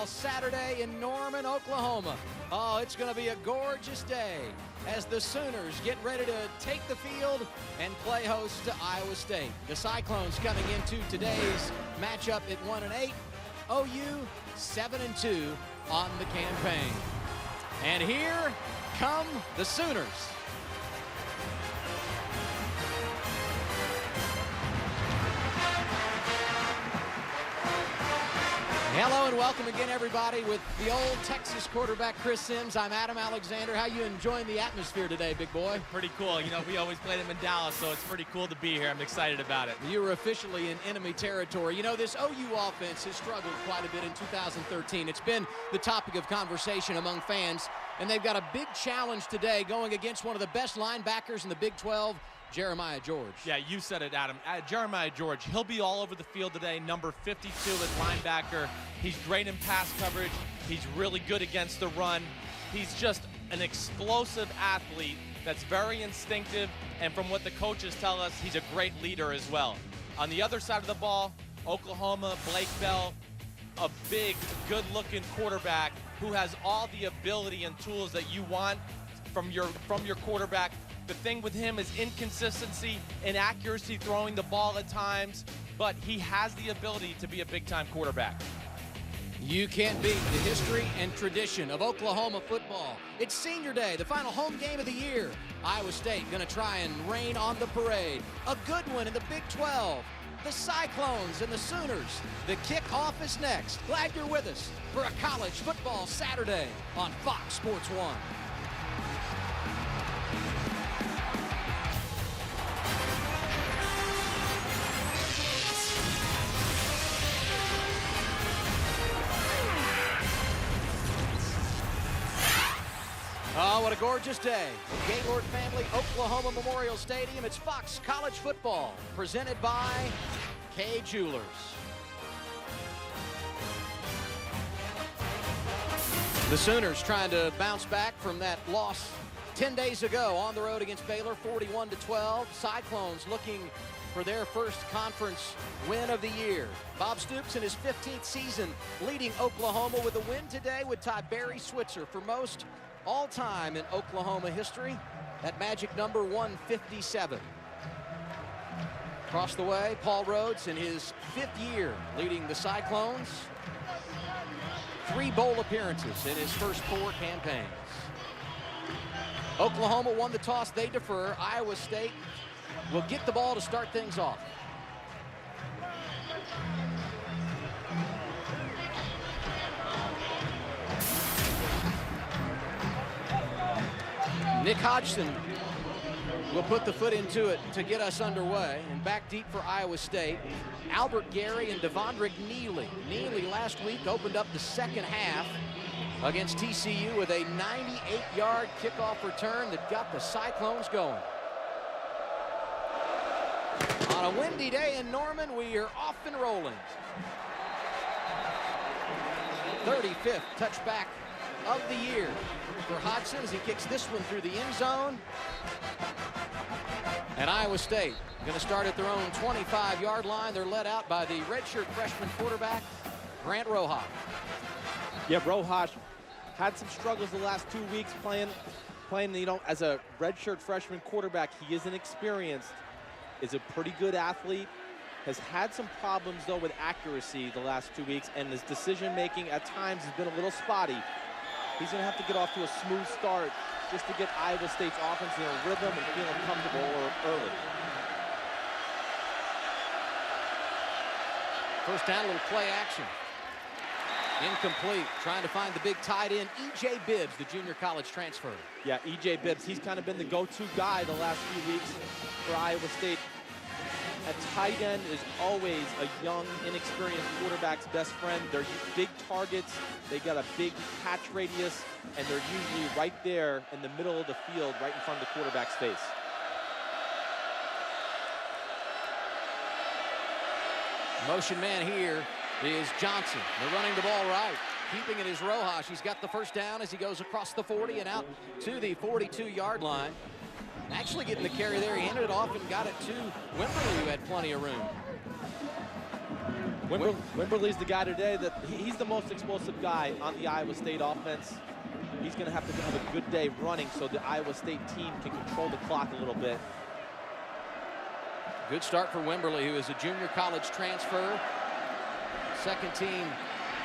Saturday in Norman, Oklahoma. Oh, it's going to be a gorgeous day as the Sooners get ready to take the field and play host to Iowa State. The Cyclones coming into today's matchup at 1-8, OU 7-2 on the campaign. And here come the Sooners. Hello and welcome again, everybody, with the old Texas quarterback Chris Sims. I'm Adam Alexander. How you enjoying the atmosphere today, big boy? Pretty cool. You know, we always played them in Dallas, so it's pretty cool to be here. I'm excited about it. You were officially in enemy territory. You know, this OU offense has struggled quite a bit in 2013. It's been the topic of conversation among fans, and they've got a big challenge today going against one of the best linebackers in the Big 12, Jeremiah George. Yeah, you said it, Adam. Jeremiah George, he'll be all over the field today, number 52 at linebacker. He's great in pass coverage. He's really good against the run. He's just an explosive athlete that's very instinctive, and from what the coaches tell us, he's a great leader as well. On the other side of the ball, Oklahoma, Blake Bell, a big, good-looking quarterback who has all the ability and tools that you want from your quarterback. The thing with him is inconsistency, inaccuracy throwing the ball at times, but he has the ability to be a big-time quarterback. You can't beat the history and tradition of Oklahoma football. It's senior day, the final home game of the year. Iowa State going to try and rain on the parade. A good one in the Big 12. The Cyclones and the Sooners. The kickoff is next. Glad you're with us for a college football Saturday on Fox Sports 1. Oh, what a gorgeous day. The Gaylord family, Oklahoma Memorial Stadium. It's Fox College Football, presented by Kay Jewelers. The Sooners trying to bounce back from that loss 10 days ago on the road against Baylor, 41-12. Cyclones looking for their first conference win of the year. Bob Stoops in his 15th season leading Oklahoma with a win today would tie Barry Switzer for most all-time in Oklahoma history, that magic number 157. Across the way, Paul Rhodes in his 5th year leading the Cyclones. 3 bowl appearances in his first 4 campaigns. Oklahoma won the toss, they defer. Iowa State will get the ball to start things off. Nick Hodgson will put the foot into it to get us underway. And back deep for Iowa State, Albert Gary and Devondrick Neely. Neely last week opened up the second half against TCU with a 98-yard kickoff return that got the Cyclones going. On a windy day in Norman, we are off and rolling. 35th touchback of the year for Hodgson as he kicks this one through the end zone. And Iowa State going to start at their own 25-yard line. They're led out by the redshirt freshman quarterback, Grant Rojas. Yeah, Rojas had some struggles the last 2 weeks playing, you know, as a redshirt freshman quarterback. He is inexperienced, is a pretty good athlete, has had some problems, though, with accuracy the last 2 weeks, and his decision-making at times has been a little spotty. He's going to have to get off to a smooth start just to get Iowa State's offense in a rhythm and feeling comfortable early. First down, a little play action. Incomplete. Trying to find the big tight end, E.J. Bibbs, the junior college transfer. Yeah, E.J. Bibbs, he's kind of been the go-to guy the last few weeks for Iowa State. At tight end is always a young, inexperienced quarterback's best friend. They're big targets. They got a big catch radius, and they're usually right there in the middle of the field, right in front of the quarterback's face. Motion man here is Johnson. They're running the ball right. Keeping it is Rojas. He's got the first down as he goes across the 40 and out to the 42-yard line. Actually getting the carry there. He handed it off and got it to Wimberly, who had plenty of room. Wimberly's the guy today that he's the most explosive guy on the Iowa State offense. He's going to have to have a good day running so the Iowa State team can control the clock a little bit. Good start for Wimberly, who is a junior college transfer. Second team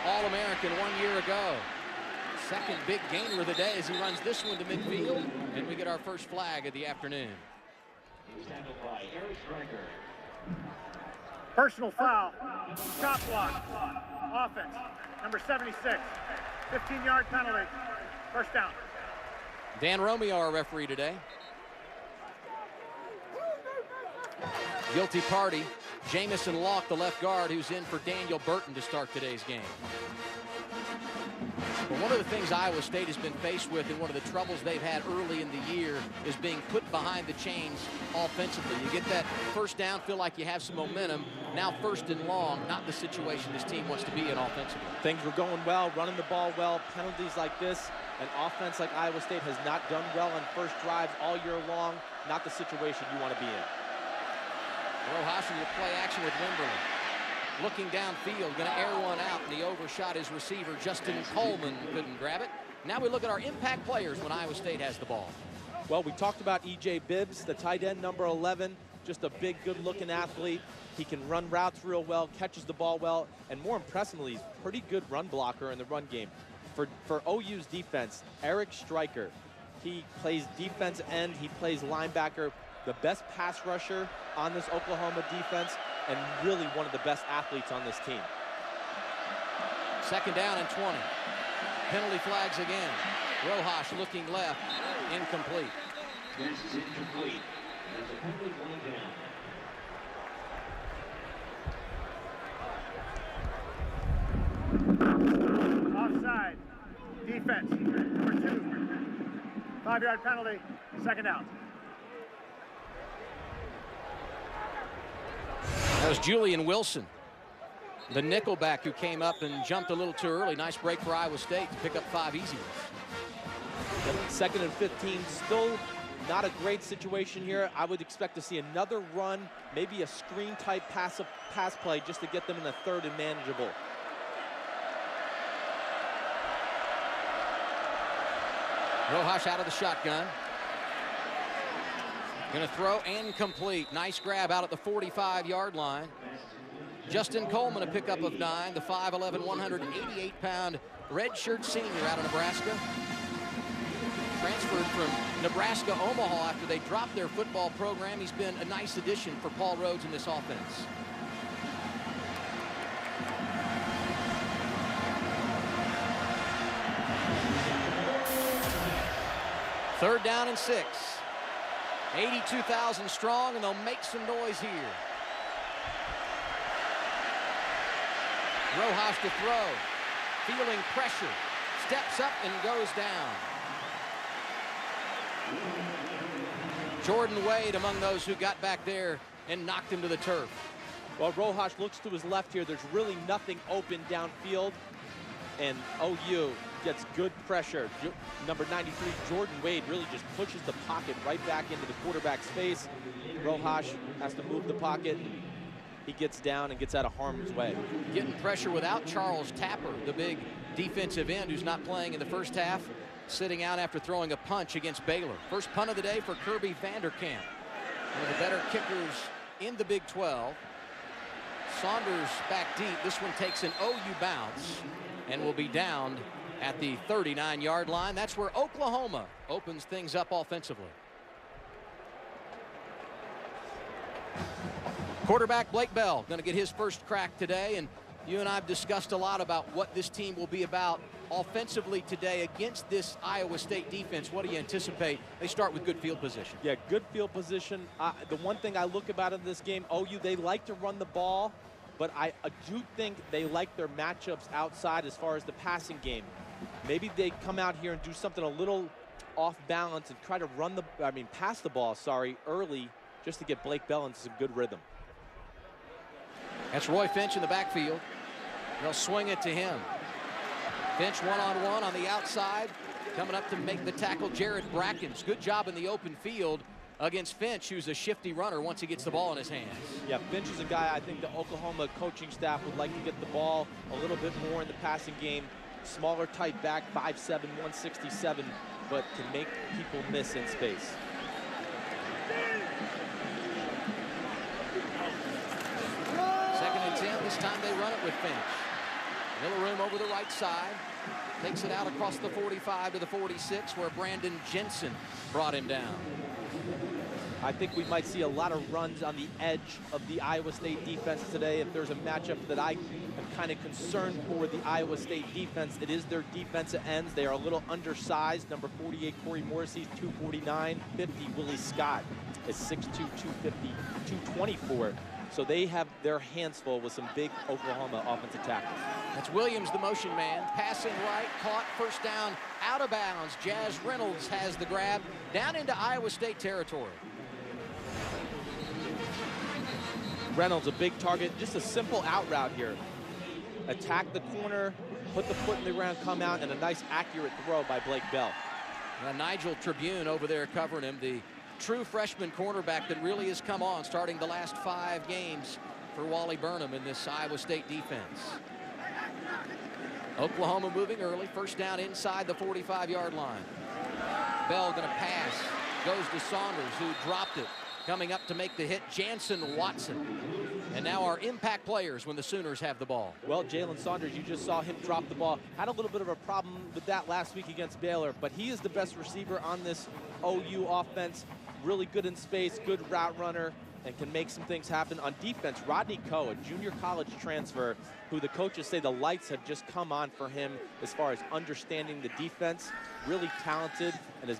All-American 1 year ago. Second big gainer of the day as he runs this one to midfield. And we get our first flag of the afternoon. Personal foul, shot block, offense, number 76, 15-yard penalty, first down. Dan Romeo, our referee today. Guilty party, Jamison Locke, the left guard, who's in for Daniel Burton to start today's game. But one of the things Iowa State has been faced with, and one of the troubles they've had early in the year, is being put behind the chains offensively. You get that first down, feel like you have some momentum. Now first and long, not the situation this team wants to be in offensively. Things were going well, running the ball well, penalties like this. An offense like Iowa State has not done well on first drives all year long. Not the situation you want to be in. Rojas will play action with Wimberly. Looking downfield, going to air one out, and he overshot his receiver. Justin Coleman couldn't grab it. Now we look at our impact players when Iowa State has the ball. Well, we talked about E.J. Bibbs, the tight end, number 11. Just a big, good-looking athlete. He can run routes real well, catches the ball well, and more impressively, he's a pretty good run blocker in the run game. For OU's defense, Eric Stryker, he plays defense end, he plays linebacker, the best pass rusher on this Oklahoma defense, and really one of the best athletes on this team. Second down and 20. Penalty flags again. Rojas looking left, incomplete. This is incomplete. There's a penalty going down. Offside, defense, number 2, 5-yard penalty, second down. That was Julian Wilson, the nickelback, who came up and jumped a little too early. Nice break for Iowa State to pick up 5 easy ones. Second and 15, still not a great situation here. I would expect to see another run, maybe a screen-type pass play just to get them in the third and manageable. Rojas out of the shotgun. Going to throw and complete. Nice grab out at the 45-yard line. Justin Coleman, a pickup of 9, the 5'11", 188-pound redshirt senior out of Nebraska. Transferred from Nebraska Omaha after they dropped their football program. He's been a nice addition for Paul Rhodes in this offense. Third down and 6. 82,000 strong, and they'll make some noise here. Rojas to throw, feeling pressure, steps up and goes down. Jordan Wade among those who got back there and knocked him to the turf. Well, Rojas looks to his left here. There's really nothing open downfield, and OU gets good pressure. Number 93, Jordan Wade, really just pushes the pocket right back into the quarterback's face. Rojas has to move the pocket. He gets down and gets out of harm's way. Getting pressure without Charles Tapper, the big defensive end who's not playing in the first half, sitting out after throwing a punch against Baylor. First punt of the day for Kirby Vanderkamp, one of the better kickers in the Big 12. Saunders back deep. This one takes an OU bounce and will be downed at the 39-yard line. That's where Oklahoma opens things up offensively. Quarterback Blake Bell going to get his first crack today, and you and I have discussed a lot about what this team will be about offensively today against this Iowa State defense. What do you anticipate? They start with good field position. Yeah, good field position. The one thing I look about in this game, OU, they like to run the ball, but I do think they like their matchups outside as far as the passing game. Maybe they come out here and do something a little off balance and try to pass the ball, early, just to get Blake Bell into some good rhythm. That's Roy Finch in the backfield. They'll swing it to him. Finch one-on-one on the outside. Coming up to make the tackle, Jared Brackens. Good job in the open field against Finch, who's a shifty runner once he gets the ball in his hands. Yeah, Finch is a guy I think the Oklahoma coaching staff would like to get the ball a little bit more in the passing game. Smaller tight back, 5'7", 167, but can make people miss in space. Second and 10. This time they run it with Finch. Little room over the right side. Takes it out across the 45 to the 46, where Brandon Jensen brought him down. I think we might see a lot of runs on the edge of the Iowa State defense today. If there's a matchup that I am kind of concerned for the Iowa State defense, it is their defensive ends. They are a little undersized. Number 48, Corey Morrissey, 249. 50, Willie Scott is 6'2", 250, 224. So they have their hands full with some big Oklahoma offensive tackles. That's Williams, the motion man, passing right, caught, first down, out of bounds. Jazz Reynolds has the grab down into Iowa State territory. Reynolds, a big target, just a simple out route here. Attack the corner, put the foot in the ground, come out, and a nice accurate throw by Blake Bell. Nigel Tribune over there covering him, the true freshman cornerback that really has come on, starting the last 5 games for Wally Burnham in this Iowa State defense. Oklahoma moving early, first down inside the 45-yard line. Bell going to pass, goes to Saunders, who dropped it. Coming up to make the hit, Jansen Watson. And now our impact players when the Sooners have the ball. Well, Jalen Saunders, you just saw him drop the ball. Had a little bit of a problem with that last week against Baylor, but he is the best receiver on this OU offense. Really good in space, good route runner, and can make some things happen. On defense, Rodney Coe, a junior college transfer, who the coaches say the lights have just come on for him as far as understanding the defense. Really talented and has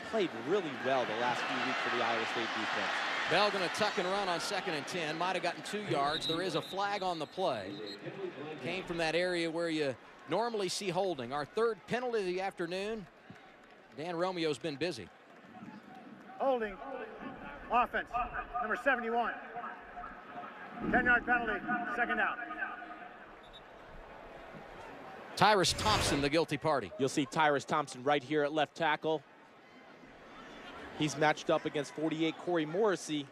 played really well the last few weeks for the Iowa State defense. Bell going to tuck and run on second and 10. Might have gotten 2 yards. There is a flag on the play. Came from that area where you normally see holding. Our third penalty of the afternoon. Dan Romeo's been busy. Holding. Offense. Number 71. 10-yard penalty. Second down. Tyrus Thompson, the guilty party. You'll see Tyrus Thompson right here at left tackle. He's matched up against 48 Corey Morrissey.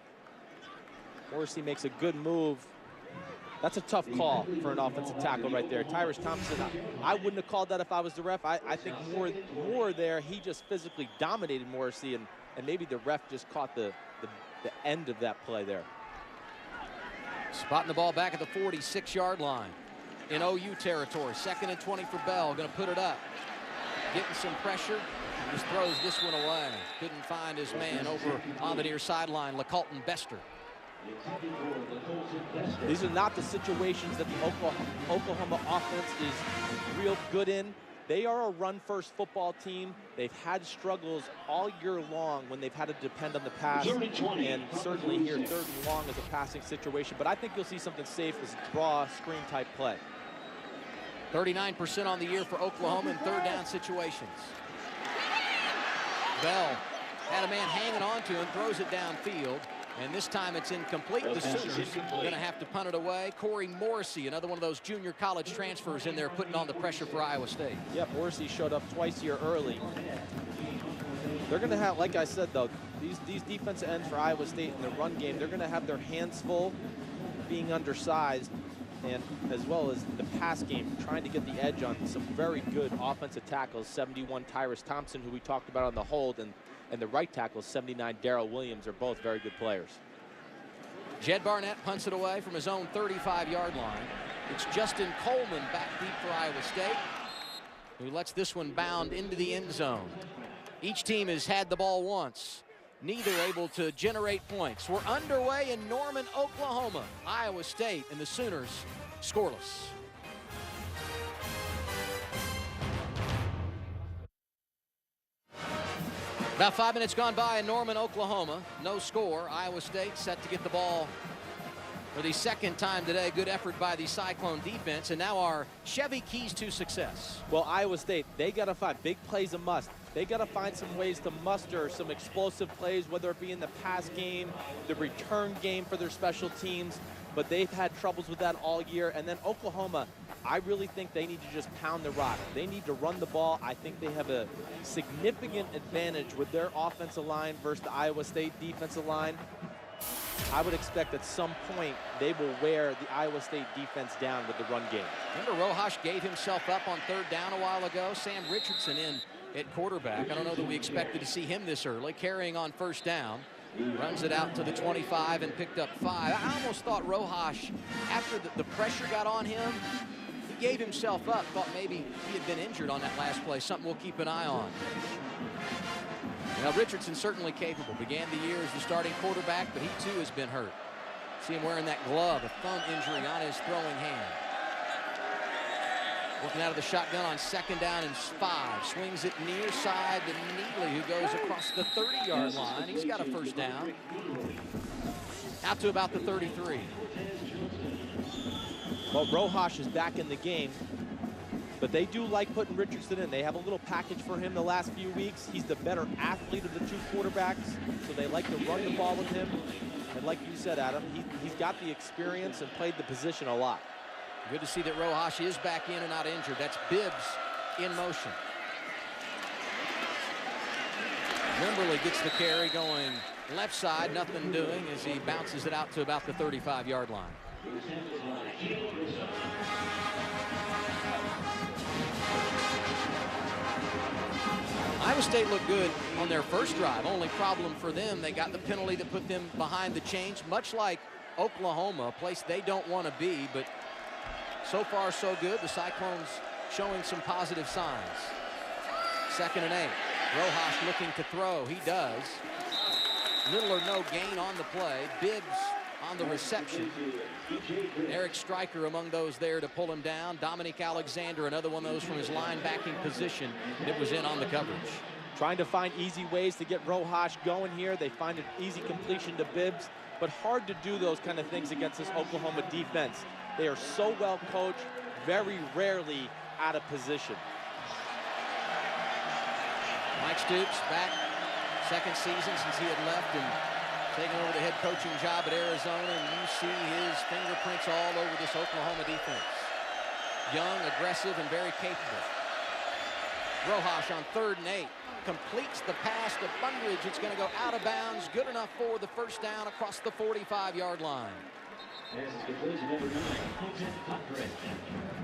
Morrissey makes a good move. That's a tough call for an offensive tackle right there. Tyrus Thompson, I wouldn't have called that if I was the ref. I think more there, he just physically dominated Morrissey, and maybe the ref just caught the end of that play there. Spotting the ball back at the 46-yard line in OU territory. Second and 20 for Bell. Going to put it up. Getting some pressure. Just throws this one away. Couldn't find his man over on the near sideline, LeColton Bester. These are not the situations that the Oklahoma offense is real good in. They are a run-first football team. They've had struggles all year long when they've had to depend on the pass, and certainly here, third and long is a passing situation. But I think you'll see something safe as a draw, screen-type play. 39% on the year for Oklahoma in third down situations. Bell had a man hanging on to him, throws it downfield, and this time it's incomplete. The Sooners are going to have to punt it away. Corey Morrissey, another one of those junior college transfers in there, putting on the pressure for Iowa State. Yeah, Morrissey showed up twice here early. They're going to have, like I said, though, these defensive ends for Iowa State in the run game, they're going to have their hands full being undersized, and as well as the pass game, trying to get the edge on some very good offensive tackles. 71 Tyrus Thompson, who we talked about on the hold, and the right tackle, 79 Darrell Williams, are both very good players. Jed Barnett punts it away from his own 35-yard line. It's Justin Coleman back deep for Iowa State, who lets this one bound into the end zone. Each team has had the ball once. Neither able to generate points. We're underway in Norman, Oklahoma. Iowa State and the Sooners scoreless. About 5 minutes gone by in Norman, Oklahoma. No score. Iowa State set to get the ball for the second time today. Good effort by the Cyclone defense, and now our Chevy keys to success. Well, Iowa State, they got to find big plays a must. They got to find some ways to muster some explosive plays, whether it be in the pass game, the return game for their special teams. but they've had troubles with that all year. And then Oklahoma, I really think they need to just pound the rock. They need to run the ball. I think they have a significant advantage with their offensive line versus the Iowa State defensive line. I would expect at some point they will wear the Iowa State defense down with the run game. Remember, Rojas gave himself up on 3rd down a while ago. Sam Richardson in at quarterback. I don't know that we expected to see him this early, carrying on 1st down. Runs it out to the 25 and picked up 5. I almost thought Rojas, after the pressure got on him, he gave himself up, thought maybe he had been injured on that last play, something we'll keep an eye on. Now, Richardson certainly capable. Began the year as the starting quarterback, but he too has been hurt. See him wearing that glove, a thumb injury on his throwing hand. Working out of the shotgun on 2nd down and 5. Swings it near side to Neely, who goes across the 30-yard line. He's got a 1st down. Out to about the 33. Well, Rojas is back in the game, but they do like putting Richardson in. They have a little package for him the last few weeks. He's the better athlete of the 2 quarterbacks, so they like to run the ball with him. And like you said, Adam, he's got the experience and played the position a lot. Good to see that Rojas is back in and not injured. That's Bibbs in motion. Wimberly gets the carry going left side, nothing doing as he bounces it out to about the 35-yard line. Iowa State looked good on their first drive. Only problem for them, they got the penalty that put them behind the chains, much like Oklahoma, a place they don't want to be, but so far so good. The Cyclones showing some positive signs. 2nd and 8. Rojas looking to throw. He does. Little or no gain on the play. Bibbs on the reception. Eric Stryker among those there to pull him down. Dominic Alexander, another one of those from his linebacking position that was in on the coverage. Trying to find easy ways to get Rojas going here. They find an easy completion to Bibbs, but hard to do those kind of things against this Oklahoma defense. They are so well coached, very rarely out of position. Mike Stoops back, 2nd season since he had left and taking over the head coaching job at Arizona, and you see his fingerprints all over this Oklahoma defense. Young, aggressive, and very capable. Rojas on 3rd and 8. Completes the pass to Bundridge. It's going to go out of bounds. Good enough for the 1st down across the 45-yard line.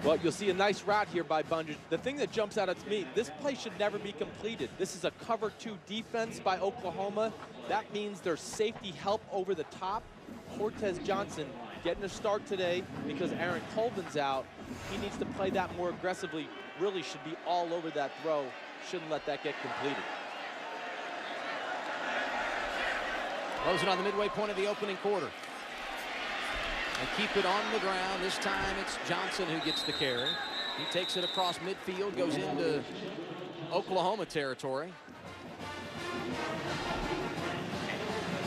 Well, you'll see a nice route here by Bundridge. The thing that jumps out at me, this play should never be completed. This is a cover 2 defense by Oklahoma. That means there's safety help over the top. Cortez Johnson getting a start today because Aaron Colvin's out. He needs to play that more aggressively. Really should be all over that throw. Shouldn't let that get completed. Closing on the midway point of the opening quarter. And keep it on the ground. This time it's Johnson who gets the carry. He takes it across midfield, goes into Oklahoma territory.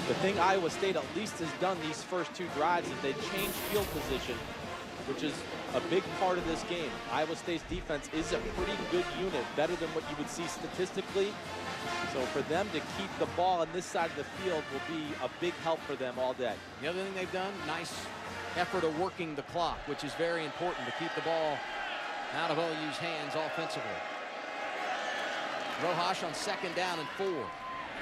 The thing Iowa State at least has done these first 2 drives is they changed field position, which is a big part of this game. Iowa State's defense is a pretty good unit, better than what you would see statistically. So for them to keep the ball on this side of the field will be a big help for them all day. The other thing they've done, nice effort of working the clock, which is very important to keep the ball out of OU's hands offensively. Rojas on 2nd down and 4.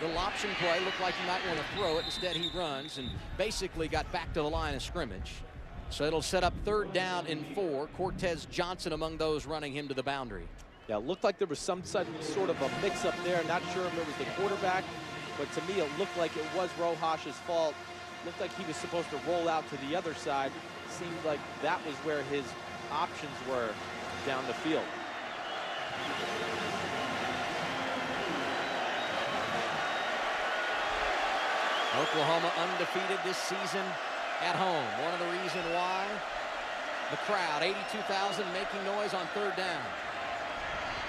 Little option play, looked like he might want to throw it. Instead, he runs and basically got back to the line of scrimmage. So it'll set up 3rd down and 4. Cortez Johnson among those running him to the boundary. Yeah, it looked like there was some sort of a mix-up there. Not sure if it was the quarterback, but to me it looked like it was Rojas's fault. Looked like he was supposed to roll out to the other side. Seemed like that was where his options were down the field. Oklahoma undefeated this season at home. One of the reasons why, the crowd, 82,000 making noise on 3rd down.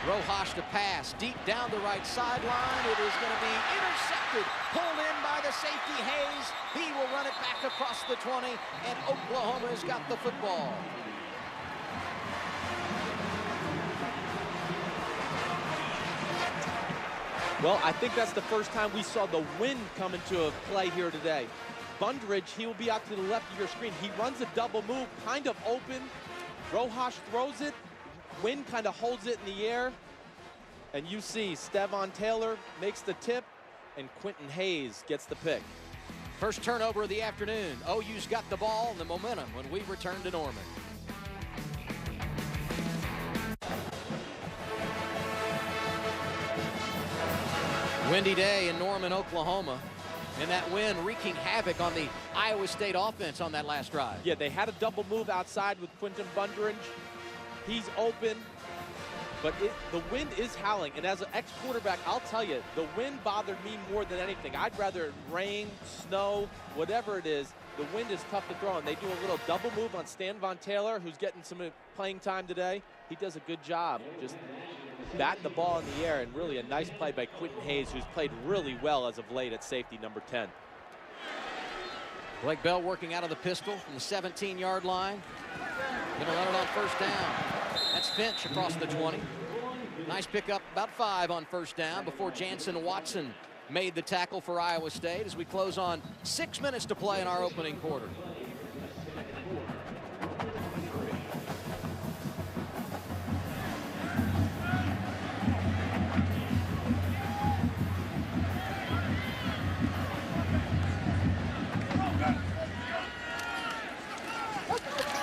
Rojas to pass deep down the right sideline. It is going to be intercepted, pulled in by the safety Hayes. He will run it back across the 20, and Oklahoma has got the football. Well, I think that's the first time we saw the wind come into play here today. Bundridge, he will be out to the left of your screen. He runs a double move, kind of open. Rojas throws it. Wynn kind of holds it in the air. And you see Stevon Taylor makes the tip, and Quentin Hayes gets the pick. First turnover of the afternoon. OU's got the ball and the momentum when we return to Norman. Windy day in Norman, Oklahoma. And that wind wreaking havoc on the Iowa State offense on that last drive. Yeah, they had a double move outside with Quentin Bundridge. He's open, but the wind is howling. And as an ex-quarterback, I'll tell you, the wind bothered me more than anything. I'd rather it rain, snow, whatever it is. The wind is tough to throw, and they do a little double move on Stevon Taylor, who's getting some playing time today. He does a good job just batting the ball in the air, and really a nice play by Quentin Hayes, who's played really well as of late at safety number 10. Blake Bell working out of the pistol from the 17-yard line. Gonna run it on first down. That's Finch across the 20. Nice pickup, about 5 on first down before Jansen Watson made the tackle for Iowa State as we close on 6 minutes to play in our opening quarter.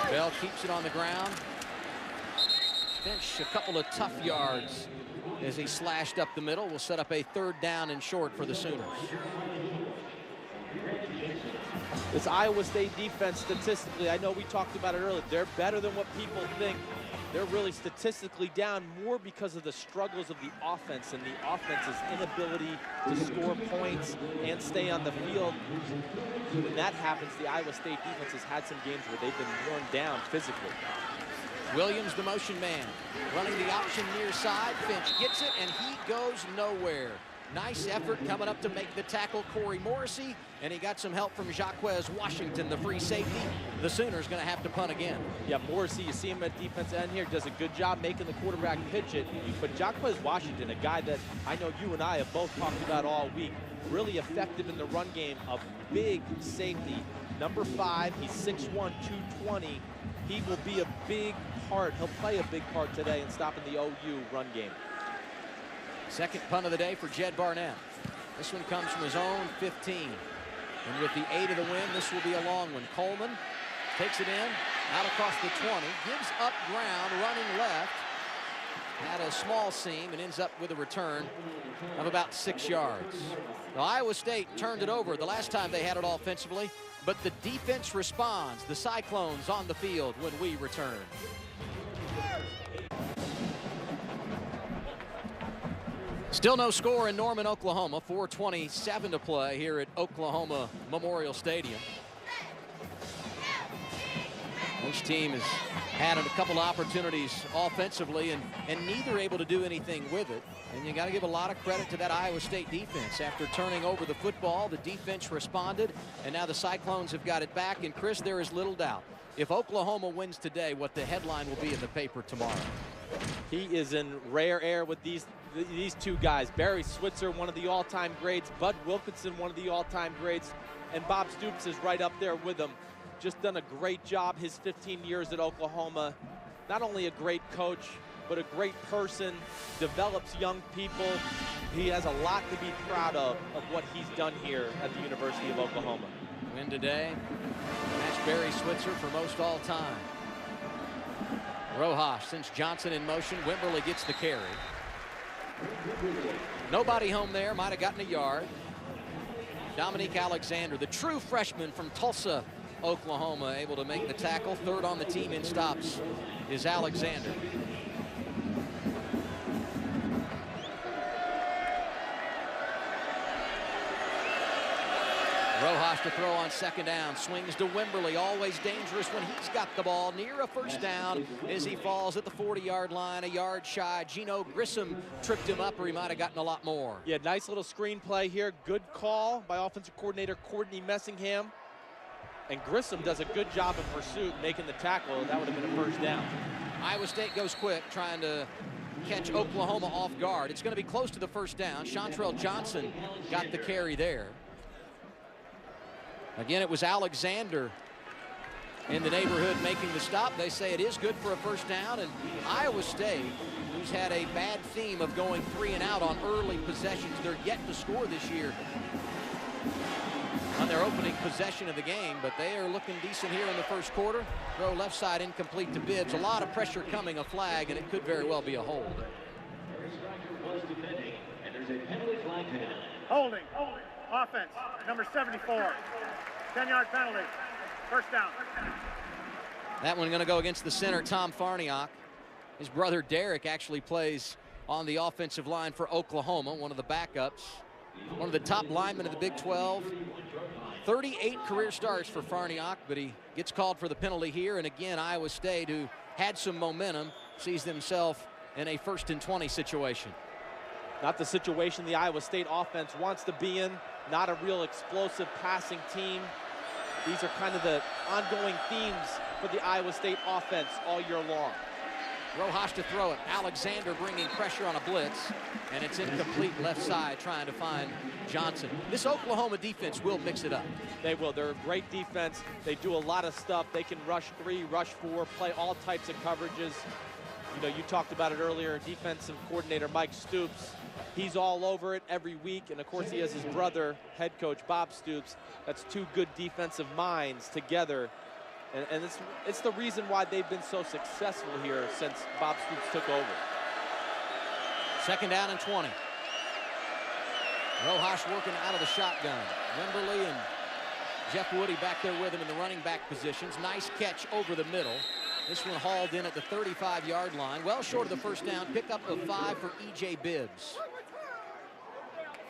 Bell keeps it on the ground. Finch a couple of tough yards as he slashed up the middle. Will set up a 3rd down and short for the Sooners. This Iowa State defense, statistically, I know we talked about it earlier, they're better than what people think. They're really statistically down more because of the struggles of the offense and the offense's inability to score points and stay on the field. When that happens, the Iowa State defense has had some games where they've been worn down physically. Williams, the motion man, running the option near side. Finch gets it, and he goes nowhere. Nice effort coming up to make the tackle, Corey Morrissey, and he got some help from Jacquez Washington, the free safety. The Sooners going to have to punt again. Yeah, Morrissey, you see him at defense end here, does a good job making the quarterback pitch it. But Jacquez Washington, a guy that I know you and I have both talked about all week, really effective in the run game, a big safety. Number 5, he's 6'1", 220. He will be a big part, he'll play a big part today in stopping the OU run game. Second punt of the day for Jed Barnett. This one comes from his own 15. And with the 8 of the win, this will be a long one. Coleman takes it in, out across the 20, gives up ground, running left. Had a small seam and ends up with a return of about 6 yards. Now, Iowa State turned it over the last time they had it offensively, but the defense responds. The Cyclones on the field when we return. Still no score in Norman, Oklahoma. 4:27 to play here at Oklahoma Memorial Stadium. Each team has had a couple of opportunities offensively and neither able to do anything with it. And you got to give a lot of credit to that Iowa State defense. After turning over the football, the defense responded, and now the Cyclones have got it back. And Chris, there is little doubt, if Oklahoma wins today, what the headline will be in the paper tomorrow. He is in rare air with these two guys. Barry Switzer, one of the all-time greats. Bud Wilkinson, one of the all-time greats. And Bob Stoops is right up there with him. Just done a great job his 15 years at Oklahoma. Not only a great coach, but a great person, develops young people. He has a lot to be proud of what he's done here at the University of Oklahoma. Win today. That's Barry Switzer for most all time. Rojas sends Johnson in motion. Wimberly gets the carry. Nobody home there, might have gotten a yard. Dominique Alexander, the true freshman from Tulsa, Oklahoma, able to make the tackle. 3rd on the team in stops is Alexander. Rojas to throw on 2nd down. Swings to Wimberly. Always dangerous when he's got the ball. Near a 1st down as he falls at the 40-yard line. A yard shy. Gino Grissom tripped him up, or he might have gotten a lot more. Yeah, nice little screen play here. Good call by offensive coordinator Courtney Messingham. And Grissom does a good job in pursuit, making the tackle. That would have been a 1st down. Iowa State goes quick, trying to catch Oklahoma off guard. It's going to be close to the 1st down. Chantrell Johnson got the carry there. Again, it was Alexander in the neighborhood making the stop. They say it is good for a first down, and Iowa State, who's had a bad theme of going 3 and out on early possessions, they're yet to score this year on their opening possession of the game, but they are looking decent here in the first quarter. Throw left side incomplete to Bibbs. A lot of pressure coming, a flag, and it could very well be a hold. Holding. Offense. Number 74. 10-yard penalty. First down. That one going to go against the center, Tom Farniok. His brother Derek actually plays on the offensive line for Oklahoma, one of the backups. One of the top linemen of the Big 12. 38 career starts for Farniok, but he gets called for the penalty here. And again, Iowa State, who had some momentum, sees themselves in a 1st and 20 situation. Not the situation the Iowa State offense wants to be in. Not a real explosive passing team. These are kind of the ongoing themes for the Iowa State offense all year long. Rojas to throw it. Alexander bringing pressure on a blitz, and it's incomplete left side trying to find Johnson. This Oklahoma defense will mix it up. They will. They're a great defense. They do a lot of stuff. They can rush 3, rush 4, play all types of coverages. You know, you talked about it earlier, defensive coordinator Mike Stoops. He's all over it every week, and of course he has his brother, head coach Bob Stoops. That's 2 good defensive minds together. And it's the reason why they've been so successful here since Bob Stoops took over. 2nd down and 20. Rojas working out of the shotgun. Wimberly and Jeff Woody back there with him in the running back positions. Nice catch over the middle. This one hauled in at the 35-yard line. Well short of the first down. Pickup of 5 for E.J. Bibbs.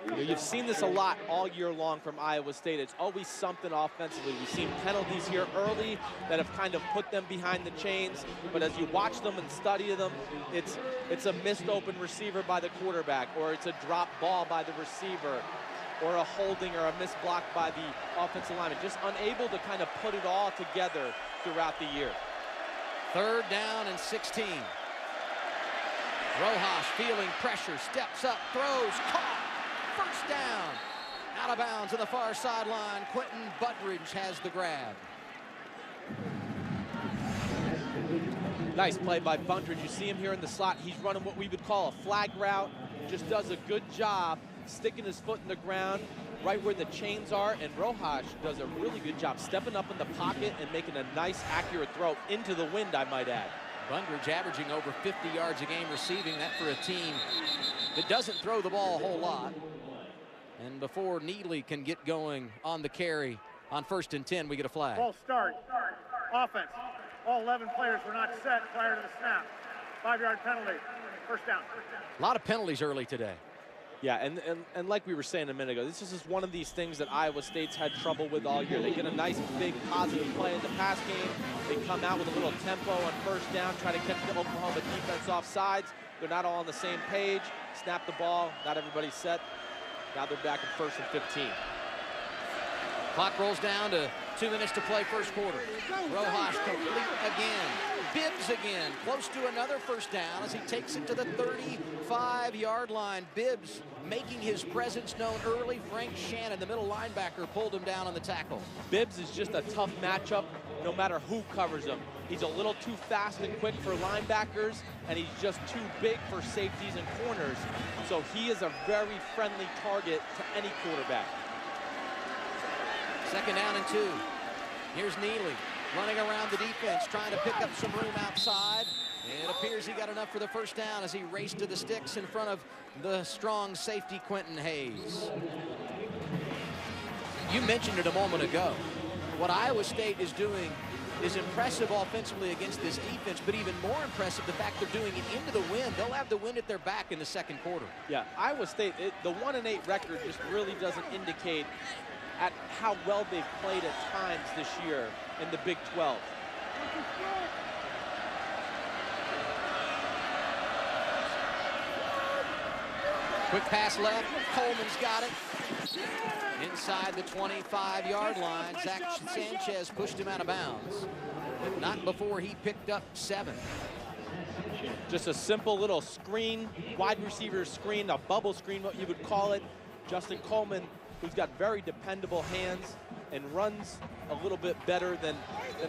You know, you've seen this a lot all year long from Iowa State. It's always something offensively. We've seen penalties here early that have kind of put them behind the chains. But as you watch them and study them, it's a missed open receiver by the quarterback, or it's a drop ball by the receiver, or a holding or a missed block by the offensive lineman. Just unable to kind of put it all together throughout the year. 3rd down and 16. Rojas feeling pressure, steps up, throws, caught. First down. Out of bounds to the far sideline. Quentin Buttridge has the grab. Nice play by Buttridge. You see him here in the slot. He's running what we would call a flag route. Just does a good job sticking his foot in the ground right where the chains are. And Rojas does a really good job stepping up in the pocket and making a nice, accurate throw into the wind, I might add. Buttridge averaging over 50 yards a game receiving. That for a team that doesn't throw the ball a whole lot. And before Neely can get going on the carry on 1st and 10, we get a flag. Ball start. Offense. All 11 players were not set prior to the snap. 5-yard penalty. First down. A lot of penalties early today. Yeah, and like we were saying a minute ago, this is just one of these things that Iowa State's had trouble with all year. They get a nice, big, positive play in the pass game. They come out with a little tempo on 1st down, try to catch the Oklahoma defense off sides. They're not all on the same page. Snap the ball. Not everybody's set. Now they're back in 1st and 15. Clock rolls down to 2 minutes to play first quarter. Rojas complete again. Bibbs again, close to another first down as he takes it to the 35-yard line. Bibbs making his presence known early. Frank Shannon, the middle linebacker, pulled him down on the tackle. Bibbs is just a tough matchup no matter who covers him. He's a little too fast and quick for linebackers, and he's just too big for safeties and corners. So he is a very friendly target to any quarterback. 2nd down and 2. Here's Neely running around the defense, trying to pick up some room outside. It appears he got enough for the first down as he raced to the sticks in front of the strong safety Quentin Hayes. You mentioned it a moment ago. What Iowa State is doing is impressive offensively against this defense, but even more impressive the fact they're doing it into the wind. They'll have the wind at their back in the 2nd quarter. Yeah, Iowa State, the 1-8 record just really doesn't indicate at how well they've played at times this year in the Big 12. Quick pass left. Coleman's got it. Inside the 25-yard line. Zach Sanchez pushed him out of bounds, but not before he picked up 7. Just a simple little screen, wide receiver screen, a bubble screen, what you would call it. Justin Coleman, who's got very dependable hands, and runs a little bit better than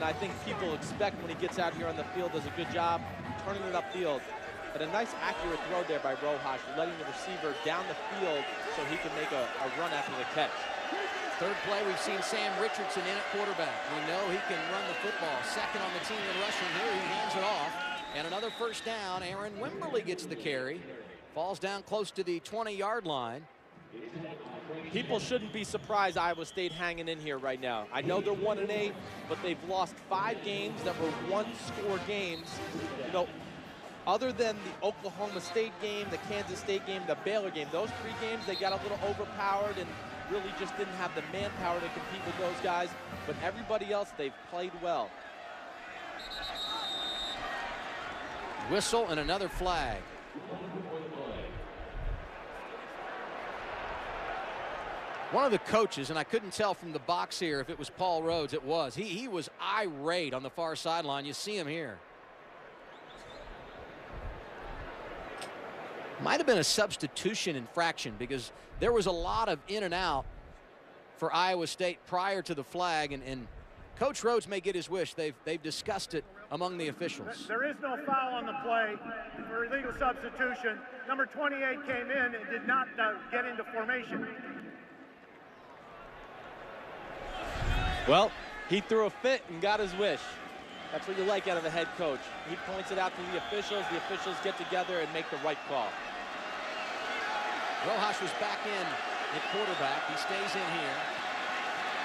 I think people expect when he gets out here on the field. Does a good job turning it upfield. And a nice accurate throw there by Rojas, letting the receiver down the field so he can make a run after the catch. Third play, we've seen Sam Richardson in at quarterback. We know he can run the football. Second on the team in rushing here. He hands it off. And another first down. Aaron Wimberly gets the carry. Falls down close to the 20-yard line. People shouldn't be surprised Iowa State hanging in here right now. I know they're 1-8, but they've lost 5 games that were one-score games. You know, other than the Oklahoma State game, the Kansas State game, the Baylor game, those 3 games, they got a little overpowered and really just didn't have the manpower to compete with those guys. But everybody else, they've played well. Whistle and another flag. One of the coaches, and I couldn't tell from the box here if it was Paul Rhodes. It was. He was irate on the far sideline. You see him here. Might have been a substitution infraction because there was a lot of in and out for Iowa State prior to the flag, and Coach Rhodes may get his wish. They've discussed it among the officials. There is no foul on the play for illegal substitution. Number 28 came in and did not get into formation. Well, he threw a fit and got his wish. That's what you like out of a head coach. He points it out to the officials get together and make the right call. Rojas was back in at quarterback. He stays in here.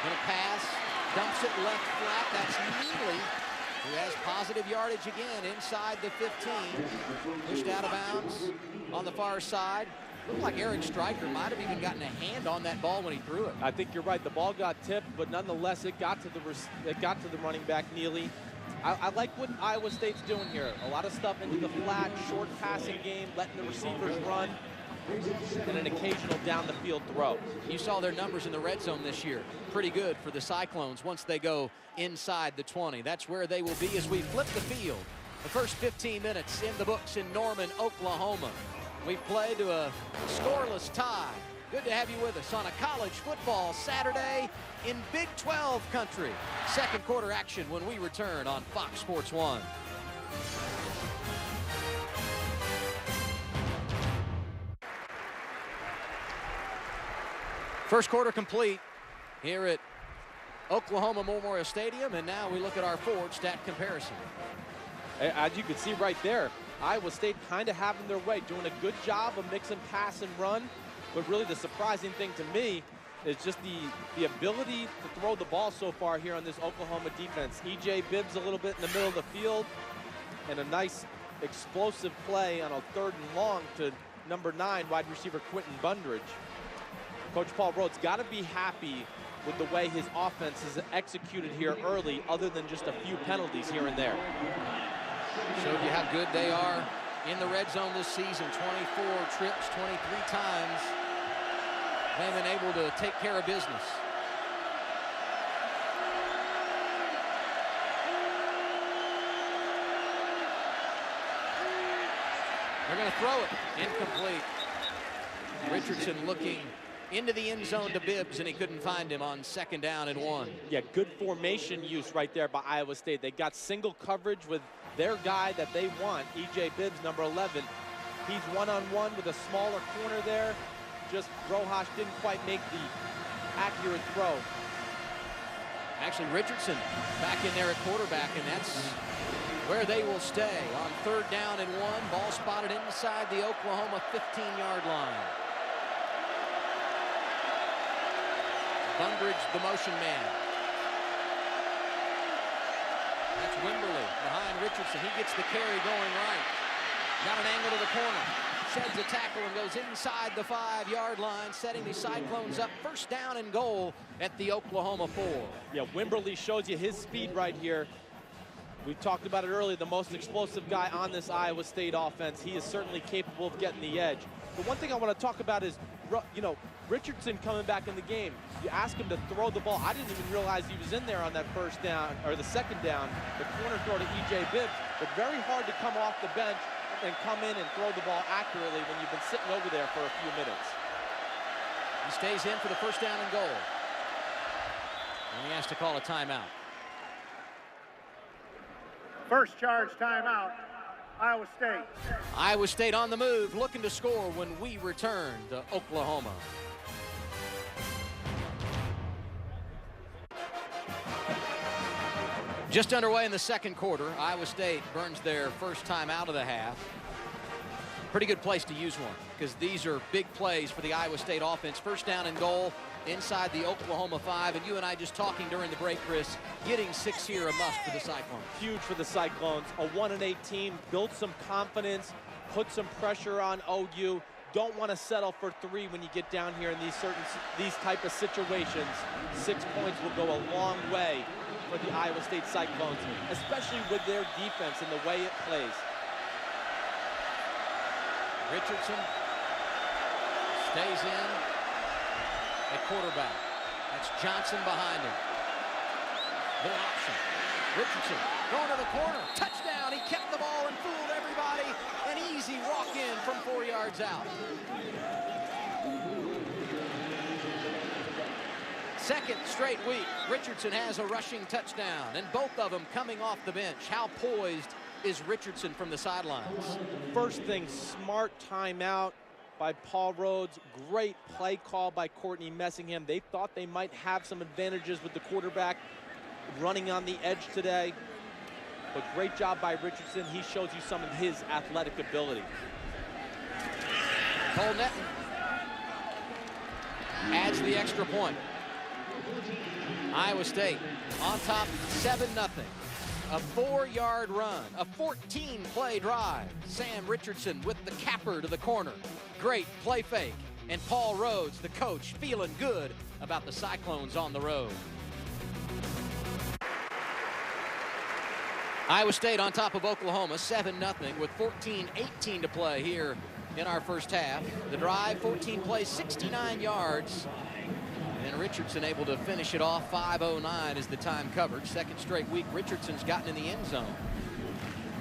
Gonna pass, dumps it left flat. That's Neely, who has positive yardage again inside the 15. Pushed out of bounds on the far side. Looked like Eric Stryker might have even gotten a hand on that ball when he threw it. I think you're right. The ball got tipped, but nonetheless, it got to the running back, Neely. I like what Iowa State's doing here. A lot of stuff into the flat, short passing game, letting the receivers run, and an occasional down the field throw. You saw their numbers in the red zone this year. Pretty good for the Cyclones once they go inside the 20. That's where they will be as we flip the field. The first 15 minutes in the books in Norman, Oklahoma. We play to a scoreless tie. Good to have you with us on a college football Saturday in Big 12 country. Second quarter action when we return on Fox Sports 1. First quarter complete here at Oklahoma Memorial Stadium, and now we look at our forward stat comparison. As you can see right there, Iowa State kind of having their way, doing a good job of mixing pass and run. But really the surprising thing to me is just the ability to throw the ball so far here on this Oklahoma defense. E.J. Bibbs a little bit in the middle of the field, and a nice explosive play on a 3rd and long to number 9, wide receiver Quentin Bundridge. Coach Paul Rhodes got to be happy with the way his offense is executed here early, other than just a few penalties here and there. Showed you how good they are in the red zone this season. 24 trips, 23 times. They've been able to take care of business. They're going to throw it. Incomplete. Richardson looking into the end zone to Bibbs, and he couldn't find him on 2nd down and 1. Yeah, good formation use right there by Iowa State. They got single coverage with their guy that they want, E.J. Bibbs, number 11. He's one-on-one with a smaller corner there. Just Rojas didn't quite make the accurate throw. Actually, Richardson back in there at quarterback, and that's where they will stay on 3rd down and 1. Ball spotted inside the Oklahoma 15-yard line. Bundridge, the motion man. That's Wimberly behind Richardson. He gets the carry going right. Got an angle to the corner. Sheds a tackle and goes inside the 5-yard line, setting the Cyclones up 1st down and goal at the Oklahoma 4. Yeah, Wimberly shows you his speed right here. We talked about it earlier, the most explosive guy on this Iowa State offense. He is certainly capable of getting the edge. The one thing I want to talk about is, you know, Richardson coming back in the game. You ask him to throw the ball. I didn't even realize he was in there on that 1st down, or the 2nd down, the corner throw to E.J. Bibbs. But very hard to come off the bench and come in and throw the ball accurately when you've been sitting over there for a few minutes. He stays in for the 1st down and goal. And he has to call a timeout. First charge timeout, Iowa State. Iowa State on the move, looking to score when we return to Oklahoma. Just underway in the second quarter. Iowa State burns their first time out of the half. Pretty good place to use one, because these are big plays for the Iowa State offense. First down and goal inside the Oklahoma 5. And you and I just talking during the break, Chris, getting 6 here a must for the Cyclones. Huge for the Cyclones. A 1-8 team, build some confidence, put some pressure on OU. Don't want to settle for 3 when you get down here in these type of situations. 6 points will go a long way for the Iowa State Cyclones, especially with their defense and the way it plays. Richardson stays in at quarterback. That's Johnson behind him. Little option. Richardson going to the corner. Touchdown. He kept the ball and fooled everybody. An easy walk in from 4 yards out. Second straight week, Richardson has a rushing touchdown, and both of them coming off the bench. How poised is Richardson from the sidelines? First thing, smart timeout by Paul Rhodes. Great play call by Courtney Messingham. They thought they might have some advantages with the quarterback running on the edge today. But great job by Richardson. He shows you some of his athletic ability. Cole Netton adds the extra point. Iowa State on top 7-0. A 4-yard run, a 14-play drive. Sam Richardson with the capper to the corner. Great play fake. And Paul Rhodes, the coach, feeling good about the Cyclones on the road. Iowa State on top of Oklahoma, 7-0 with 14:18 to play here in our first half. The drive, 14 plays, 69 yards. And Richardson able to finish it off. 5:09 is the time covered. Second straight week Richardson's gotten in the end zone.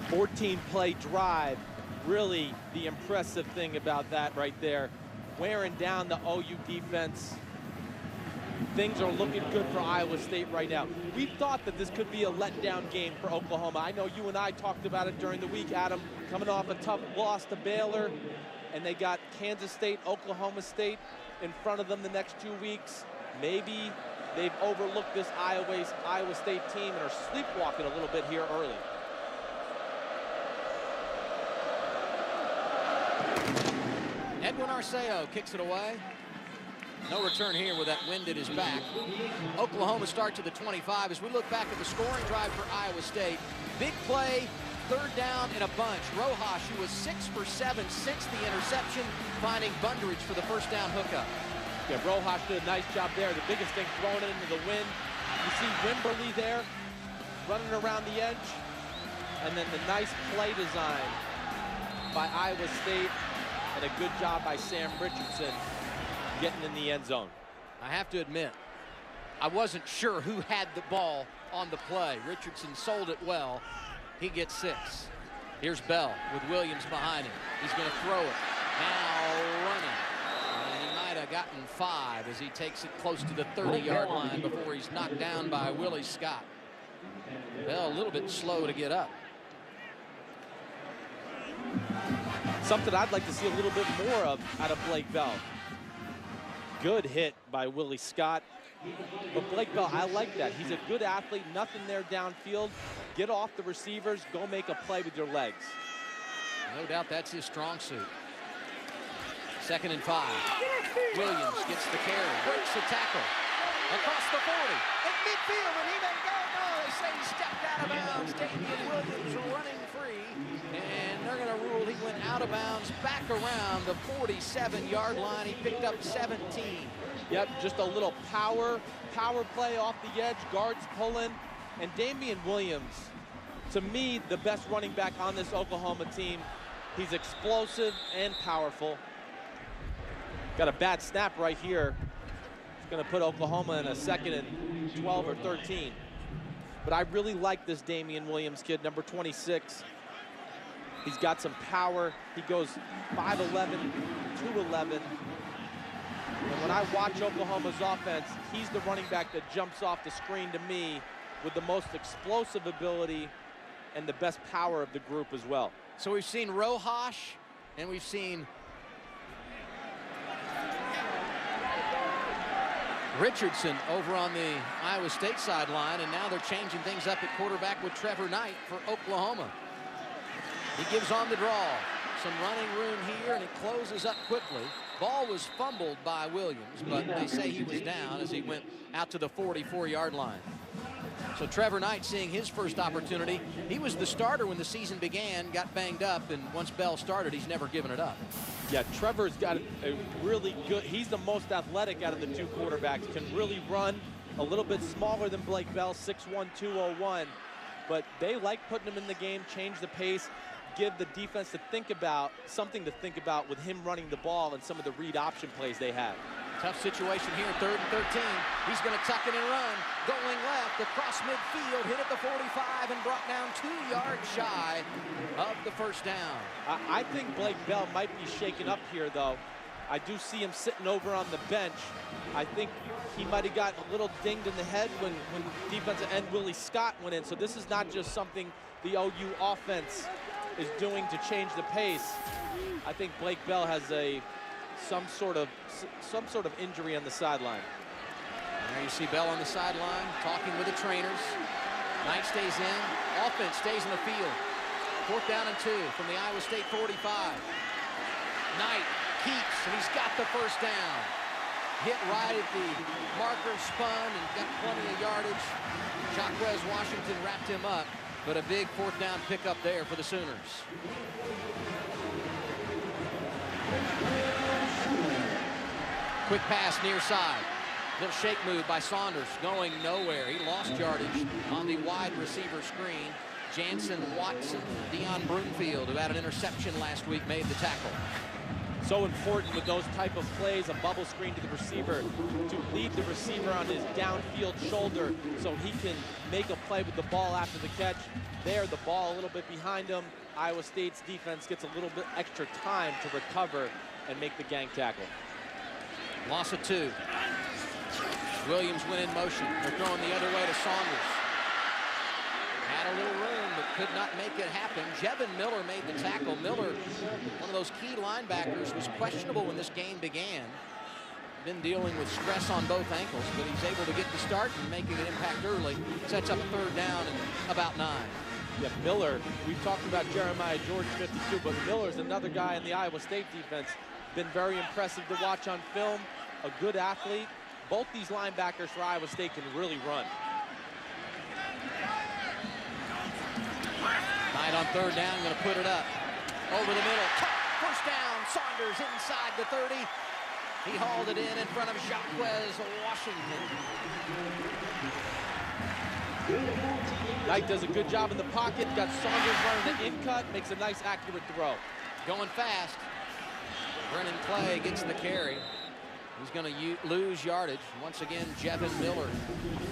14-play drive. Really the impressive thing about that right there. Wearing down the OU defense. Things are looking good for Iowa State right now. We thought that this could be a letdown game for Oklahoma. I know you and I talked about it during the week, Adam, coming off a tough loss to Baylor, and they got Kansas State, Oklahoma State in front of them the next 2 weeks. Maybe they've overlooked this Iowa State team and are sleepwalking a little bit here early. Edwin Arceo kicks it away. No return here with that wind at his back. Oklahoma starts to the 25 as we look back at the scoring drive for Iowa State. Big play, third down in a bunch. Rojas, who was 6 for 7 since the interception, finding Bunderidge for the first down hookup. Yeah, Rojas did a nice job there. The biggest thing, throwing it into the wind. You see Wimberly there running around the edge. And then the nice play design by Iowa State and a good job by Sam Richardson getting in the end zone. I have to admit, I wasn't sure who had the ball on the play. Richardson sold it well. He gets 6. Here's Bell with Williams behind him. He's going to throw it. Now running. And he might have gotten 5 as he takes it close to the 30-yard line before he's knocked down by Willie Scott. Bell a little bit slow to get up. Something I'd like to see a little bit more of out of Blake Bell. Good hit by Willie Scott. But Blake Bell, I like that. He's a good athlete, nothing there downfield. Get off the receivers, go make a play with your legs. No doubt that's his strong suit. 2nd and 5. Williams gets the carry, breaks the tackle. Across the 40, at midfield, and he may go. No, they say he stepped out of bounds. Damian Williams running free, and they're going to rule he went out of bounds back around the 47-yard line. He picked up 17. Yep, just a little power play off the edge, guards pulling, and Damian Williams, to me, the best running back on this Oklahoma team. He's explosive and powerful. Got a bad snap right here. It's going to put Oklahoma in a 2nd and 12 or 13. But I really like this Damian Williams kid, number 26. He's got some power. He goes 5'11", 211. And when I watch Oklahoma's offense, he's the running back that jumps off the screen to me with the most explosive ability and the best power of the group as well. So we've seen Rojas and we've seen Richardson over on the Iowa State sideline, and now they're changing things up at quarterback with Trevor Knight for Oklahoma. He gives on the draw. Some running room here, and it closes up quickly. Ball was fumbled by Williams, but they say he was down as he went out to the 44-yard line. So Trevor Knight seeing his first opportunity. He was the starter when the season began, got banged up, and once Bell started, he's never given it up. Yeah, Trevor's got a really good, he's the most athletic out of the two quarterbacks, can really run, a little bit smaller than Blake Bell, 6'1", 201, but they like putting him in the game, change the pace, give the defense something to think about with him running the ball and some of the read option plays they have. Tough situation here, 3rd and 13. He's going to tuck it and run. Going left, across midfield, hit at the 45 and brought down 2 yards shy of the first down. I think Blake Bell might be shaken up here, though. I do see him sitting over on the bench. I think he might have got a little dinged in the head when defensive end Willie Scott went in. So this is not just something the OU offense is doing to change the pace. I think Blake Bell has some sort of injury on the sideline. There you see Bell on the sideline talking with the trainers. Knight stays in. Offense stays in the field. 4th down and 2 from the Iowa State 45. Knight keeps, and he's got the first down. Hit right at the marker, spun, and got plenty of yardage. Jacquez Washington wrapped him up, but a big 4th down pickup there for the Sooners. Quick pass near side. Little shake move by Saunders, going nowhere. He lost yardage on the wide receiver screen. Jansen, Watson, Deion Broomfield, who had an interception last week, made the tackle. So important with those type of plays, a bubble screen to the receiver, to lead the receiver on his downfield shoulder so he can make a play with the ball after the catch. There, the ball a little bit behind him. Iowa State's defense gets a little bit extra time to recover and make the gang tackle. Loss of 2. Williams went in motion. They're throwing the other way to Saunders. Had a little room, but could not make it happen. Jevin Miller made the tackle. Miller, one of those key linebackers, was questionable when this game began. Been dealing with stress on both ankles, but he's able to get the start and making an impact early. Sets up a 3rd down and about 9. Yeah, Miller, we've talked about Jeremiah George 52, but Miller's another guy in the Iowa State defense. Been very impressive to watch on film, a good athlete. Both these linebackers for Iowa State can really run. Knight on 3rd down, going to put it up. Over the middle, first down, Saunders inside the 30. He hauled it in front of Jacquez Washington. Knight does a good job in the pocket, got Saunders running the in-cut, makes a nice accurate throw. Going fast. Brennan Clay gets the carry. He's going to lose yardage. Once again, Jevin Miller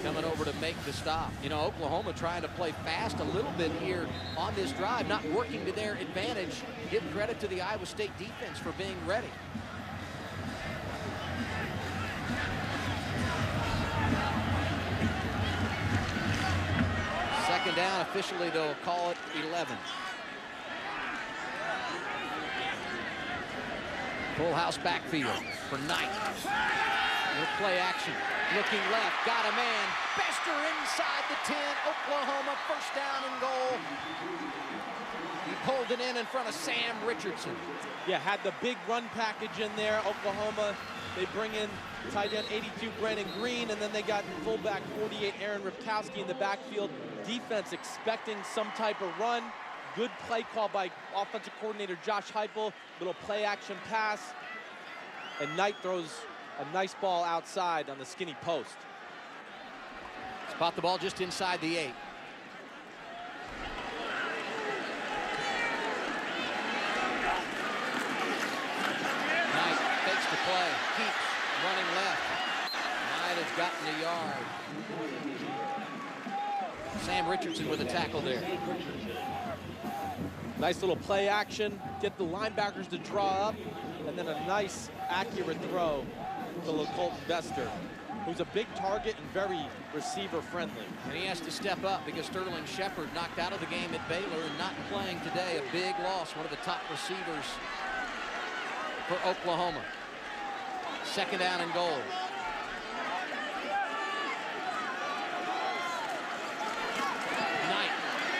coming over to make the stop. You know, Oklahoma trying to play fast a little bit here on this drive, not working to their advantage. Give credit to the Iowa State defense for being ready. Second down, officially they'll call it 11. Full house backfield for Knight. With play action. Looking left, got a man. Bester inside the 10. Oklahoma, first down and goal. He pulled it in front of Sam Richardson. Yeah, had the big run package in there. Oklahoma, they bring in tight end 82 Brandon Green, and then they got fullback 48 Aaron Ripkowski in the backfield. Defense expecting some type of run. Good play call by offensive coordinator Josh Heupel. Little play action pass. And Knight throws a nice ball outside on the skinny post. Spot the ball just inside the 8. Knight fakes the play, keeps running left. Knight has gotten a yard. Sam Richardson with a tackle there. Nice little play action, get the linebackers to draw up, and then a nice accurate throw to Colton Bester, who's a big target and very receiver-friendly. And he has to step up because Sterling Shepard knocked out of the game at Baylor and not playing today. A big loss, one of the top receivers for Oklahoma. Second down and goal. Knight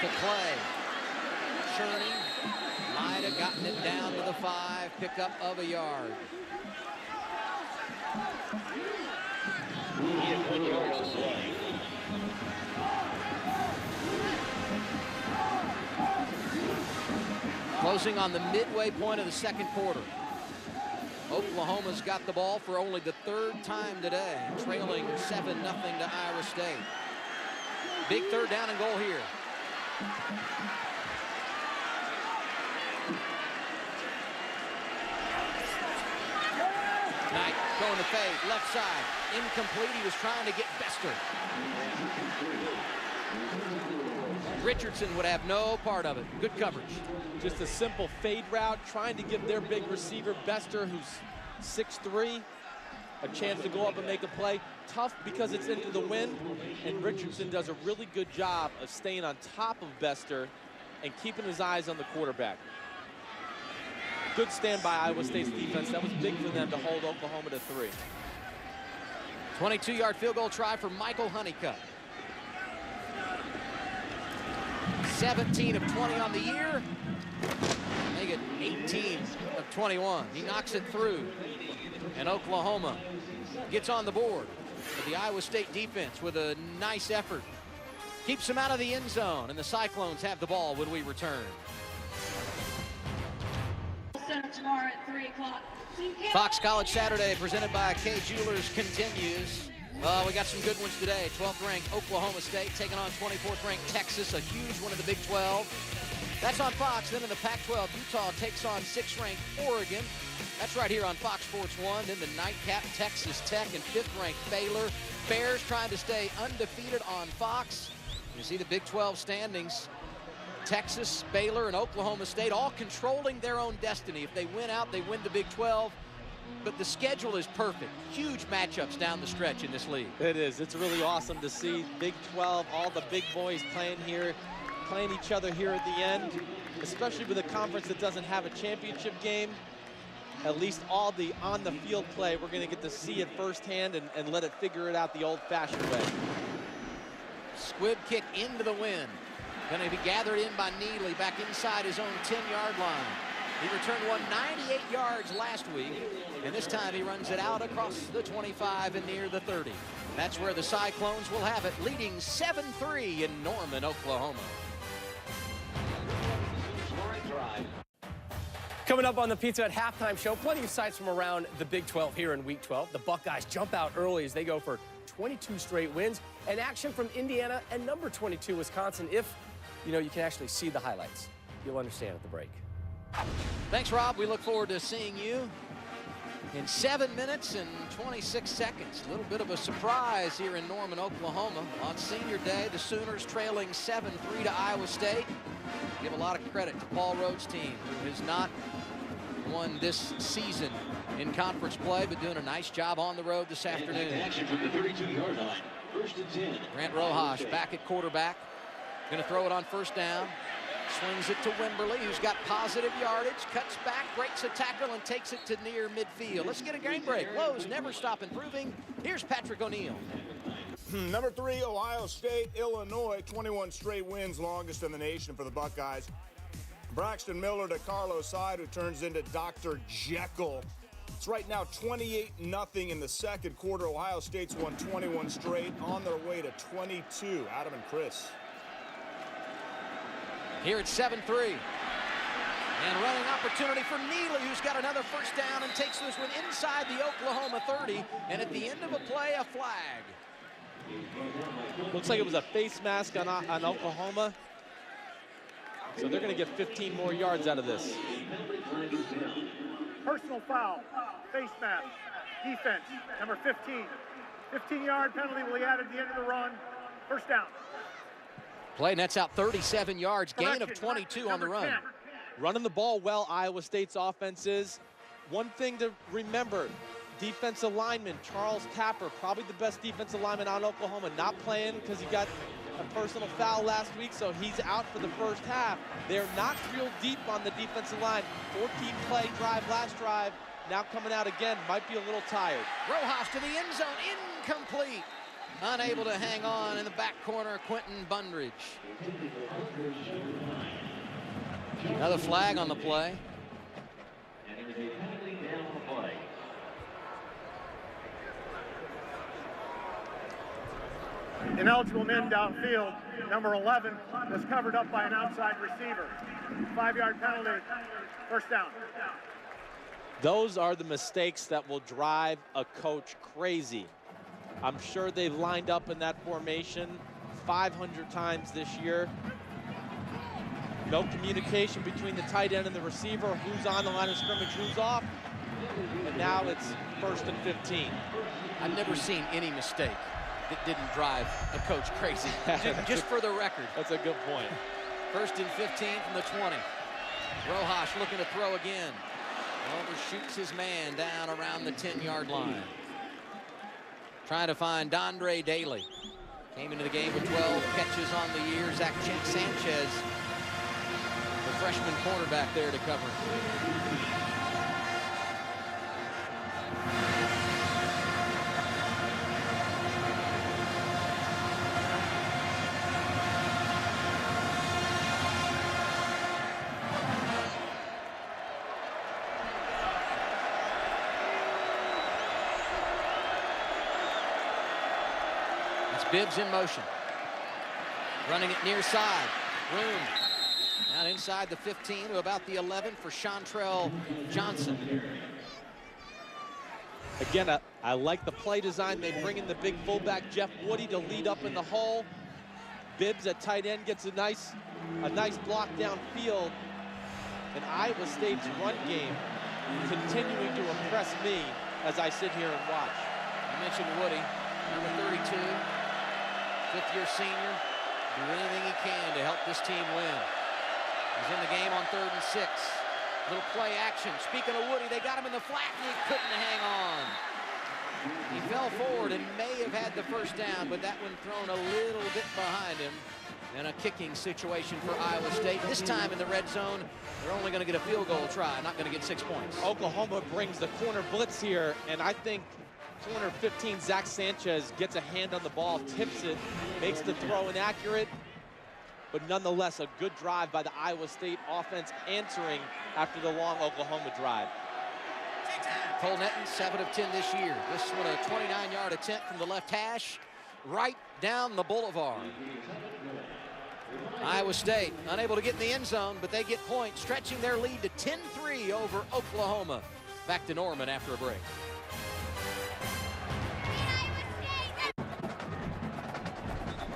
to Clay. Churning. Might have gotten it down to the 5. Pickup of a yard. He has 1 yard on the play. Closing on the midway point of the second quarter. Oklahoma's got the ball for only the 3rd time today, trailing 7-0 to Iowa State. Big 3rd down and goal here. Knight going to fade, left side, incomplete. He was trying to get Bester. Richardson would have no part of it. Good coverage. Just a simple fade route, trying to give their big receiver, Bester, who's 6'3", a chance to go up and make a play. Tough because it's into the wind, and Richardson does a really good job of staying on top of Bester and keeping his eyes on the quarterback. Good stand by Iowa State's defense. That was big for them to hold Oklahoma to 3. 22-yard field goal try for Michael Honeycutt. 17 of 20 on the year. Make it 18 of 21. He knocks it through. And Oklahoma gets on the board. But the Iowa State defense with a nice effort keeps them out of the end zone. And the Cyclones have the ball when we return. Tomorrow at 3 o'clock. Fox College Saturday presented by Kay Jewelers continues. We got some good ones today. 12th ranked Oklahoma State taking on 24th ranked Texas, a huge one of the Big 12. That's on Fox. Then in the Pac-12, Utah takes on 6th ranked Oregon. That's right here on Fox Sports 1. Then the nightcap, Texas Tech and 5th ranked Baylor. Bears trying to stay undefeated on Fox. You see the Big 12 standings. Texas, Baylor, and Oklahoma State all controlling their own destiny. If they win out, they win the Big 12. But the schedule is perfect. Huge matchups down the stretch in this league. It is. It's really awesome to see Big 12, all the big boys playing here, playing each other here at the end, especially with a conference that doesn't have a championship game. At least all the on-the-field play, we're going to get to see it firsthand and let it figure it out the old-fashioned way. Squib kick into the wind. Going to be gathered in by Neely back inside his own 10-yard line. He returned one 98 yards last week, and this time he runs it out across the 25 and near the 30. That's where the Cyclones will have it, leading 7-3 in Norman, Oklahoma. Coming up on the Pizza Hut halftime show, plenty of sights from around the Big 12 here in Week 12. The Buckeyes jump out early as they go for 22 straight wins, and action from Indiana and number 22 Wisconsin. If you can actually see the highlights, you'll understand at the break. Thanks, Rob. We look forward to seeing you in 7 minutes and 26 seconds. A little bit of a surprise here in Norman, Oklahoma. On senior day, the Sooners trailing 7-3 to Iowa State. Give a lot of credit to Paul Rhodes' team, who has not won this season in conference play, but doing a nice job on the road this afternoon. Action from the 32-yard line. 1st and 10. Grant Rojas back at quarterback. Going to throw it on 1st down. Swings it to Wimberly, who's got positive yardage, cuts back, breaks a tackle, and takes it to near midfield. Let's get a game break. Lowe's never stop improving. Here's Patrick O'Neill. Number 3, Ohio State, Illinois, 21 straight wins, longest in the nation for the Buckeyes. Braxton Miller to Carlos Hyde, who turns into Dr. Jekyll. It's right now 28-0 in the second quarter. Ohio State's won 21 straight, on their way to 22. Adam and Chris. Here it's 7-3. And running opportunity for Neely, who's got another 1st down and takes this one inside the Oklahoma 30. And at the end of a play, a flag. Looks like it was a face mask on Oklahoma. So they're going to get 15 more yards out of this. Personal foul, face mask, defense, number 15. 15-yard penalty will be added at the end of the run. 1st down. Play nets out 37 yards, gain of 22 on the run. Running the ball well, Iowa State's offense is. One thing to remember, defensive lineman, Charles Tapper, probably the best defensive lineman on Oklahoma, not playing because he got a personal foul last week, so he's out for the first half. They're not real deep on the defensive line. 14-play drive last drive, now coming out again, might be a little tired. Rojas to the end zone, incomplete. Unable to hang on in the back corner, Quentin Bundridge. Another flag on the play. Ineligible men downfield. Number 11 was covered up by an outside receiver. 5-yard penalty, first down. Those are the mistakes that will drive a coach crazy. I'm sure they've lined up in that formation 500 times this year. No communication between the tight end and the receiver, who's on the line of scrimmage, who's off. And now it's 1st and 15. I've never seen any mistake that didn't drive a coach crazy, just for the record. That's a good point. 1st and 15 from the 20. Rojas looking to throw again. Overshoots his man down around the 10-yard line. Trying to find Dondre Daly. Came into the game with 12 catches on the year. Zach Sanchez, the freshman cornerback, there to cover. Bibbs in motion. Running it near side. Room. Down inside the 15 to about the 11 for Chantrell Johnson. Again, I like the play design. They bring in the big fullback, Jeff Woody, to lead up in the hole. Bibbs at tight end gets a nice block downfield. And Iowa State's run game continuing to impress me as I sit here and watch. You mentioned Woody, number 32. Fifth-year senior, do anything he can to help this team win. He's in the game on 3rd and 6. Little play action. Speaking of Woody, they got him in the flat and he couldn't hang on. He fell forward and may have had the first down, but that one thrown a little bit behind him. And a kicking situation for Iowa State. This time in the red zone, they're only going to get a field goal try, not going to get 6 points. Oklahoma brings the corner blitz here, and I think corner 15, Zach Sanchez, gets a hand on the ball, tips it, makes the throw inaccurate, but nonetheless a good drive by the Iowa State offense, answering after the long Oklahoma drive. Cole Netton, 7 of 10 this year. This one a 29-yard attempt from the left hash, right down the boulevard. Iowa State unable to get in the end zone, but they get points, stretching their lead to 10-3 over Oklahoma. Back to Norman after a break.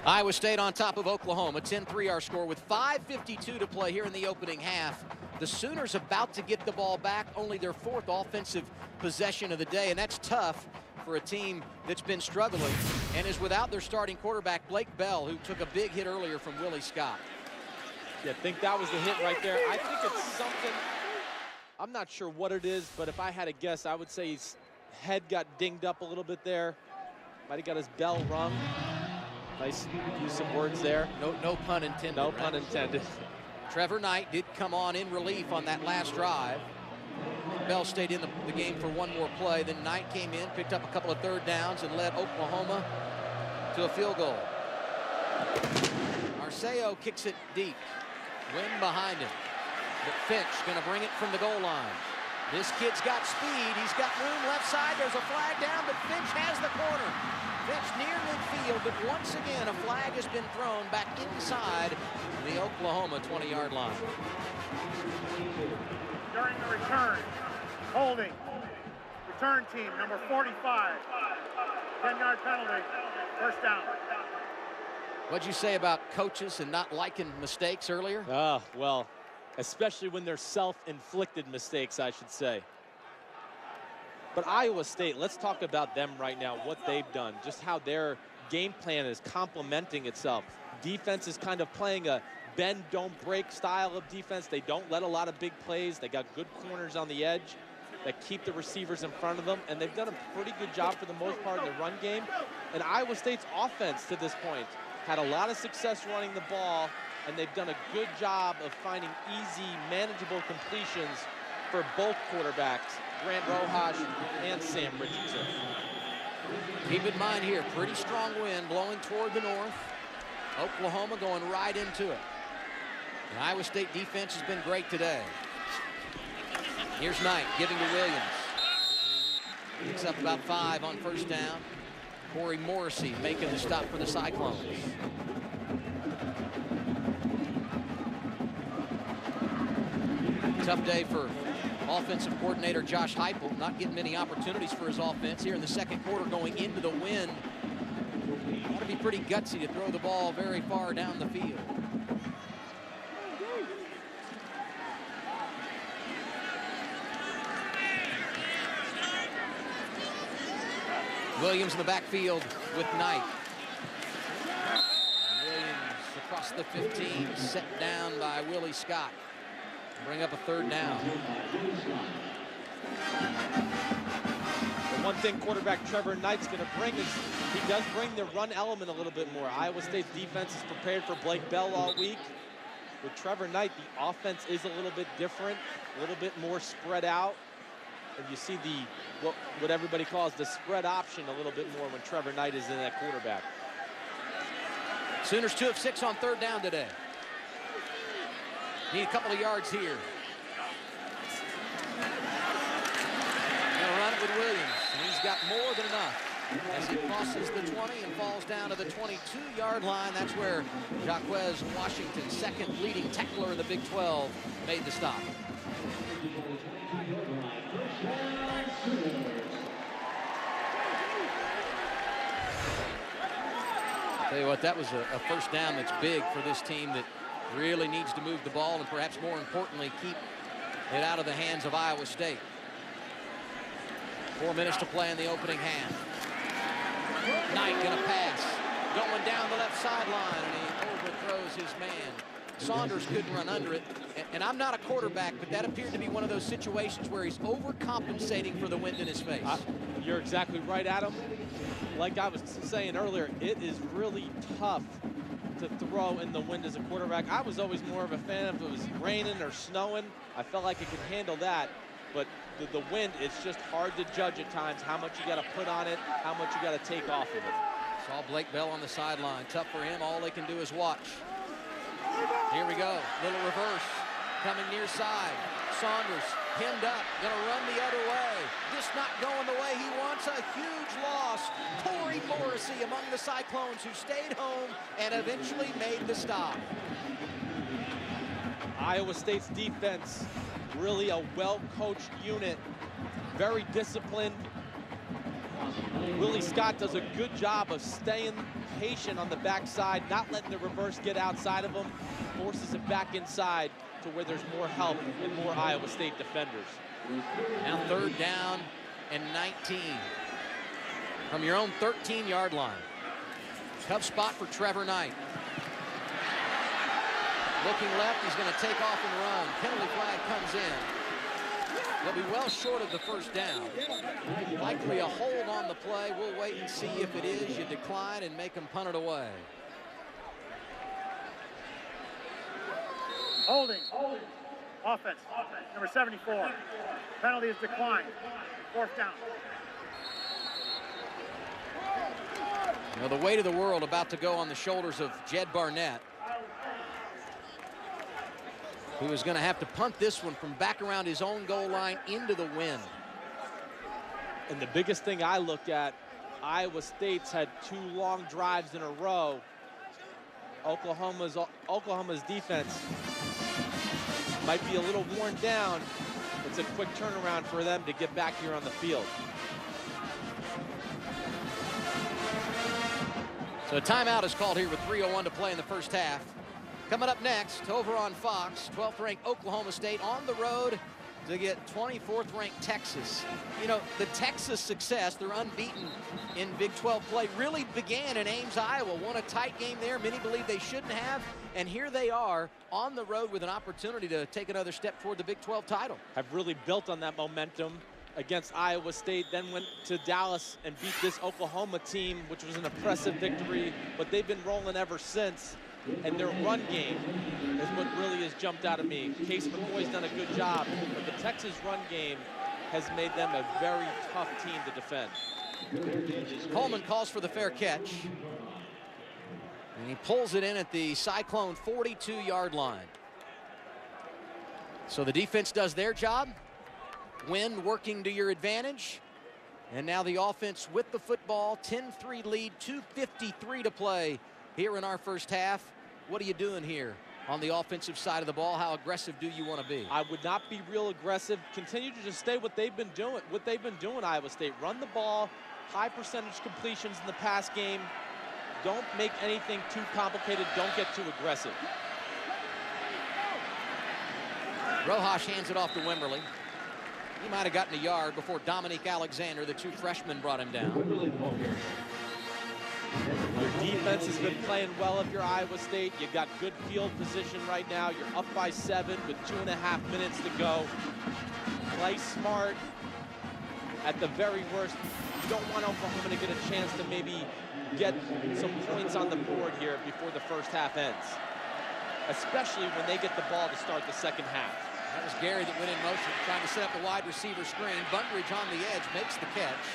Iowa State on top of Oklahoma, 10-3 our score with 5:52 to play here in the opening half. The Sooners about to get the ball back, only their 4th offensive possession of the day, and that's tough for a team that's been struggling and is without their starting quarterback, Blake Bell, who took a big hit earlier from Willie Scott. Yeah, I think that was the hit right there. I think it's something, I'm not sure what it is, but if I had to guess, I would say his head got dinged up a little bit there. Might have got his bell rung. Nice, use some words there. No pun intended. No right? pun intended. Trevor Knight did come on in relief on that last drive. Bell stayed in the game for one more play. Then Knight came in, picked up a couple of 3rd downs, and led Oklahoma to a field goal. Arceo kicks it deep. Wind behind him. But Finch going to bring it from the goal line. This kid's got speed. He's got room left side. There's a flag down, but Finch has the corner. Finch near midfield, but once again, a flag has been thrown back inside the Oklahoma 20-yard line. During the return, holding, return team, number 45, 10-yard penalty, first down. What'd you say about coaches and not liking mistakes earlier? Well, especially when they're self-inflicted mistakes, I should say. But Iowa State, let's talk about them right now, what they've done, just how their game plan is complementing itself. Defense is kind of playing a bend, don't break style of defense. They don't let a lot of big plays. They got good corners on the edge. that keep the receivers in front of them, and they've done a pretty good job for the most part in the run game. And Iowa State's offense to this point had a lot of success running the ball, and they've done a good job of finding easy, manageable completions for both quarterbacks, Grant Rojas and Sam Richardson. Keep in mind here, pretty strong wind blowing toward the north. Oklahoma going right into it. The Iowa State defense has been great today. Here's Knight giving to Williams. Picks up about 5 on first down. Corey Morrissey making the stop for the Cyclones. Tough day for offensive coordinator Josh Heupel, not getting many opportunities for his offense here in the second quarter going into the wind. Ought to be pretty gutsy to throw the ball very far down the field. Williams in the backfield with Knight. Williams across the 15, set down by Willie Scott. Bring up a third down. The one thing quarterback Trevor Knight's going to bring is he does bring the run element a little bit more. Iowa State's defense is prepared for Blake Bell all week. With Trevor Knight, the offense is a little bit different, a little bit more spread out. And you see what everybody calls the spread option a little bit more when Trevor Knight is in that quarterback. Sooners 2 of 6 on third down today. Need a couple of yards here. Gonna run it with Williams, and he's got more than enough as he crosses the 20 and falls down to the 22-yard line. That's where Jaquez Washington, second leading tackler in the Big 12, made the stop. I'll tell you what, that was a first down that's big for this team that really needs to move the ball and perhaps more importantly keep it out of the hands of Iowa State. 4 minutes to play in the opening half. Knight gonna pass, going down the left sideline, and he overthrows his man. Saunders couldn't run under it, and I'm not a quarterback, but that appeared to be one of those situations where he's overcompensating for the wind in his face. You're exactly right, Adam. Like I was saying earlier, it is really tough to throw in the wind as a quarterback. I was always more of a fan if it was raining or snowing. I felt like it could handle that, but the wind, it's just hard to judge at times how much you got to put on it, how much you got to take off of it. Saw Blake Bell on the sideline. Tough for him. All they can do is watch. Here we go. Little reverse. Coming near side. Saunders pinned up. Gonna run the other way. Just not going the way he wants. A huge loss. Corey Morrissey among the Cyclones who stayed home and eventually made the stop. Iowa State's defense, really a well-coached unit. Very disciplined. Willie Scott does a good job of staying patient on the backside, not letting the reverse get outside of him, forces it back inside to where there's more help and more Iowa State defenders. Now third down and 19 from your own 13-yard line. Tough spot for Trevor Knight. Looking left, he's going to take off and run. Penalty flag comes in. They'll be well short of the first down. Likely a hold on the play. We'll wait and see if it is. You decline and make them punt it away. Holding. Offense. Number 74. Penalty is declined. Fourth down. You know, the weight of the world about to go on the shoulders of Jed Barnett, who is going to have to punt this one from back around his own goal line into the wind. And the biggest thing I look at, Iowa State's had 2 long drives in a row. Oklahoma's defense might be a little worn down. It's a quick turnaround for them to get back here on the field. So a timeout is called here with 3:01 to play in the first half. Coming up next, over on Fox, 12th ranked Oklahoma State on the road to get 24th ranked Texas. You know, the Texas success, they're unbeaten in Big 12 play, really began in Ames, Iowa. Won a tight game there. Many believe they shouldn't have. And here they are on the road with an opportunity to take another step toward the Big 12 title. Have really built on that momentum. against Iowa State, then went to Dallas and beat this Oklahoma team, which was an impressive victory, but they've been rolling ever since. And their run game is what really has jumped out at me. Case McCoy's done a good job, but the Texas run game has made them a very tough team to defend. Coleman calls for the fair catch. And he pulls it in at the Cyclone 42-yard line. So the defense does their job. Wind working to your advantage. And now the offense with the football, 10-3 lead, 2:53 to play here in our first half. What are you doing here on the offensive side of the ball? How aggressive do you want to be? I would not be real aggressive. Continue to just stay what they've been doing, Iowa State. Run the ball, high percentage completions in the pass game. Don't make anything too complicated. Don't get too aggressive. Rojas hands it off to Wimberly. He might have gotten a yard before Dominique Alexander, the two freshmen, brought him down. Your defense has been playing well if you're Iowa State. You've got good field position right now. You're up by 7 with 2.5 minutes to go. Play smart. At the very worst, you don't want Oklahoma to get a chance to maybe get some points on the board here before the first half ends, especially when they get the ball to start the second half. That was Gary that went in motion, trying to set up the wide receiver screen. Bundridge on the edge makes the catch,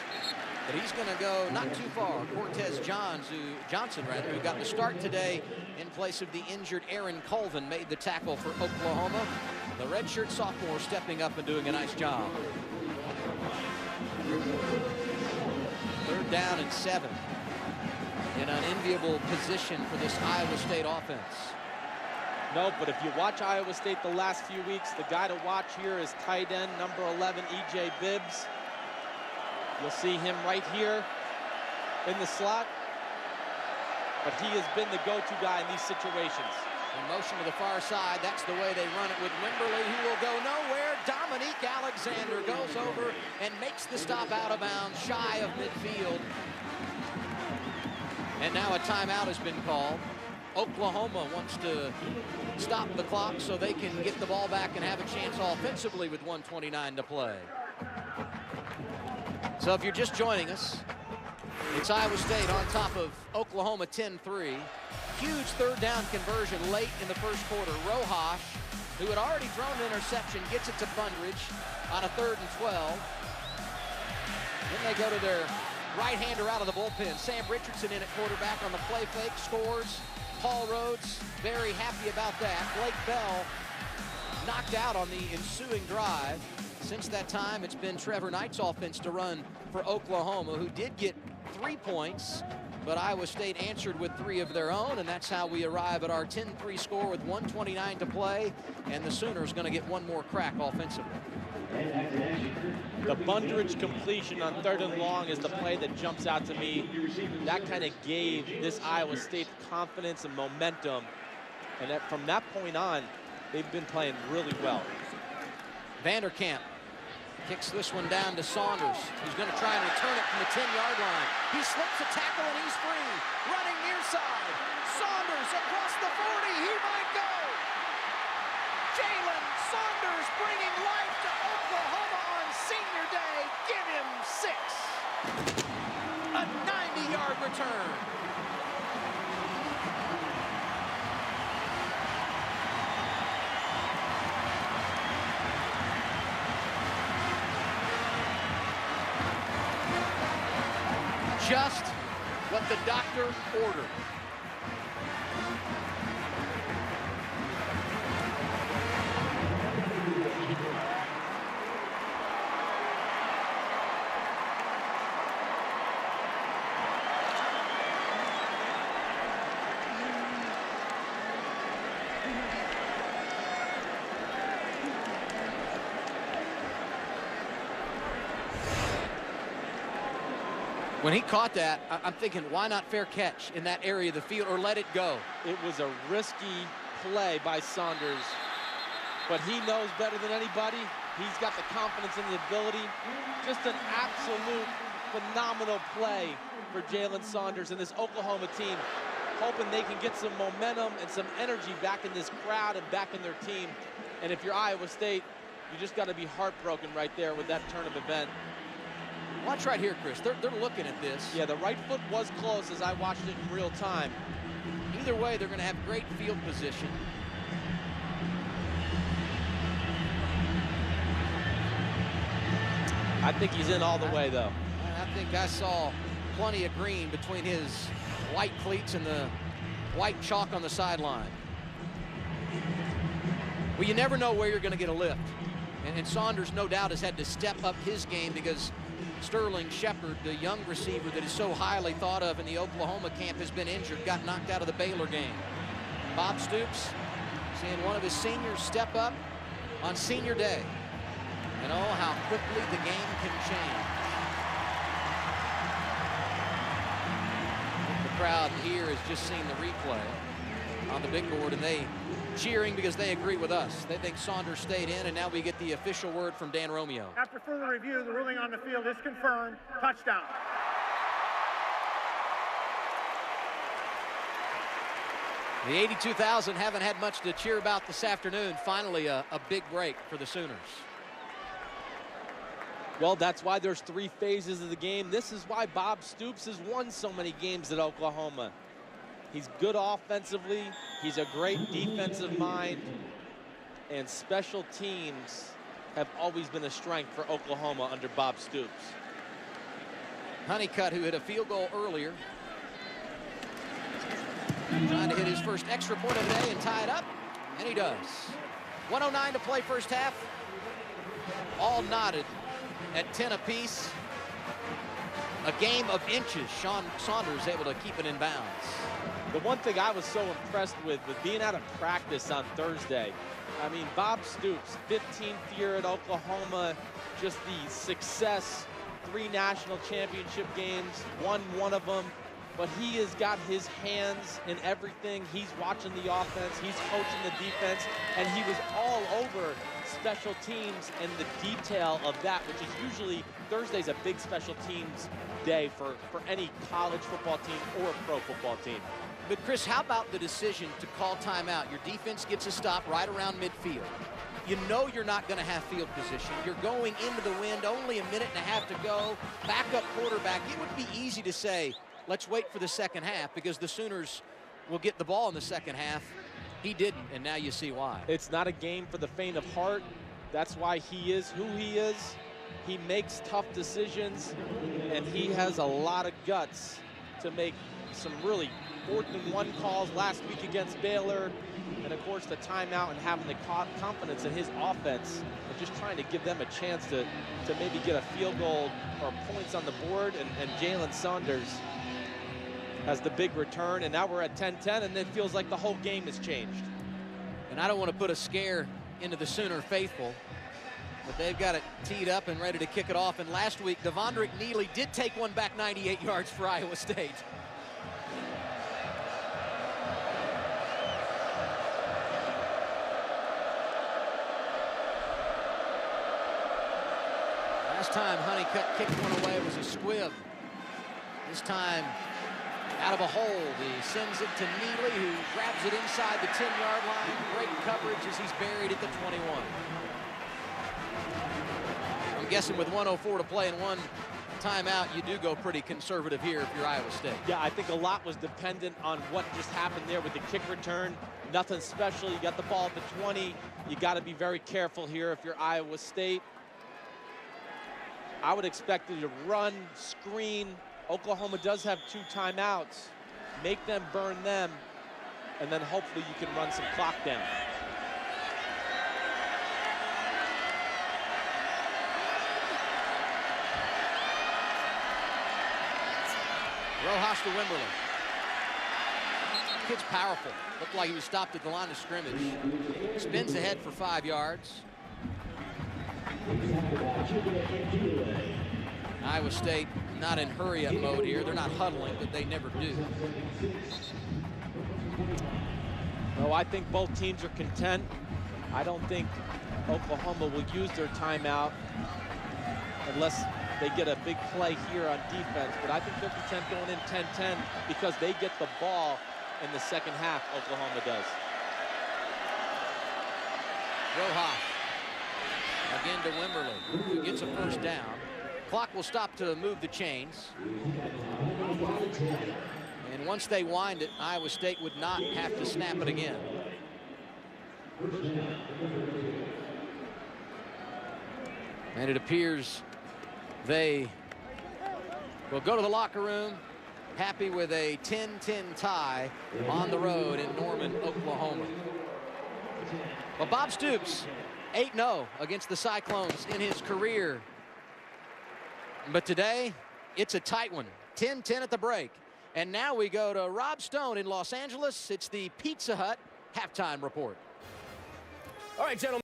but he's going to go not too far. Cortez Johnson, who got the start today in place of the injured Aaron Colvin, made the tackle for Oklahoma. The redshirt sophomore stepping up and doing a nice job. 3rd down and 7. In an enviable position for this Iowa State offense. No, but if you watch Iowa State the last few weeks, the guy to watch here is tight end number 11, E.J. Bibbs. You'll see him right here in the slot, but he has been the go-to guy in these situations. In motion to the far side, that's the way they run it with Wimberly, who will go nowhere. Dominique Alexander goes over and makes the stop out of bounds, shy of midfield. And now a timeout has been called. Oklahoma wants to stop the clock so they can get the ball back and have a chance offensively with 1:29 to play. So if you're just joining us, it's Iowa State on top of Oklahoma 10-3. Huge 3rd down conversion late in the first quarter. Rojas, who had already thrown an interception, gets it to Bundridge on a 3rd and 12. Then they go to their right-hander out of the bullpen. Sam Richardson in at quarterback on the play fake, scores. Paul Rhodes very happy about that. Blake Bell knocked out on the ensuing drive. Since that time, it's been Trevor Knight's offense to run for Oklahoma, who did get 3 points, but Iowa State answered with 3 of their own, and that's how we arrive at our 10-3 score with 1:29 to play, and the Sooners going to get one more crack offensively. The Bundridge completion on 3rd and long is the play that jumps out to me. That kind of gave this Iowa State confidence and momentum. And from that point on, they've been playing really well. Vanderkamp kicks this one down to Saunders, who's going to try and return it from the 10-yard line. He slips a tackle and he's free. Running near side. Saunders across the 40. He might go. Jalen Saunders bringing life to Oklahoma on senior day. Give him 6. A 90-yard return. Just what the doctor ordered. When he caught that, I'm thinking, why not fair catch in that area of the field or let it go? It was a risky play by Saunders, but he knows better than anybody. He's got the confidence and the ability. Just an absolute phenomenal play for Jalen Saunders and this Oklahoma team, hoping they can get some momentum and some energy back in this crowd and back in their team. And if you're Iowa State, You just got to be heartbroken right there with that turn of event. Watch right here, Chris. They're looking at this. Yeah, the right foot was close as I watched it in real time. Either way, they're going to have great field position. I think he's in all the way, though. I think I saw plenty of green between his white cleats and the white chalk on the sideline. Well, you never know where you're going to get a lift. And Saunders, no doubt, has had to step up his game because Sterling Shepard, the young receiver that is so highly thought of in the Oklahoma camp, has been injured, got knocked out of the Baylor game. Bob Stoops seeing one of his seniors step up on senior day. And oh, how quickly the game can change. The crowd here has just seen the replay on the big board, and they cheering because they agree with us. They think Saunders stayed in, and now we get the official word from Dan Romeo. After further review, the ruling on the field is confirmed. Touchdown. The 82,000 haven't had much to cheer about this afternoon. Finally, a big break for the Sooners. Well, that's why there's 3 phases of the game. This is why Bob Stoops has won so many games at Oklahoma. He's good offensively. He's a great defensive mind. And special teams have always been a strength for Oklahoma under Bob Stoops. Honeycutt, who hit a field goal earlier, trying to hit his first extra point of the day and tie it up, and he does. 1:09 to play first half. All knotted at 10 apiece. A game of inches. Sean Saunders able to keep it in bounds. The one thing I was so impressed with being out of practice on Thursday. I mean, Bob Stoops, 15th year at Oklahoma, just the success, 3 national championship games, won one of them. But he has got his hands in everything. He's watching the offense, he's coaching the defense, and he was all over special teams and the detail of that, which is usually Thursday's a big special teams day for any college football team or pro football team. But Chris, how about the decision to call timeout? Your defense gets a stop right around midfield. You know you're not going to have field position. You're going into the wind, only a minute and a half to go. Backup quarterback. It would be easy to say, let's wait for the second half because the Sooners will get the ball in the second half. He didn't, and now you see why. It's not a game for the faint of heart. That's why he is who he is. He makes tough decisions, and he has a lot of guts to make some really 4th and 1 calls last week against Baylor. And, of course, the timeout and having the confidence in his offense and just trying to give them a chance to maybe get a field goal or points on the board. And Jalen Saunders has the big return, and now we're at 10-10, and it feels like the whole game has changed. And I don't want to put a scare into the Sooner faithful, but they've got it teed up and ready to kick it off. And last week, Devondrick Neely did take one back 98 yards for Iowa State. Last time Honeycutt kicked one away, it was a squib. This time, out of a hole, he sends it to Neely, who grabs it inside the 10-yard line. Great coverage as he's buried at the 21. I'm guessing with 1:04 to play and 1 timeout, you do go pretty conservative here if you're Iowa State. Yeah, I think a lot was dependent on what just happened there with the kick return. Nothing special. You got the ball at the 20. You got to be very careful here if you're Iowa State. I would expect you to run, screen. Oklahoma does have 2 timeouts. Make them burn them, and then hopefully you can run some clock down. Rojas to Wimberly. Kid's powerful. Looked like he was stopped at the line of scrimmage. Spins ahead for 5 yards. Iowa State not in hurry-up mode here. They're not huddling, but they never do. No, I think both teams are content. I don't think Oklahoma will use their timeout unless they get a big play here on defense. But I think they're content going in 10-10 because they get the ball in the second half, Oklahoma does. Rojas Again to Wimberly, who gets a first down. Clock will stop to move the chains. And once they wind it, Iowa State would not have to snap it again. And it appears they will go to the locker room happy with a 10-10 tie on the road in Norman, Oklahoma. Well, Bob Stoops, 8-0 against the Cyclones in his career. But today, it's a tight one, 10-10 at the break. And now we go to Rob Stone in Los Angeles. It's the Pizza Hut halftime report. All right, gentlemen.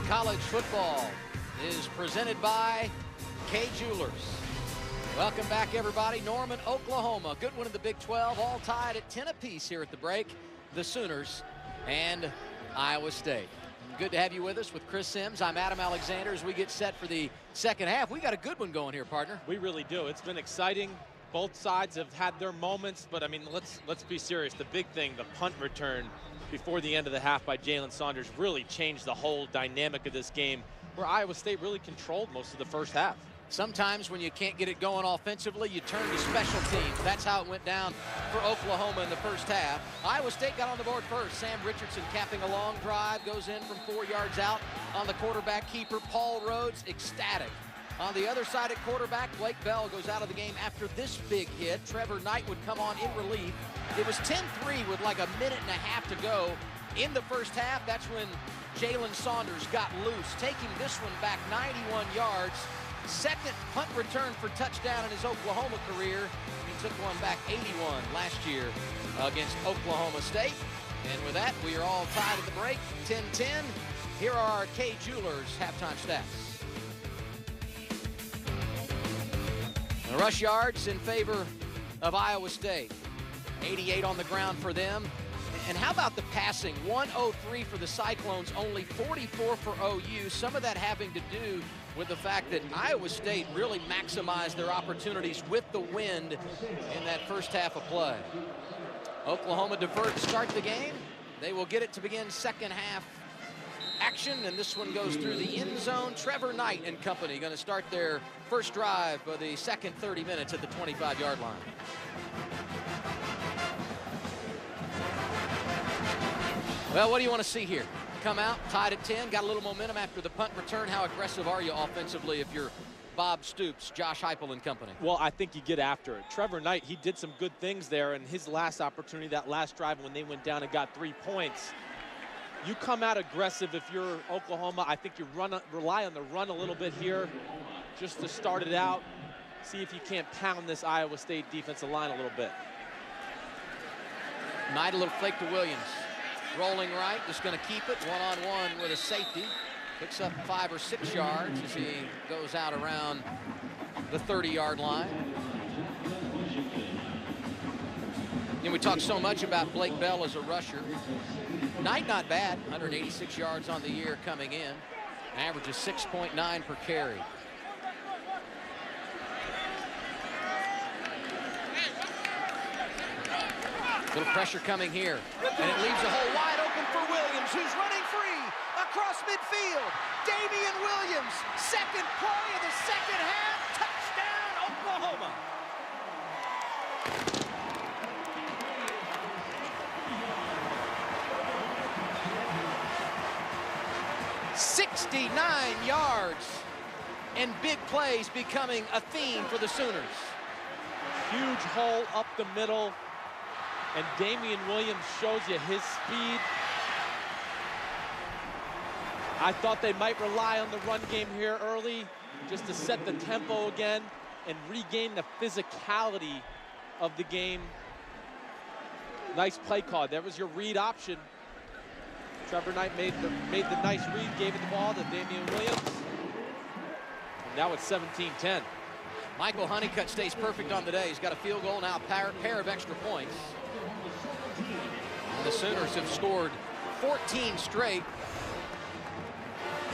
College football is presented by Kay Jewelers. Welcome back, everybody. Norman, Oklahoma. Good one in the Big 12, all tied at 10 apiece here at the break. The Sooners and Iowa State. Good to have you with us with Chris Sims. I'm Adam Alexander as we get set for the second half. We got a good one going here, partner. We really do. It's been exciting. Both sides have had their moments, but I mean, let's be serious. The big thing, the punt return before the end of the half by Jalen Saunders really changed the whole dynamic of this game, where Iowa State really controlled most of the first half. Sometimes when you can't get it going offensively, you turn to special teams. That's how it went down for Oklahoma in the first half. Iowa State got on the board first. Sam Richardson capping a long drive, goes in from 4 yards out on the quarterback keeper. Paul Rhodes ecstatic. On the other side at quarterback, Blake Bell goes out of the game after this big hit. Trevor Knight would come on in relief. It was 10-3 with like a minute and a half to go in the first half. That's when Jalen Saunders got loose, taking this one back 91 yards. Second punt return for touchdown in his Oklahoma career. He took one back 81 last year against Oklahoma State. And with that, we are all tied at the break, 10-10. Here are our Kay Jewelers halftime stats. The rush yards in favor of Iowa State. 88 on the ground for them. And how about the passing? 103 for the Cyclones, only 44 for OU. Some of that having to do with the fact that Iowa State really maximized their opportunities with the wind in that first half of play. Oklahoma divert to start the game. They will get it to begin second half action, and this one goes through the end zone. Trevor Knight and company going to start their first drive of the second 30 minutes at the 25-yard line. Well, what do you want to see here? Come out, tied at 10, got a little momentum after the punt return. How aggressive are you offensively if you're Bob Stoops, Josh Heupel and company? Well, I think you get after it. Trevor Knight, he did some good things there in his last opportunity, that last drive when they went down and got 3 points. You come out aggressive if you're Oklahoma. I think you rely on the run a little bit here just to start it out. See if you can't pound this Iowa State defensive line a little bit. Knight a little flake to Williams. Rolling right, just going to keep it one-on-one with a safety. Picks up 5 or 6 yards as he goes out around the 30-yard line. And we talk so much about Blake Bell as a rusher. Knight not bad, 186 yards on the year coming in. Averages 6.9 per carry. Little pressure coming here, and it leaves a hole wide open for Williams, who's running free across midfield. Damian Williams, second play of the second half, touchdown Oklahoma. "69 yards and big plays becoming a theme for the Sooners." Huge hole up the middle. And Damian Williams shows you his speed. I thought they might rely on the run game here early just to set the tempo again and regain the physicality of the game. Nice play call. That was your read option. Trevor Knight made the nice read, gave it the ball to Damian Williams. And now it's 17-10. Michael Honeycutt stays perfect on the day. He's got a field goal, now a pair of extra points. And the Sooners have scored 14 straight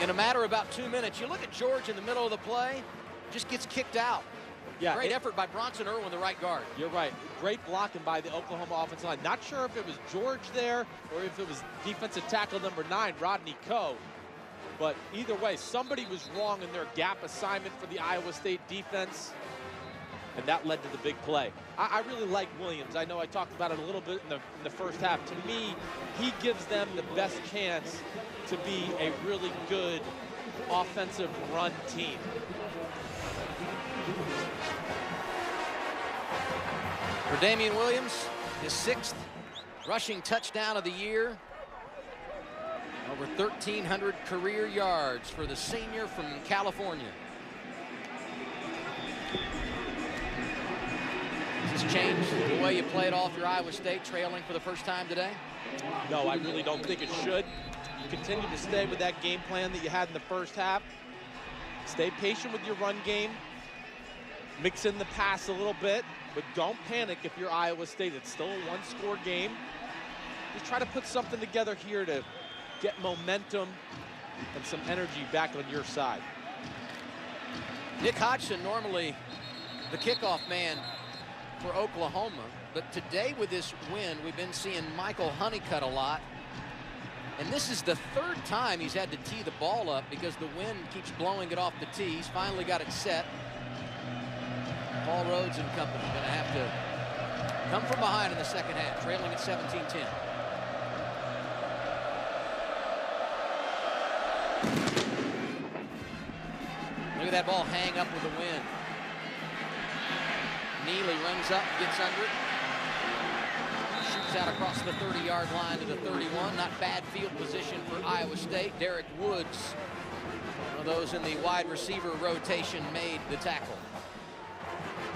in a matter of about 2 minutes. You look at George in the middle of the play, just gets kicked out. Yeah, great effort by Bronson Irwin, the right guard. You're right. Great blocking by the Oklahoma offensive line. Not sure if it was George there or if it was defensive tackle number 9, Rodney Coe. But either way, somebody was wrong in their gap assignment for the Iowa State defense, and that led to the big play. I really like Williams. I know I talked about it a little bit in the first half. To me, he gives them the best chance to be a really good offensive run team. For Damian Williams, his 6th rushing touchdown of the year. Over 1,300 career yards for the senior from California. Does this change the way you played off your Iowa State, trailing for the first time today? No, I really don't think it should. You continue to stay with that game plan that you had in the first half. Stay patient with your run game. Mix in the pass a little bit, but don't panic if you're Iowa State. It's still a one-score game. Just try to put something together here to get momentum and some energy back on your side. Nick Hodgson, normally the kickoff man for Oklahoma, but today with this win, we've been seeing Michael Honeycutt a lot. And this is the 3rd time he's had to tee the ball up because the wind keeps blowing it off the tee. He's finally got it set. Paul Rhodes and company going to have to come from behind in the second half, trailing at 17-10. Look at that ball hang up with the wind. Neely runs up, gets under it. Shoots out across the 30-yard line to the 31. Not bad field position for Iowa State. Derek Woods, one of those in the wide receiver rotation, made the tackle.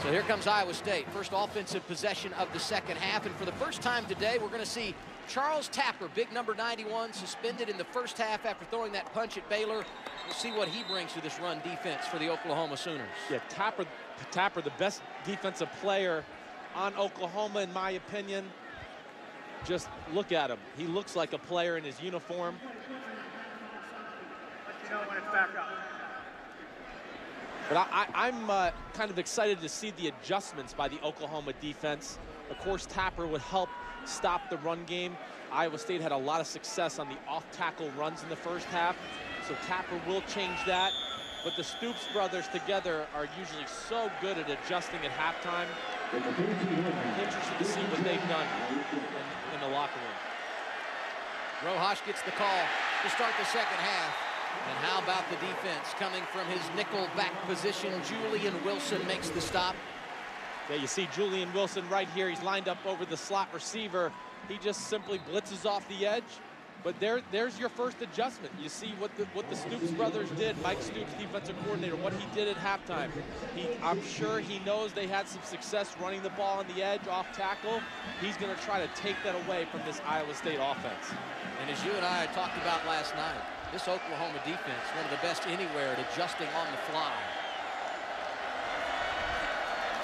So here comes Iowa State. First offensive possession of the second half. And for the first time today, we're going to see Charles Tapper, big number 91, suspended in the first half after throwing that punch at Baylor. We'll see what he brings to this run defense for the Oklahoma Sooners. Yeah, Tapper, the best defensive player on Oklahoma, in my opinion. Just look at him. He looks like a player in his uniform. Let you know when it's back up. But I'm kind of excited to see the adjustments by the Oklahoma defense. Of course, Tapper would help stop the run game. Iowa State had a lot of success on the off-tackle runs in the first half, so Tapper will change that. But the Stoops brothers together are usually so good at adjusting at halftime. I'm interested to see what they've done in the locker room. Rojas gets the call to start the second half. And how about the defense coming from his nickel back position? Julian Wilson makes the stop. Yeah, you see Julian Wilson right here. He's lined up over the slot receiver. He just simply blitzes off the edge. But there's your first adjustment. You see what the Stoops brothers did. Mike Stoops, defensive coordinator, what he did at halftime. I'm sure he knows they had some success running the ball on the edge, off tackle. He's going to try to take that away from this Iowa State offense. And as you and I talked about last night, this Oklahoma defense, one of the best anywhere at adjusting on the fly.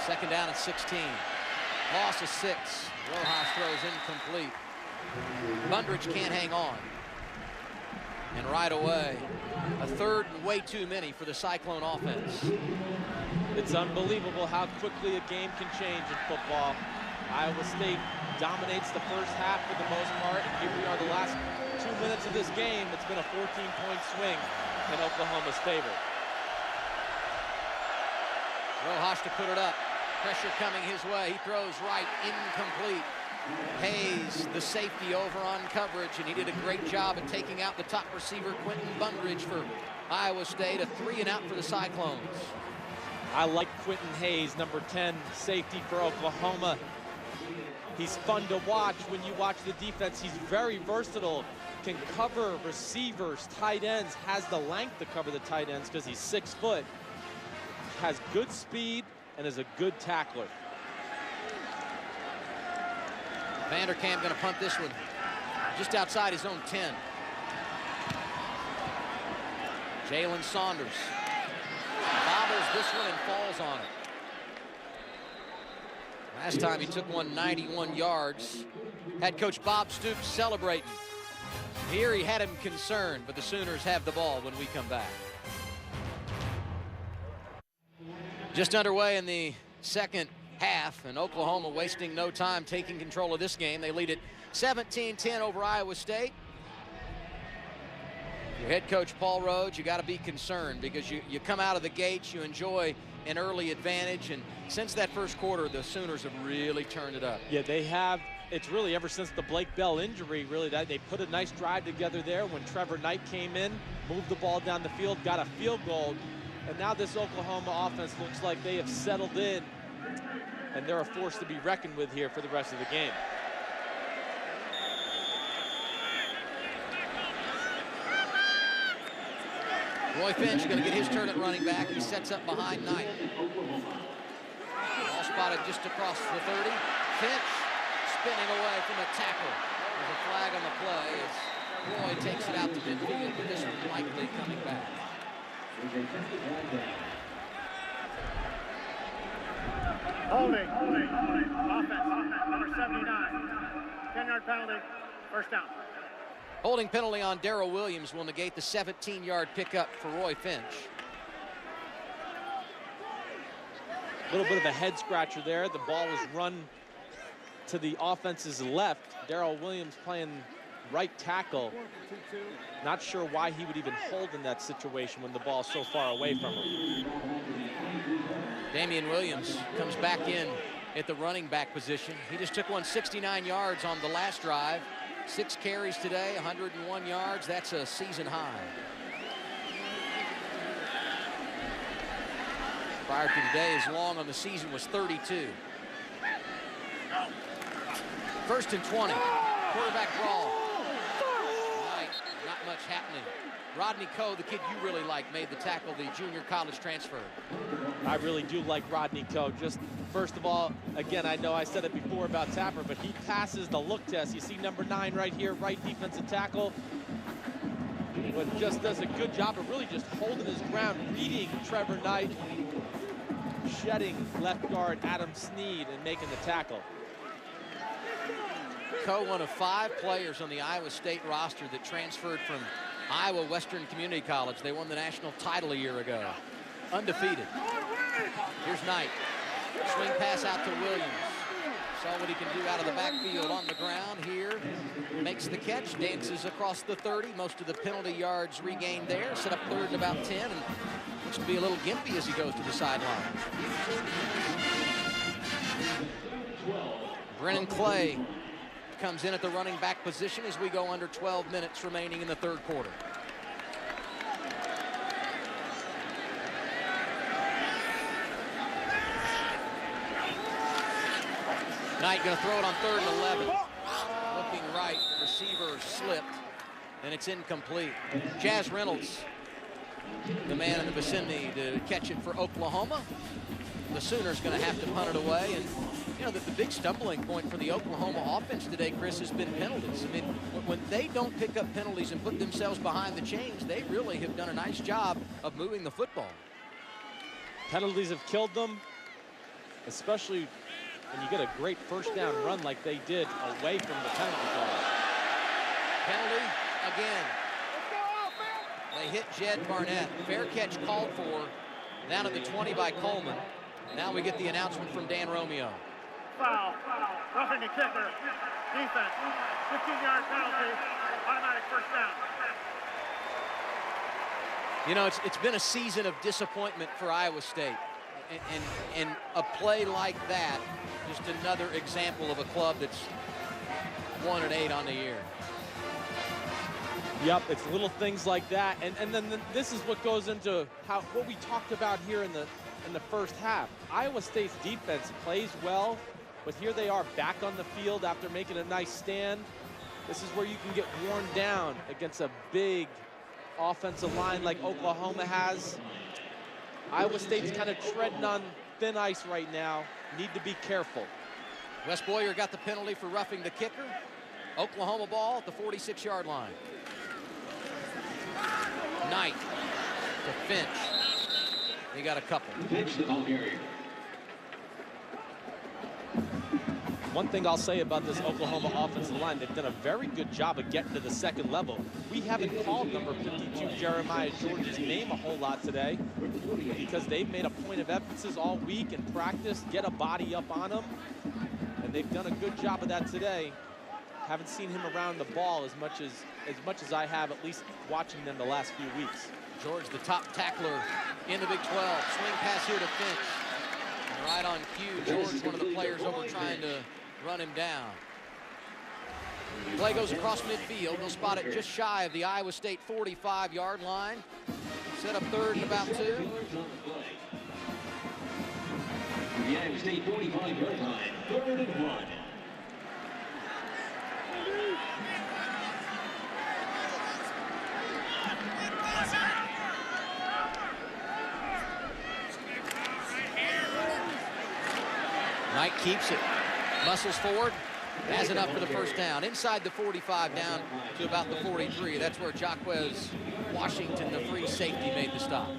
Second down at 16. Loss of 6. Rojas throws incomplete. Bundridge can't hang on. And right away, a third and way too many for the Cyclone offense. It's unbelievable how quickly a game can change in football. Iowa State dominates the first half for the most part, and here we are the last 2 minutes of this game. It's been a 14-point swing in Oklahoma's favor. Rojas to put it up. Pressure coming his way. He throws right, incomplete. Hayes, the safety, over on coverage, and he did a great job at taking out the top receiver, Quentin Bundridge, for Iowa State. A 3-and-out for the Cyclones. I like Quentin Hayes, number 10, safety for Oklahoma. He's fun to watch when you watch the defense. He's very versatile, can cover receivers, tight ends, has the length to cover the tight ends because he's 6 foot, has good speed, and is a good tackler. Vanderkamp going to punt this one just outside his own 10. Jalen Saunders bobbles this one and falls on it. Last time he took one 91 yards. Head coach Bob Stoops celebrating. Here he had him concerned, but the Sooners have the ball when we come back. Just underway in the second half, and Oklahoma wasting no time taking control of this game. They lead it 17-10 over Iowa State. Your head coach, Paul Rhodes, you got to be concerned because you come out of the gates, you enjoy an early advantage, and since that first quarter, the Sooners have really turned it up. Yeah, they have. It's really ever since the Blake Bell injury, really, that they put a nice drive together there when Trevor Knight came in, moved the ball down the field, got a field goal, and now this Oklahoma offense looks like they have settled in, and they're a force to be reckoned with here for the rest of the game. Roy Finch going to get his turn at running back. He sets up behind Knight. Ball spotted just across the 30. Finch spinning away from a tackle. There's a flag on the play as Roy takes it out to midfield, but this one likely coming back. Holding. Offense, number 79. 10-yard penalty, first down. Holding penalty on Darrell Williams will negate the 17-yard pickup for Roy Finch. A little bit of a head scratcher there. The ball was run to the offense's left. Darrell Williams playing right tackle. Not sure why he would even hold in that situation when the ball's so far away from him. Damian Williams comes back in at the running back position. He just took 169 yards on the last drive. 6 carries today, 101 yards. That's a season high. Prior to today, his long on the season was 32. First and 20. Quarterback draw. Right, not much happening. Rodney Coe, the kid you really like, made the tackle, the junior college transfer. I really do like Rodney Coe. Just first of all, again, I know I said it before about Tapper, but he passes the look test. You see number 9 right here, right defensive tackle. But just does a good job of really just holding his ground, reading Trevor Knight, shedding left guard Adam Snead, and making the tackle. Coe, one of 5 players on the Iowa State roster that transferred from Iowa Western Community College. They won the national title a year ago. Undefeated. Here's Knight. Swing pass out to Williams. Saw what he can do out of the backfield on the ground here. Makes the catch, dances across the 30. Most of the penalty yards regained there. Set up third and about 10, and looks to be a little gimpy as he goes to the sideline. Brennan Clay comes in at the running back position as we go under 12 minutes remaining in the third quarter. Knight going to throw it on 3rd and 11. Looking right, receiver slipped, and it's incomplete. Jazz Reynolds, the man in the vicinity to catch it for Oklahoma. The Sooners going to have to punt it away, and you know that the big stumbling point for the Oklahoma offense today, Chris, has been penalties. I mean, when they don't pick up penalties and put themselves behind the chains, they really have done a nice job of moving the football. Penalties have killed them, especially when you get a great first down run like they did away from the penalty ball. Penalty again. They hit Jed Barnett. Fair catch called for down at the 20 by Coleman. Now we get the announcement from Dan Romeo. Foul. Roughing the kicker. Defense. 15-yard penalty. Automatic first down. You know, it's been a season of disappointment for Iowa State. And a play like that, just another example of a club that's 1-8 on the year. Yep, it's little things like that, and then this is what goes into what we talked about here in the first half. Iowa State's defense plays well, but here they are back on the field after making a nice stand. This is where you can get worn down against a big offensive line like Oklahoma has. Iowa State's kind of treading on thin ice right now. Need to be careful. Wes Boyer got the penalty for roughing the kicker. Oklahoma ball at the 46-yard line. Knight to Finch. He got a couple. Finch, the ball carrier. One thing I'll say about this Oklahoma offensive line, they've done a very good job of getting to the second level. We haven't called number 52 Jeremiah George's name a whole lot today because they've made a point of emphasis all week in practice, get a body up on him, and they've done a good job of that today. Haven't seen him around the ball as much as I have, at least watching them the last few weeks. George, the top tackler in the Big 12. Swing pass here to Finch. And right on cue, George, one of the players over trying to run him down. Play goes across midfield. They'll spot it just shy of the Iowa State 45-yard line. Set up third and about 2. The Iowa State 45-yard line, 3rd and 1. Knight keeps it. Muscles forward. Has enough for the first down. Inside the 45 down to about the 43. That's where Jaquez Washington, the free safety, made the stop.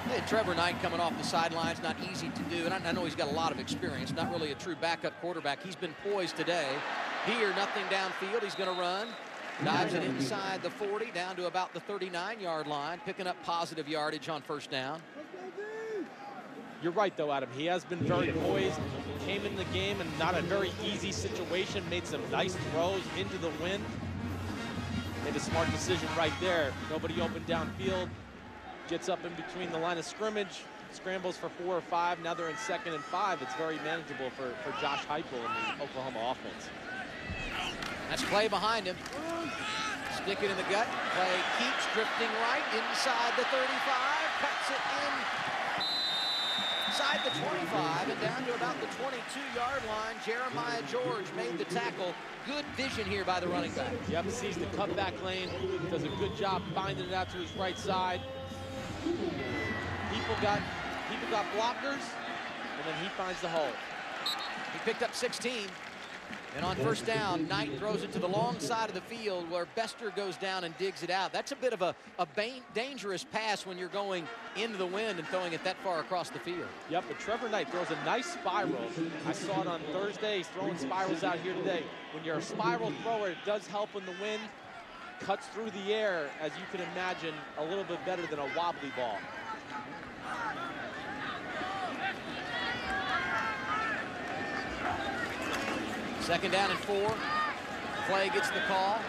Hey, Trevor Knight coming off the sidelines, not easy to do. And I know he's got a lot of experience, not really a true backup quarterback. He's been poised today. Here, nothing downfield. He's going to run. Dives it inside the 40 down to about the 39-yard line, picking up positive yardage on first down. You're right, though, Adam. He has been very poised. Came in the game in not a very easy situation. Made some nice throws into the wind. Made a smart decision right there. Nobody open downfield. Gets up in between the line of scrimmage. Scrambles for 4 or 5. Now they're in 2nd and 5. It's very manageable for Josh Heupel and the Oklahoma offense. That's play behind him. Stick it in the gut. Play keeps drifting right inside the 35. Cuts it in. Inside the 25 and down to about the 22-yard line. Jeremiah George made the tackle. Good vision here by the running back. Yep, sees the cutback lane. Does a good job finding it out to his right side. People got blockers, and then he finds the hole. He picked up 16. And on first down, Knight throws it to the long side of the field where Bester goes down and digs it out. That's a bit of a dangerous pass when you're going into the wind and throwing it that far across the field. Yep, but Trevor Knight throws a nice spiral. I saw it on Thursday. He's throwing spirals out here today. When you're a spiral thrower, it does help when the wind cuts through the air, as you can imagine, a little bit better than a wobbly ball. Second down and 4. Play gets the call.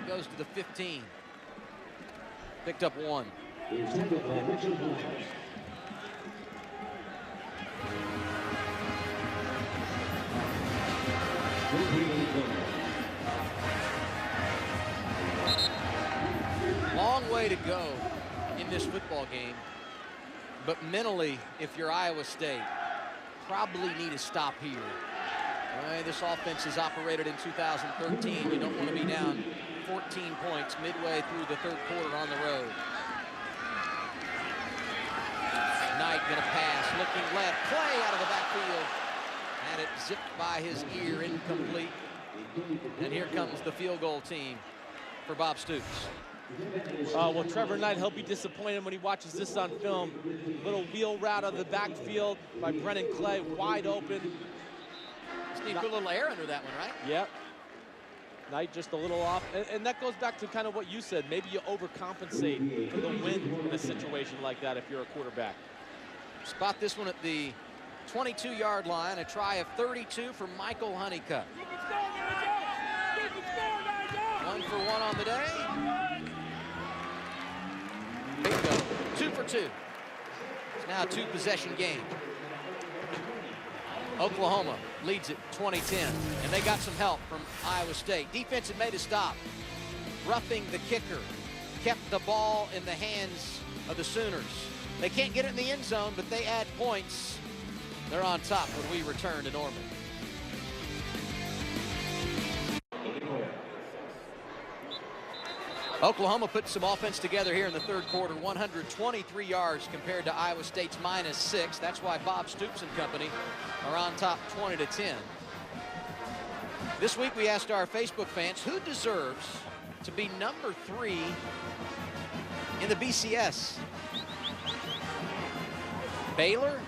Goes to the 15. Picked up 1. Long way to go in this football game. But mentally, if you're Iowa State, probably need a stop here. The way this offense is operated in 2013, you don't want to be down 14 points midway through the 3rd quarter on the road. Knight gonna pass, looking left, play out of the backfield. And it zipped by his ear, incomplete. And here comes the field goal team for Bob Stoops. Well, Trevor Knight, he'll be disappointed when he watches this on film. Little wheel route out of the backfield by Brennan Clay, wide open. Just need to put a little air under that one, right? Yep. Knight just a little off. And that goes back to kind of what you said. Maybe you overcompensate for the wind in a situation like that if you're a quarterback. Spot this one at the 22-yard line. A try of 32 for Michael Honeycutt. 1 for 1 on the day. Bingo. 2 for 2. It's now a 2-possession game. Oklahoma leads it 20-10, and they got some help from Iowa State. Defense had made a stop. Roughing the kicker. Kept the ball in the hands of the Sooners. They can't get it in the end zone, but they add points. They're on top when we return to Norman. Oklahoma put some offense together here in the 3rd quarter. 123 yards compared to Iowa State's -6. That's why Bob Stoops and company are on top 20-10. This week we asked our Facebook fans who deserves to be number 3 In the BCS, Baylor,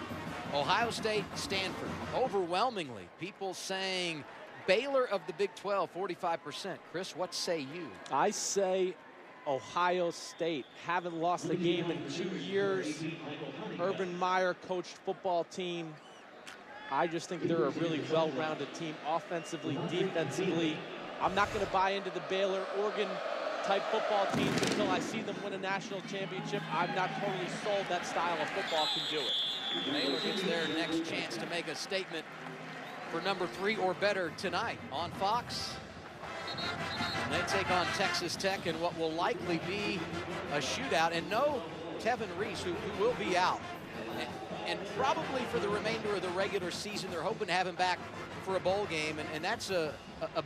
Ohio State, Stanford. Overwhelmingly, people saying Baylor of the Big 12, 45%. Chris, what say you? I say Ohio State. Haven't lost a game in 2 years. Urban Meyer coached football team. I just think they're a really well-rounded team, offensively, defensively. I'm not going to buy into the Baylor-Oregon type football teams until I see them win a national championship. I'm not totally sold that style of football can do it. Baylor gets their next chance to make a statement for number 3 or better tonight on Fox. And they take on Texas Tech in what will likely be a shootout. And no Kevin Reese, who will be out. And probably for the remainder of the regular season. They're hoping to have him back for a bowl game. And that's a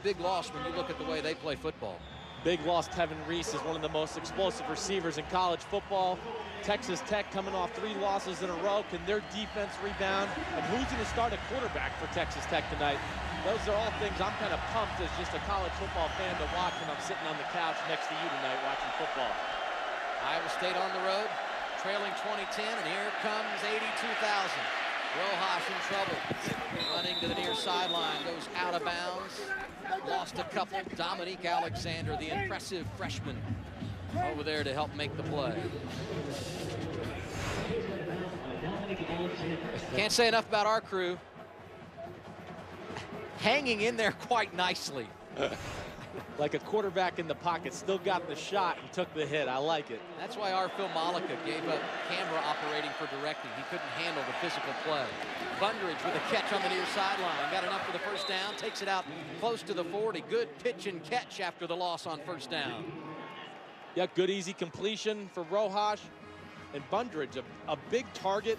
big loss when you look at the way they play football. Big loss. Kevin Reese is one of the most explosive receivers in college football. Texas Tech coming off 3 losses in a row. Can their defense rebound? And who's going to start a quarterback for Texas Tech tonight? Those are all things I'm kind of pumped as just a college football fan to watch when I'm sitting on the couch next to you tonight watching football. Iowa State on the road, trailing 2010, and here comes 82,000. Rojas in trouble, running to the near sideline, goes out of bounds, lost a couple. Dominique Alexander, the impressive freshman, over there to help make the play. Can't say enough about our crew. Hanging in there quite nicely. Like a quarterback in the pocket, still got the shot and took the hit. I like it. That's why our Phil Malika gave up camera operating for directing. He couldn't handle the physical play. Bundridge with a catch on the near sideline. Got enough for the first down, takes it out close to the 40. Good pitch and catch after the loss on first down. Yeah, good easy completion for Rojas. And Bundridge, a big target.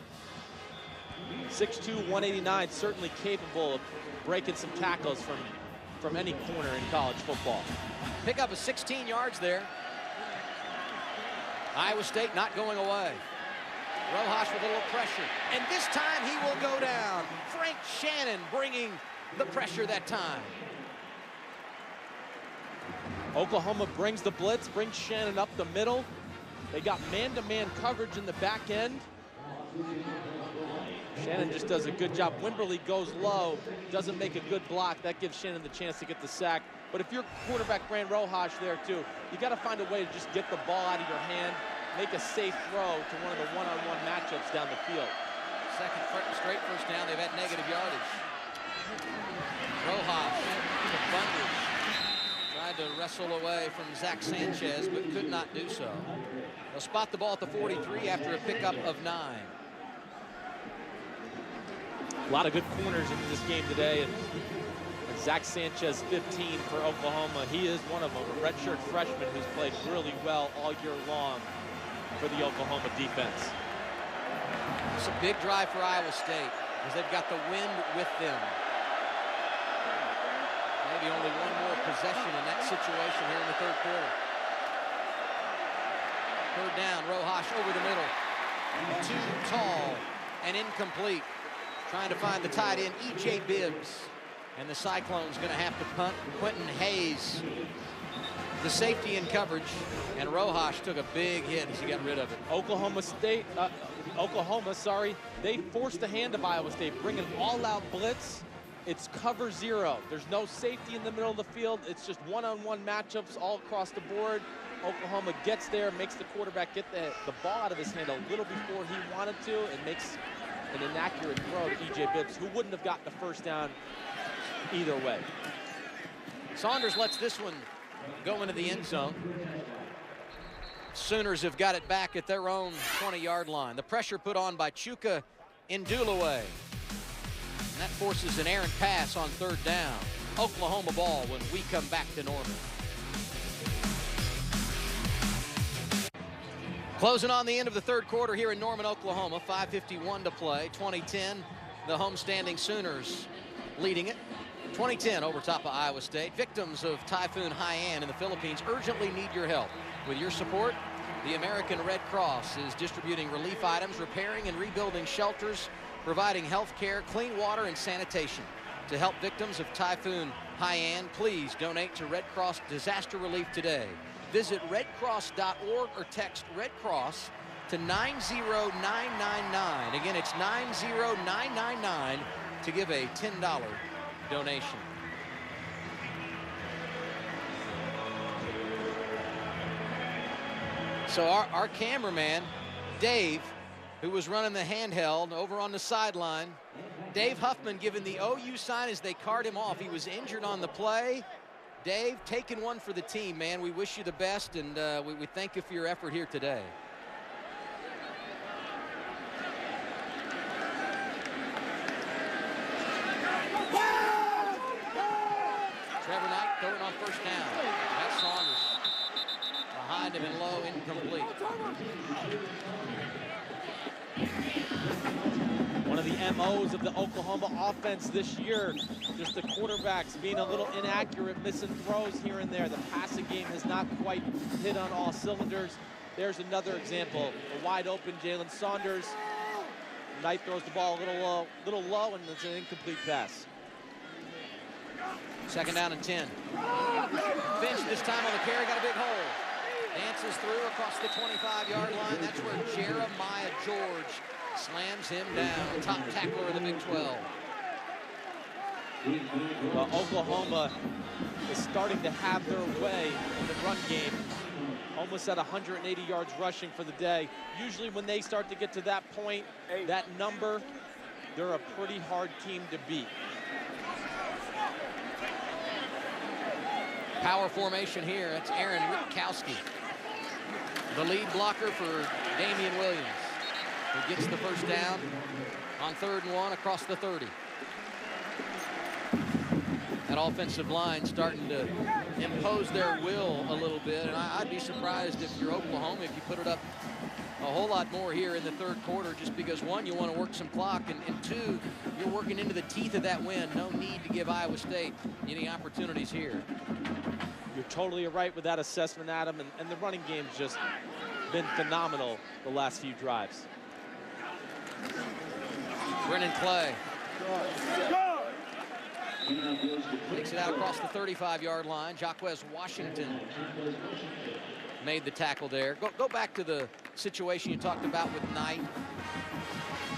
6'2", 189, certainly capable of breaking some tackles from any corner in college football. Pick up a 16 yards there. Iowa State not going away. Rojas with a little pressure. And this time he will go down. Frank Shannon bringing the pressure that time. Oklahoma brings the blitz, brings Shannon up the middle. They got man-to-man coverage in the back end. Shannon just does a good job. Wimberly goes low, doesn't make a good block. That gives Shannon the chance to get the sack. But if you're quarterback Brand Rojas there too, you got to find a way to just get the ball out of your hand, make a safe throw to one of the one-on-one matchups down the field. Second straight first down, they've had negative yardage. Rojas to Bundridge. Tried to wrestle away from Zach Sanchez, but could not do so. They'll spot the ball at the 43 after a pickup of 9. A lot of good corners in this game today. And Zach Sanchez, 15 for Oklahoma. He is one of them, a redshirt freshman who's played really well all year long for the Oklahoma defense. It's a big drive for Iowa State because they've got the wind with them. Maybe only one more possession in that situation here in the third quarter. Third down, Rojas over the middle. Too tall and incomplete. Trying to find the tight end, E.J. Bibbs. And the Cyclones going to have to punt. Quentin Hayes, the safety in coverage. And Rojas took a big hit as he got rid of it. Oklahoma, they forced the hand of Iowa State, bring an all-out blitz. It's cover 0. There's no safety in the middle of the field. It's just one-on-one matchups all across the board. Oklahoma gets there, makes the quarterback get the ball out of his hand a little before he wanted to, and makes an inaccurate throw to E.J. Bibbs, who wouldn't have gotten the first down either way. Saunders lets this one go into the end zone. Sooners have got it back at their own 20-yard line. The pressure put on by Chuka Ndulaway. And that forces an errant pass on third down. Oklahoma ball when we come back to Norman. Closing on the end of the third quarter here in Norman, Oklahoma. 5:51 to play. 2010, the homestanding Sooners leading it. 2010 over top of Iowa State. Victims of Typhoon Haiyan in the Philippines urgently need your help. With your support, the American Red Cross is distributing relief items, repairing and rebuilding shelters, providing health care, clean water, and sanitation. To help victims of Typhoon Haiyan, please donate to Red Cross Disaster Relief today. Visit redcross.org or text Red Cross to 90999. Again, it's 90999 to give a $10 donation. So our cameraman, Dave, who was running the handheld over on the sideline, Dave Huffman giving the OU sign as they cart him off. He was injured on the play. Dave, taking one for the team, man. We wish you the best, and we thank you for your effort here today. Trevor Knight throwing on first down. That's Saunders. Behind him and low, incomplete. One of the MOs of the Oklahoma offense this year, just the quarterbacks being a little inaccurate, missing throws here and there. The passing game has not quite hit on all cylinders. There's another example, a wide open Jalen Saunders. Knight throws the ball a little low, and it's an incomplete pass. Second down and 10. Finch this time on the carry, got a big hole. Dances through across the 25-yard line. That's where Jeremiah George slams him down. Top tackler of the Big 12. Well, Oklahoma is starting to have their way in the run game. Almost at 180 yards rushing for the day. Usually when they start to get to that point, that number, they're a pretty hard team to beat. Power formation here. That's Aaron Witkowski, the lead blocker for Damian Williams, who gets the first down on 3rd and 1 across the 30. That offensive line starting to impose their will a little bit, and I'd be surprised if you're Oklahoma if you put it up a whole lot more here in the 3rd quarter, just because, one, you want to work some clock, and two, you're working into the teeth of that win. No need to give Iowa State any opportunities here. You're totally right with that assessment, Adam, and the running game's just been phenomenal the last few drives. Brennan Clay takes it out across the 35-yard line. Jaquez Washington made the tackle there. Go back to the situation you talked about with Knight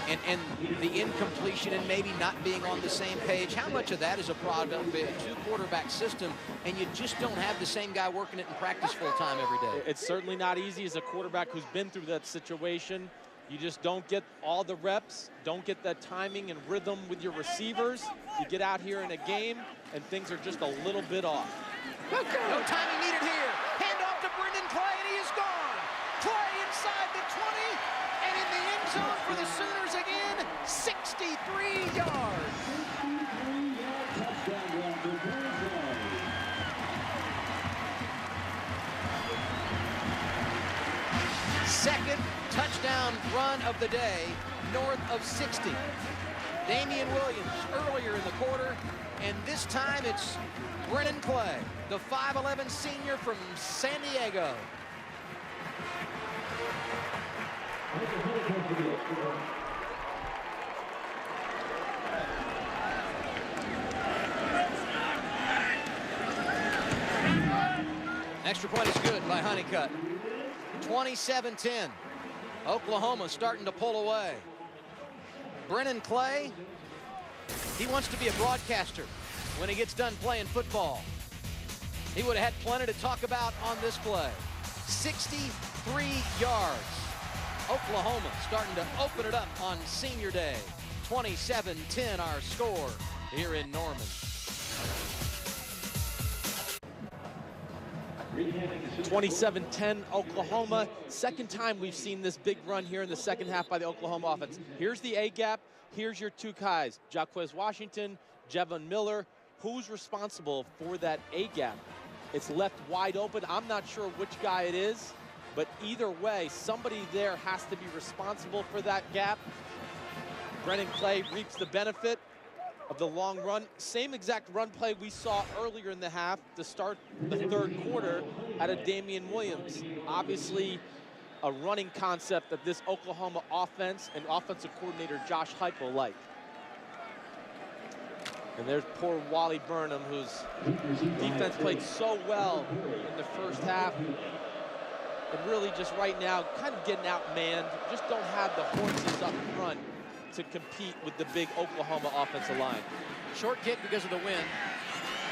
and the incompletion and maybe not being on the same page. How much of that is a product of a 2-quarterback system, and you just don't have the same guy working it in practice full time every day? It's certainly not easy as a quarterback who's been through that situation. You just don't get all the reps, don't get that timing and rhythm with your receivers. You get out here in a game, and things are just a little bit off. No timing needed here. Hand off to Brendan Clay, and he is gone. Clay inside the 20, and in the end zone for the Sooners again, 63 yards. Second touchdown run of the day, north of 60. Damian Williams earlier in the quarter, and this time it's Brennan Clay, the 5'11" senior from San Diego. Extra point is good by Honeycutt. 27-10. Oklahoma starting to pull away. Brennan Clay, he wants to be a broadcaster when he gets done playing football. He would have had plenty to talk about on this play. 63 yards. Oklahoma starting to open it up on senior day. 27-10 our score here in Norman. 27-10 Oklahoma. Second time we've seen this big run here in the second half by the Oklahoma offense. Here's the A-gap. Here's your two guys, Jaquez Washington, Jevon Miller. Who's responsible for that A-gap? It's left wide open. I'm not sure which guy it is, but either way, somebody there has to be responsible for that gap. Brennan Clay reaps the benefit of the long run. Same exact run play we saw earlier in the half to start the 3rd quarter out of Damian Williams. Obviously, a running concept that this Oklahoma offense and offensive coordinator Josh Heupel like. And there's poor Wally Burnham, whose defense played so well in the first half. And really just right now, kind of getting outmanned. Just don't have the horses up front to compete with the big Oklahoma offensive line. Short kick because of the wind.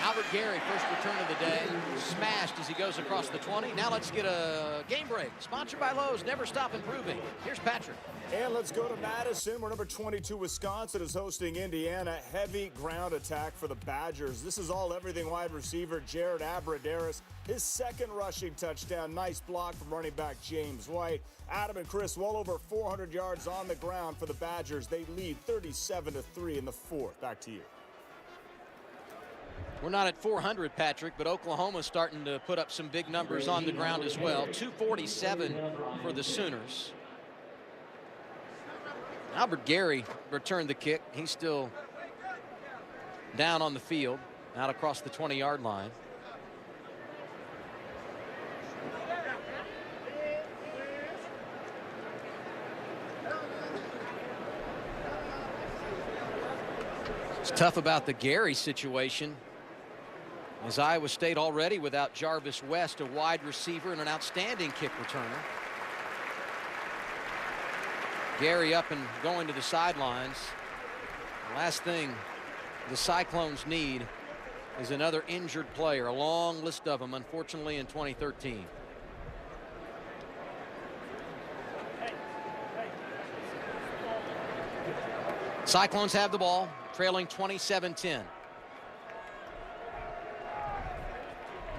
Albert Gary, first return of the day, smashed as he goes across the 20. Now let's get a game break. Sponsored by Lowe's, never stop improving. Here's Patrick. And let's go to Madison, where number 22 Wisconsin is hosting Indiana. Heavy ground attack for the Badgers. This is all-everything wide receiver Jared Abradaris. His second rushing touchdown. Nice block from running back James White. Adam and Chris, well over 400 yards on the ground for the Badgers. They lead 37-3 in the fourth. Back to you. We're not at 400, Patrick, but Oklahoma's starting to put up some big numbers on the ground as well. 247 for the Sooners. Albert Gary returned the kick. He's still down on the field, out across the 20-yard line. It's tough about the Gary situation, as Iowa State already without Jarvis West, a wide receiver and an outstanding kick returner. Gary up and going to the sidelines. The last thing the Cyclones need is another injured player. A long list of them, unfortunately, in 2013. Cyclones have the ball, trailing 27-10.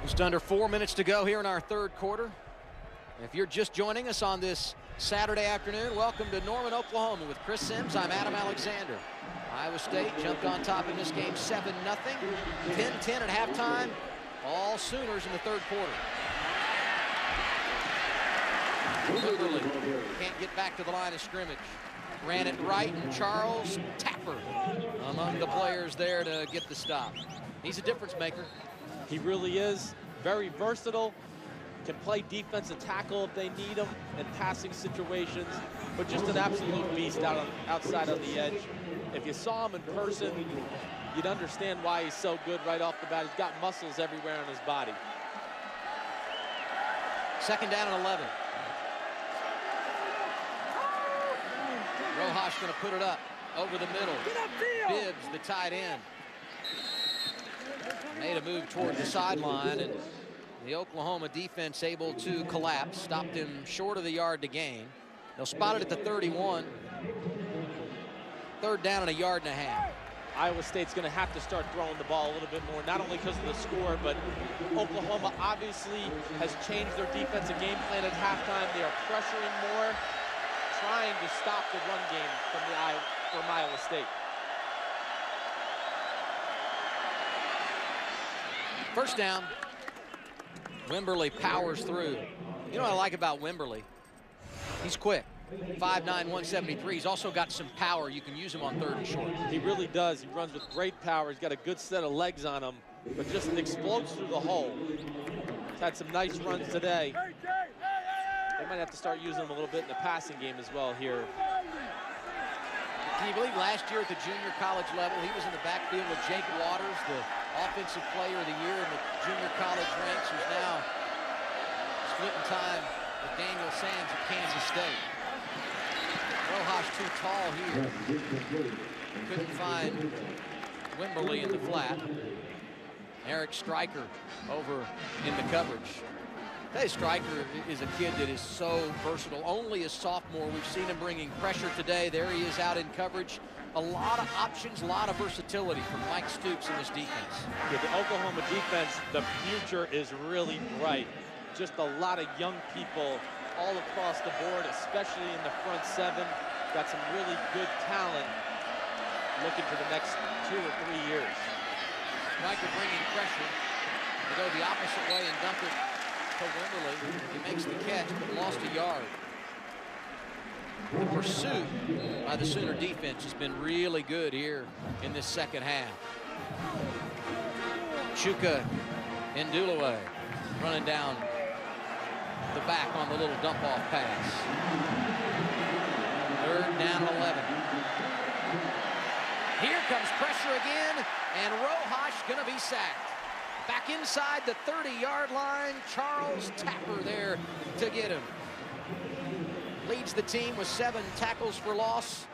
Just under 4 minutes to go here in our third quarter. If you're just joining us on this Saturday afternoon, welcome to Norman, Oklahoma with Chris Sims. I'm Adam Alexander. Iowa State jumped on top in this game 7-0. 10-10 at halftime. All Sooners in the third quarter. Kimberly can't get back to the line of scrimmage. Ran it right, and Charles Tapper among the players there to get the stop. He's a difference maker. He really is. Very versatile. Can play defensive tackle if they need him in passing situations, but just an absolute beast outside on the edge. If you saw him in person, you'd understand why he's so good right off the bat. He's got muscles everywhere on his body. Second down and 11. Rojas going to put it up over the middle. Bibbs, the tight end, made a move toward the sideline, and the Oklahoma defense able to collapse, stopped him short of the yard to gain. They'll spot it at the 31. Third down and a yard and a half. Iowa State's going to have to start throwing the ball a little bit more, not only because of the score, but Oklahoma obviously has changed their defensive game plan at halftime. They are pressuring more, trying to stop the run game from Iowa State. First down. Wimberly powers through. You know what I like about Wimberly? He's quick. 5'9", 173. He's also got some power. You can use him on third and short. He really does. He runs with great power. He's got a good set of legs on him, but just explodes through the hole. He's had some nice runs today. They might have to start using him a little bit in the passing game as well here. Can you believe last year at the junior college level, he was in the backfield with Jake Waters, the offensive player of the year in the junior college ranks, who's now splitting time with Daniel Sands at Kansas State. Rojas too tall here. Couldn't find Wimberly in the flat. Eric Stryker over in the coverage. Hey, Stryker is a kid that is so versatile. Only a sophomore. We've seen him bringing pressure today. There he is out in coverage. A lot of options, a lot of versatility from Mike Stoops in this defense. Yeah, the Oklahoma defense, the future is really bright. Just a lot of young people all across the board, especially in the front seven. Got some really good talent looking for the next 2 or 3 years. Stryker bringing pressure. They go the opposite way and dump it to Wimberly. He makes the catch, but lost a yard. The pursuit by the Sooner defense has been really good here in this second half. Chuka Ndulue running down the back on the little dump-off pass. Third down and 11. Here comes pressure again, and Rojas gonna be sacked. Back inside the 30-yard line, Charles Tapper there to get him. Leads the team with 7 tackles for loss.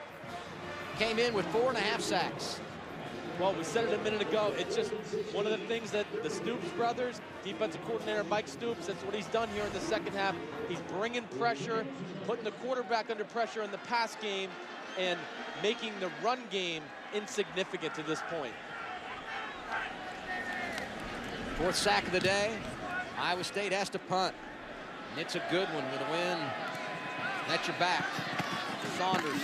Came in with 4.5 sacks. Well, we said it a minute ago. It's just one of the things that the Stoops brothers, defensive coordinator Mike Stoops, that's what he's done here in the second half. He's bringing pressure, putting the quarterback under pressure in the pass game, and making the run game insignificant to this point. 4th sack of the day. Iowa State has to punt. And it's a good one with a win. That's your back. Saunders.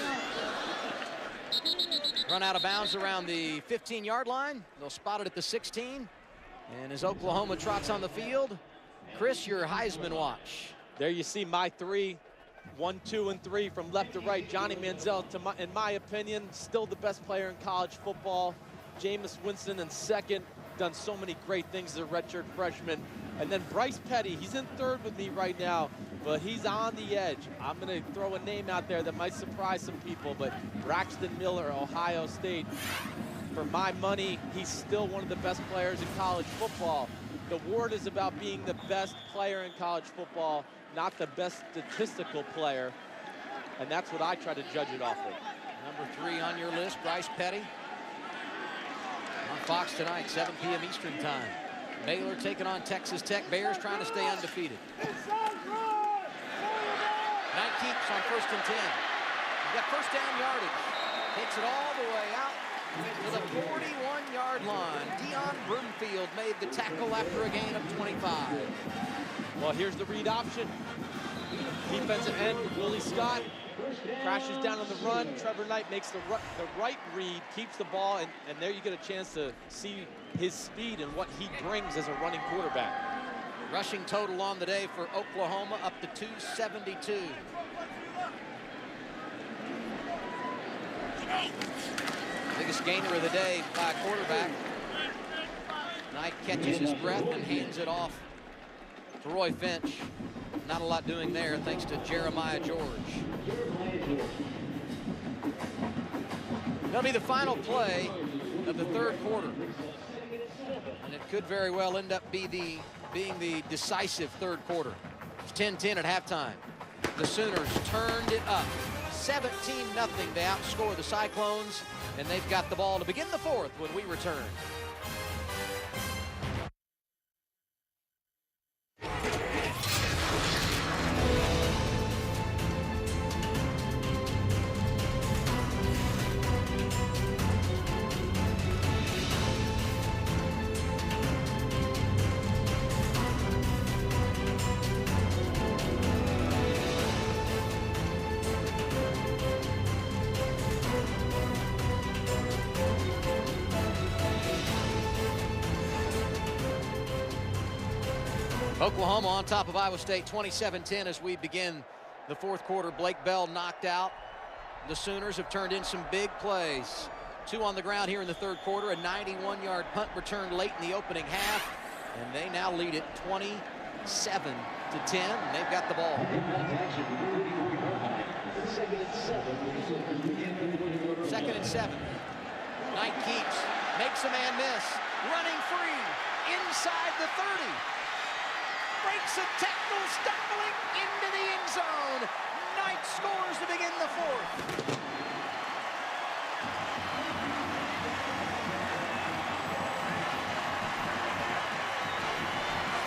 Run out of bounds around the 15-yard line. They'll spot it at the 16. And as Oklahoma trots on the field, Chris, your Heisman watch. There you see my 3, 1, 2, and 3 from left to right. Johnny Manziel, in my opinion, still the best player in college football. Jameis Winston in second. Done so many great things as a redshirt freshman. And then Bryce Petty, he's in 3rd with me right now, but he's on the edge. I'm gonna throw a name out there that might surprise some people, but Braxton Miller, Ohio State. For my money, he's still one of the best players in college football. The award is about being the best player in college football, not the best statistical player. And that's what I try to judge it off of. Number 3 on your list, Bryce Petty. On Fox tonight, 7 p.m. Eastern time. Baylor taking on Texas Tech. Bears trying to stay undefeated. Knight keeps on 1st and 10. He's got 1st down yardage. Takes it all the way out to the 41-yard line. Deion Broomfield made the tackle after a gain of 25. Well, here's the read option. Defensive end, Willie Scott, crashes down on the run. Trevor Knight makes the right read, keeps the ball, and there you get a chance to see his speed and what he brings as a running quarterback. Rushing total on the day for Oklahoma up to 272. Biggest gainer of the day by a quarterback. Knight catches his breath and hands it off to Roy Finch. Not a lot doing there thanks to Jeremiah George. That'll be the final play of the 3rd quarter. And it could very well end up being the decisive 3rd quarter. It's 10-10 at halftime. The Sooners turned it up. 17-0. They outscore the Cyclones, and they've got the ball to begin the 4th when we return. Oklahoma on top of Iowa State 27-10 as we begin the 4th quarter. Blake Bell knocked out. The Sooners have turned in some big plays. 2 on the ground here in the 3rd quarter. A 91-yard punt returned late in the opening half. And they now lead it 27-10. And they've got the ball. 2nd and 7. Knight keeps. Makes a man miss. Running free. Inside the 30. Breaks a tackle, stumbling into the end zone. Knight scores to begin the 4th.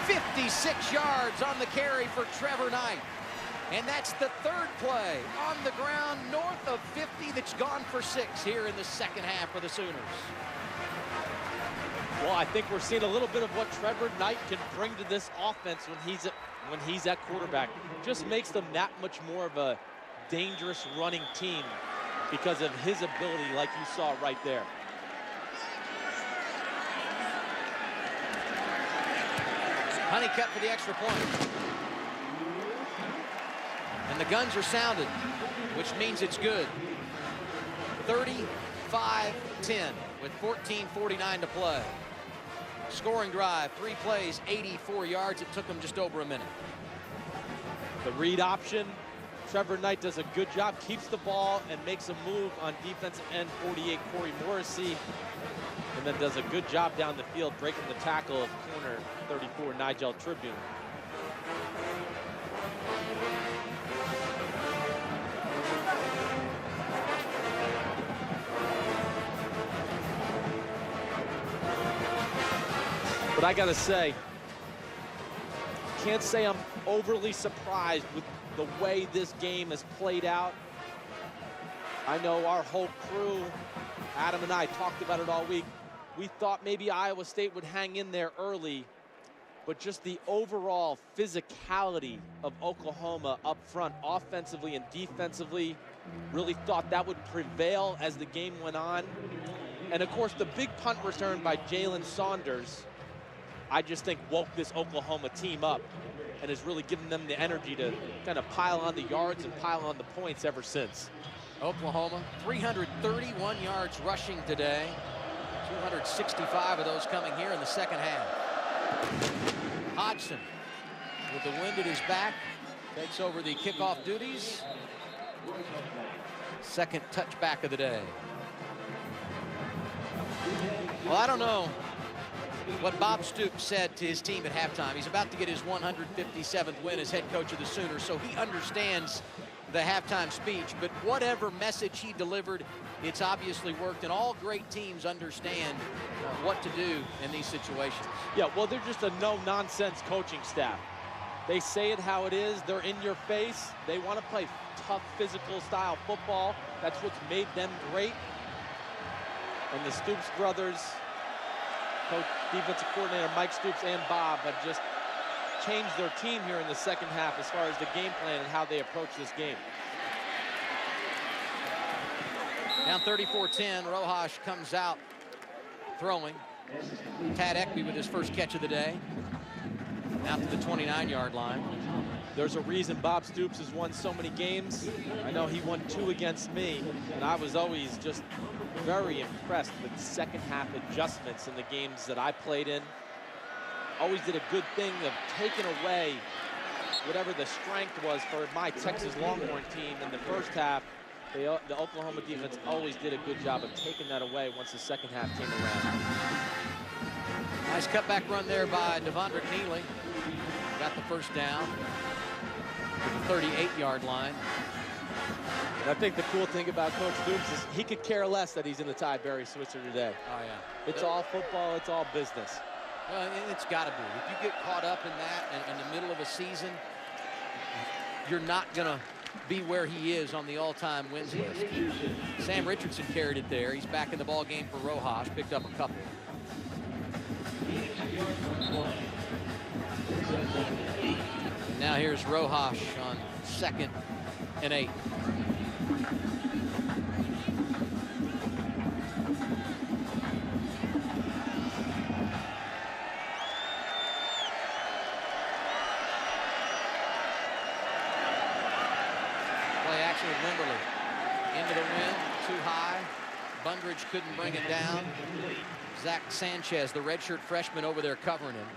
"56 yards on the carry for Trevor Knight. And that's the 3rd play on the ground north of 50 that's gone for 6 here in the 2nd half for the Sooners. Well, I think we're seeing a little bit of what Trevor Knight can bring to this offense when he's at quarterback. Just makes them that much more of a dangerous running team because of his ability, like you saw right there. Honeycutt for the extra point. And the guns are sounded, which means it's good. 35-10 with 14:49 to play. Scoring drive, 3 plays, 84 yards. It took them just over a minute. The read option, Trevor Knight does a good job, keeps the ball and makes a move on defensive end 48 Corey Morrissey, and then does a good job down the field breaking the tackle of corner 34 Nigel Tribune. But I gotta say, can't say I'm overly surprised with the way this game has played out. I know our whole crew, Adam and I, talked about it all week. We thought maybe Iowa State would hang in there early, but just the overall physicality of Oklahoma up front, offensively and defensively, really thought that would prevail as the game went on. And of course, the big punt return by Jalen Saunders, I just think woke this Oklahoma team up and has really given them the energy to kind of pile on the yards and pile on the points ever since. Oklahoma, 331 yards rushing today. 265 of those coming here in the second half. Hodgson, with the wind at his back, takes over the kickoff duties. Second touchback of the day. Well, I don't know what Bob Stoops said to his team at halftime. He's about to get his 157th win as head coach of the Sooners, so he understands the halftime speech. But whatever message he delivered, it's obviously worked, and all great teams understand what to do in these situations. Yeah, well, they're just a no-nonsense coaching staff. They say it how it is. They're in your face. They want to play tough, physical style football. That's what's made them great. And the Stoops brothers, coach, defensive coordinator Mike Stoops and Bob, have just changed their team here in the second half as far as the game plan and how they approach this game. Down 34-10, Rojas comes out throwing. Tad Ekby with his first catch of the day. Out to the 29-yard line. There's a reason Bob Stoops has won so many games. I know he won 2 against me, and I was always just very impressed with second half adjustments in the games that I played in. Always did a good thing of taking away whatever the strength was for my Texas Longhorn team in the first half. The Oklahoma defense always did a good job of taking that away once the second half came around. Nice cutback run there by Devondrick Neely. Got the first down to the 38-yard line. And I think the cool thing about Coach Stoops is he could care less that he's in the tie Barry Switzer today. Oh, yeah. It's all football. It's all business. Well, it's got to be. If you get caught up in that and in the middle of a season, you're not going to be where he is on the all-time wins list. Sam Richardson carried it there. He's back in the ball game for Rojas. Picked up a couple. Now here's Rojas on 2nd and 8. Play action with Wimberly. Into the wind, too high. Bundridge couldn't bring it down. Zach Sanchez, the redshirt freshman, over there covering him.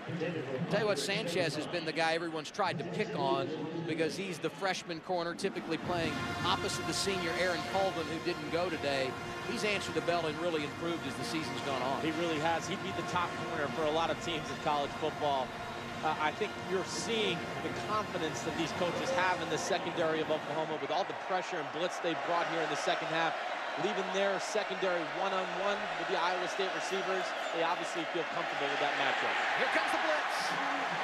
Tell you what, Sanchez has been the guy everyone's tried to pick on because he's the freshman corner, typically playing opposite the senior Aaron Colvin, who didn't go today. He's answered the bell and really improved as the season's gone on. He really has. He'd be the top corner for a lot of teams in college football. I think you're seeing the confidence that these coaches have in the secondary of Oklahoma with all the pressure and blitz they've brought here in the second half. Leaving their secondary one-on-one with the Iowa State receivers, they obviously feel comfortable with that matchup. Here comes the blitz,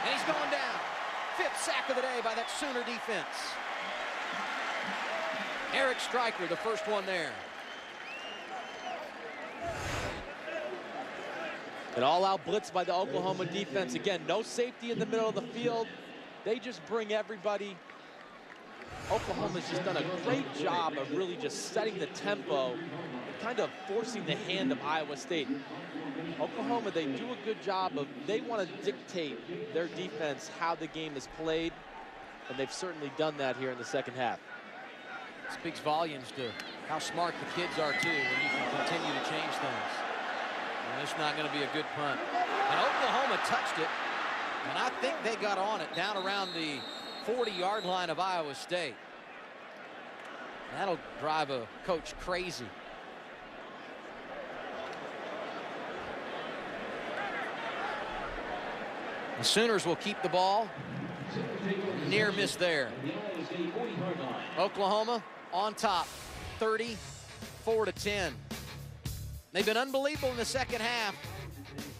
and he's going down. 5th sack of the day by that Sooner defense. Eric Stryker, the first one there. An all-out blitz by the Oklahoma defense. Again, no safety in the middle of the field. They just bring everybody. Oklahoma's just done a great job of really just setting the tempo and kind of forcing the hand of Iowa State. Oklahoma, they do a good job of, they want to dictate their defense how the game is played, and they've certainly done that here in the second half. Speaks volumes to how smart the kids are, too, when you can continue to change things. And it's not going to be a good punt. And Oklahoma touched it, and I think they got on it down around the 40-yard line of Iowa State. That'll drive a coach crazy. The Sooners will keep the ball. Near miss there. Oklahoma on top, 34-10. They've been unbelievable in the second half.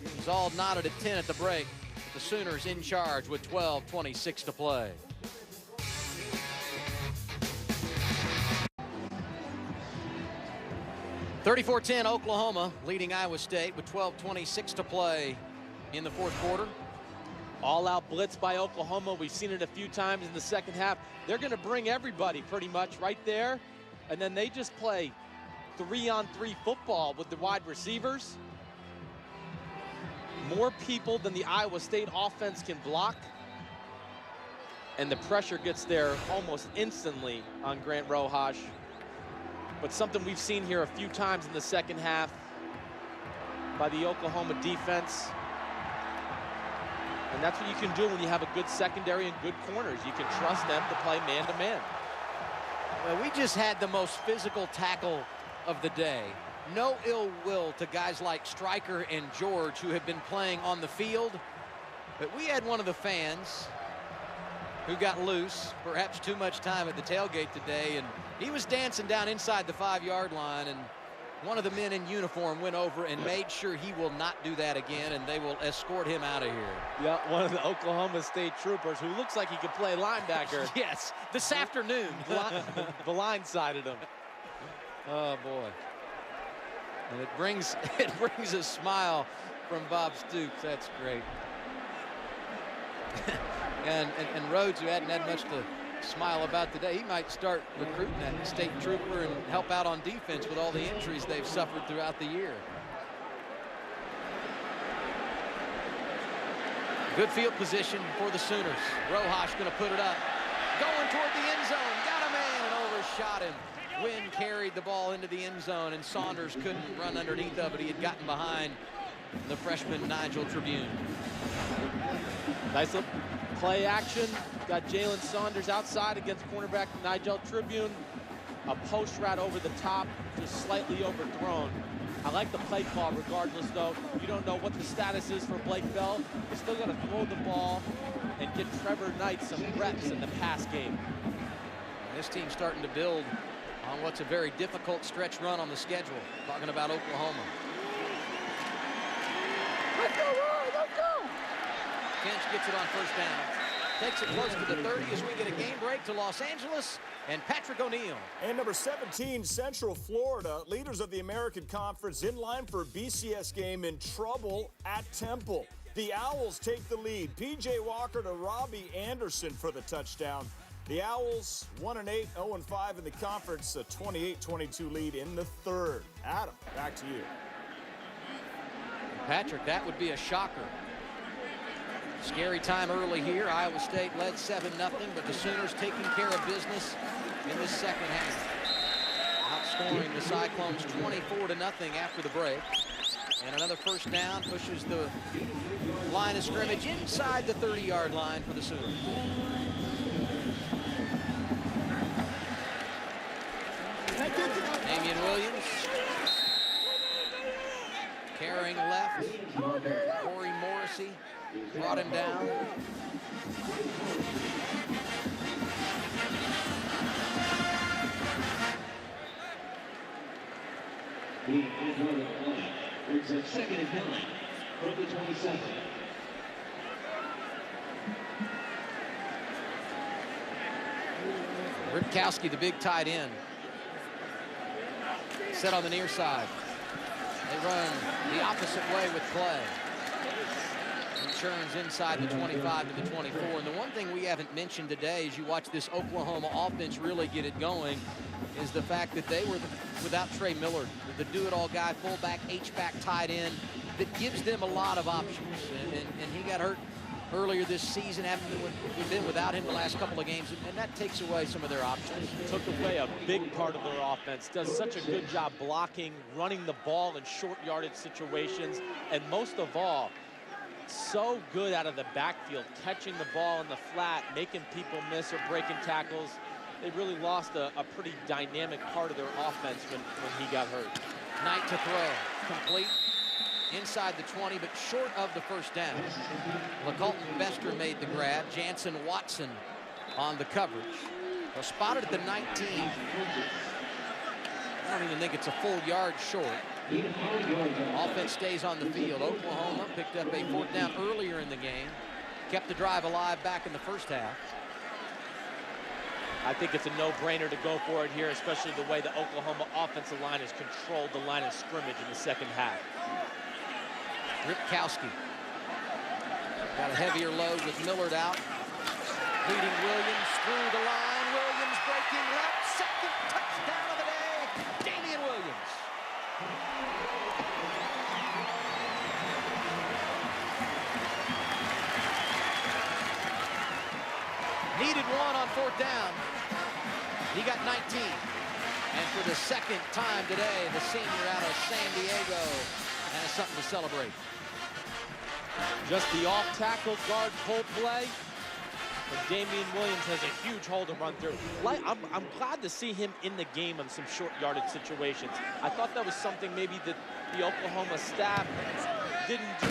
It was all knotted at 10 at the break. The Sooners in charge with 12:26 to play. (34-10) Oklahoma leading Iowa State with 12:26 to play in the fourth quarter. All-out blitz by Oklahoma. We've seen it a few times in the second half. They're going to bring everybody pretty much right there, and then they just play 3-on-3 football with the wide receivers. More people than the Iowa State offense can block, and the pressure gets there almost instantly on Grant Rojas. But something we've seen here a few times in the second half by the Oklahoma defense. And that's what you can do when you have a good secondary and good corners. You can trust them to play man-to-man. Well, we just had the most physical tackle of the day. No ill will to guys like Stryker and George, who have been playing on the field. But we had one of the fans who got loose, perhaps too much time at the tailgate today, and he was dancing down inside the 5-yard line, and one of the men in uniform went over and made sure he will not do that again, and they will escort him out of here. Yeah, one of the Oklahoma State troopers who looks like he could play linebacker. Yes, this afternoon. Blindsided him. Oh, boy. And it brings a smile from Bob Stoops. That's great. and Rhodes, who hadn't had much to smile about today, he might start recruiting that state trooper and help out on defense with all the injuries they've suffered throughout the year. Good field position for the Sooners. Rojas going to put it up. Going toward the end zone. Got a man and overshot him. Wynn carried the ball into the end zone, and Saunders couldn't run underneath of it. He had gotten behind the freshman Nigel Tribune. Nice little play action. Got Jalen Saunders outside against cornerback Nigel Tribune. A post route over the top, just slightly overthrown. I like the play call regardless, though. You don't know what the status is for Blake Bell. You're still going to throw the ball and get Trevor Knight some reps in the pass game. This team's starting to build on what's a very difficult stretch run on the schedule. Talking about Oklahoma. Let's go, Roy, let's go! Finch gets it on first down. Takes it close to the 30 as we get a game break to Los Angeles and Patrick O'Neill. And number 17, Central Florida, leaders of the American Conference in line for a BCS game, in trouble at Temple. The Owls take the lead. P.J. Walker to Robbie Anderson for the touchdown. The Owls 1-8, 0-5 in the conference, a 28-22 lead in the third. Adam, back to you. Patrick, that would be a shocker. Scary time early here. Iowa State led 7-0, but the Sooners taking care of business in the second half. Outscoring the Cyclones 24-0 after the break. And another first down pushes the line of scrimmage inside the 30-yard line for the Sooners. Damian Williams carrying left. Corey Morrissey brought him down. The end of play brings up 2nd and 9 from the 27. Rutkowski, the big tight end, set on the near side. They run the opposite way with play. He churns inside the 25 to the 24. And the one thing we haven't mentioned today as you watch this Oklahoma offense really get it going is the fact that they were without Trey Miller, the do-it-all guy, fullback, H-back tight end, that gives them a lot of options. And he got hurt earlier this season, having been without him the last couple of games, and that takes away some of their options. Took away a big part of their offense. Does such a good job blocking, running the ball in short yardage situations, and most of all, so good out of the backfield, catching the ball in the flat, making people miss or breaking tackles. they really lost a pretty dynamic part of their offense when he got hurt. Knight to throw. Complete. Inside the 20, but short of the first down. LeColton Bester made the grab. Jansen Watson on the coverage. Well, spotted at the 19. I don't even think it's a full yard short. Offense stays on the field. Oklahoma picked up a 4th down earlier in the game. Kept the drive alive back in the first half. I think it's a no-brainer to go for it here, especially the way the Oklahoma offensive line has controlled the line of scrimmage in the second half. Ripkowski got a heavier load with Millard out. Leading Williams through the line. Williams breaking left. Second touchdown of the day. Damian Williams. Needed one on 4th down. He got 19. And for the second time today, the senior out of San Diego has something to celebrate. Just the off-tackle guard pull play. And Damian Williams has a huge hole to run through. I'm glad to see him in the game on some short yardage situations. I thought that was something maybe that the Oklahoma staff didn't do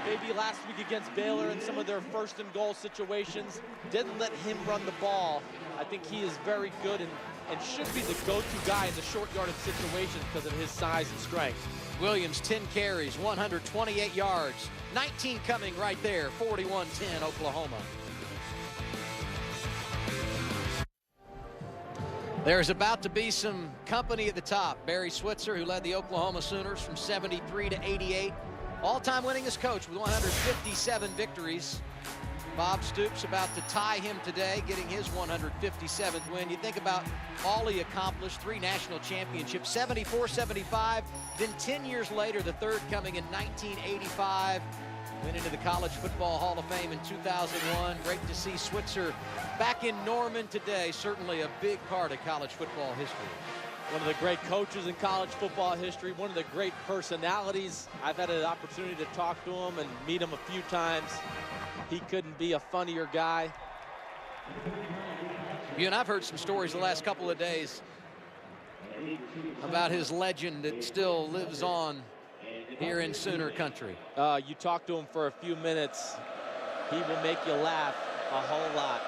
maybe last week against Baylor in some of their 1st and goal situations. Didn't let him run the ball. I think he is very good and should be the go-to guy in the short yardage situations because of his size and strength. Williams, 10 carries, 128 yards. 19 coming right there, 41-10 Oklahoma. There's about to be some company at the top. Barry Switzer, who led the Oklahoma Sooners from 73 to 88. All-time winningest coach with 157 victories. Bob Stoops about to tie him today, getting his 157th win. You think about all he accomplished, 3 national championships, 74, 75, then 10 years later, the 3rd coming in 1985. Went into the College Football Hall of Fame in 2001. Great to see Switzer back in Norman today. Certainly a big part of college football history. One of the great coaches in college football history, one of the great personalities. I've had an opportunity to talk to him and meet him a few times. He couldn't be a funnier guy. You and I've heard some stories the last couple of days about his legend that still lives on here in Sooner country. You talk to him for a few minutes, he will make you laugh a whole lot.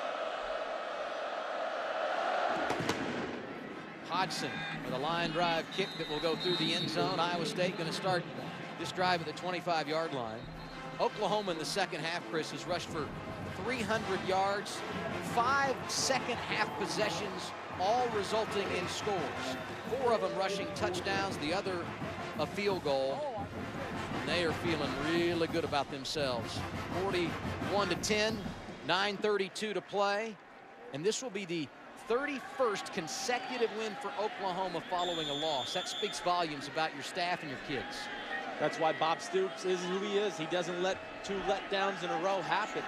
Hodgson with a line drive kick that will go through the end zone. Iowa State going to start this drive at the 25-yard line. Oklahoma in the second half, Chris, has rushed for 300 yards, 5 second-half possessions, all resulting in scores. 4 of them rushing touchdowns, the other a field goal. And they are feeling really good about themselves. 41-10, 9:32 to play. And this will be the 31st consecutive win for Oklahoma following a loss. That speaks volumes about your staff and your kids. That's why Bob Stoops is who he is. He doesn't let 2 letdowns in a row happen.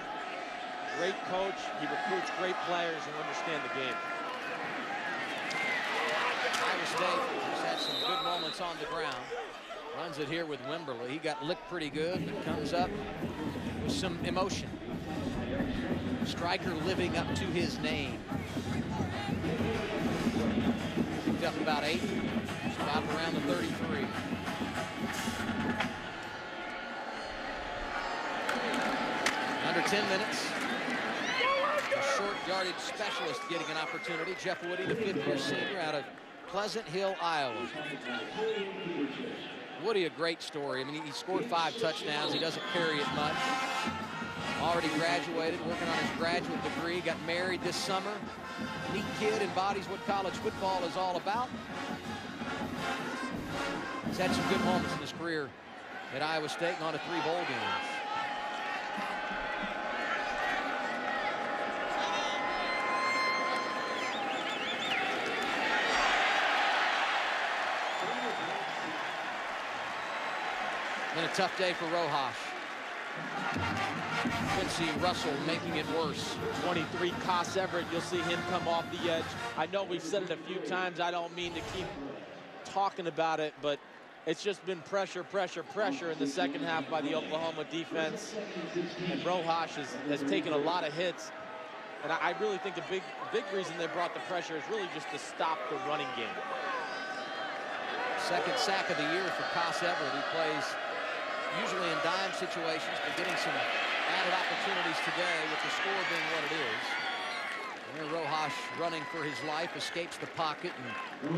Great coach. He recruits great players who understand the game. Iowa State has had some good moments on the ground. Runs it here with Wimberly. He got licked pretty good, but comes up with some emotion. Striker living up to his name. Picked up about 8. Stopped around the 33. Under 10 minutes. A short yardage specialist getting an opportunity. Jeff Woody, the 5th-year senior out of Pleasant Hill, Iowa. Woody, a great story. I mean, he scored 5 touchdowns. He doesn't carry it much. Already graduated, working on his graduate degree. Got married this summer. Neat kid, embodies what college football is all about. He's had some good moments in his career at Iowa State and on to 3 bowl games. Been a tough day for Rojas. Quincy Russell making it worse. 23, Cos Everett, you'll see him come off the edge. I know we've said it a few times. I don't mean to keep talking about it, but it's just been pressure, pressure, pressure in the second half by the Oklahoma defense. And Rojas has taken a lot of hits. And I really think the big reason they brought the pressure is really just to stop the running game. Second sack of the year for Cos Everett, who plays usually in dime situations, but getting some added opportunities today with the score being what it is. And Rojas running for his life, escapes the pocket and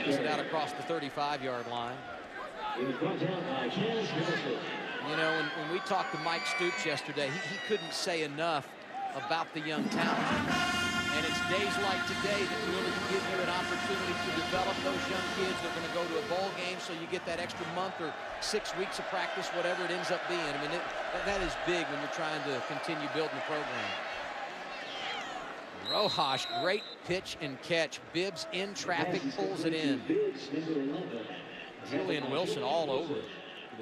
gets it out across the 35-yard line. You know, when we talked to Mike Stoops yesterday, he couldn't say enough about the young talent. And it's days like today that really give you an opportunity to develop those young kids. They're going to go to a bowl game, so you get that extra month or 6 weeks of practice, whatever it ends up being. I mean, that is big when you're trying to continue building the program. Rojas, great pitch and catch. Bibbs in traffic, pulls it in. Julian Wilson all over it.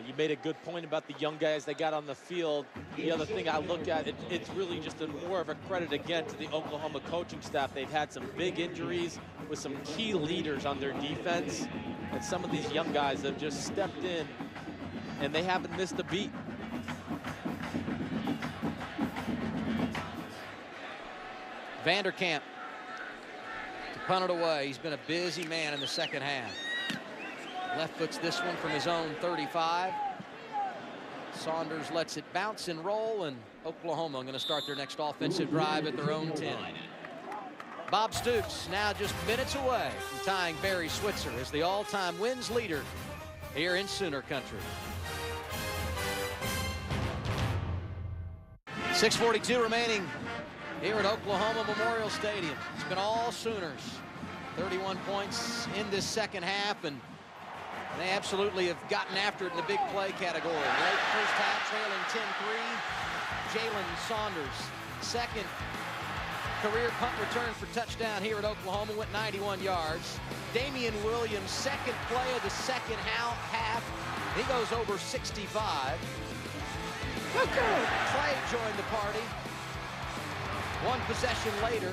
You made a good point about the young guys they got on the field. The other thing I look at, it's really just more of a credit again to the Oklahoma coaching staff. They've had some big injuries with some key leaders on their defense. And some of these young guys have just stepped in, and they haven't missed a beat. Vanderkamp to punt it away. He's been a busy man in the second half. Left foots this one from his own 35. Saunders lets it bounce and roll, and Oklahoma going to start their next offensive drive at their own 10. Bob Stoops now just minutes away from tying Barry Switzer as the all-time wins leader here in Sooner Country. 6:42 remaining here at Oklahoma Memorial Stadium. It's been all Sooners. 31 points in this second half, and they absolutely have gotten after it in the big play category. Late first half, trailing 10-3. Jalen Saunders, second career punt return for touchdown here at Oklahoma, went 91 yards. Damian Williams, second play of the second half. He goes over 65. Clay joined the party. One possession later,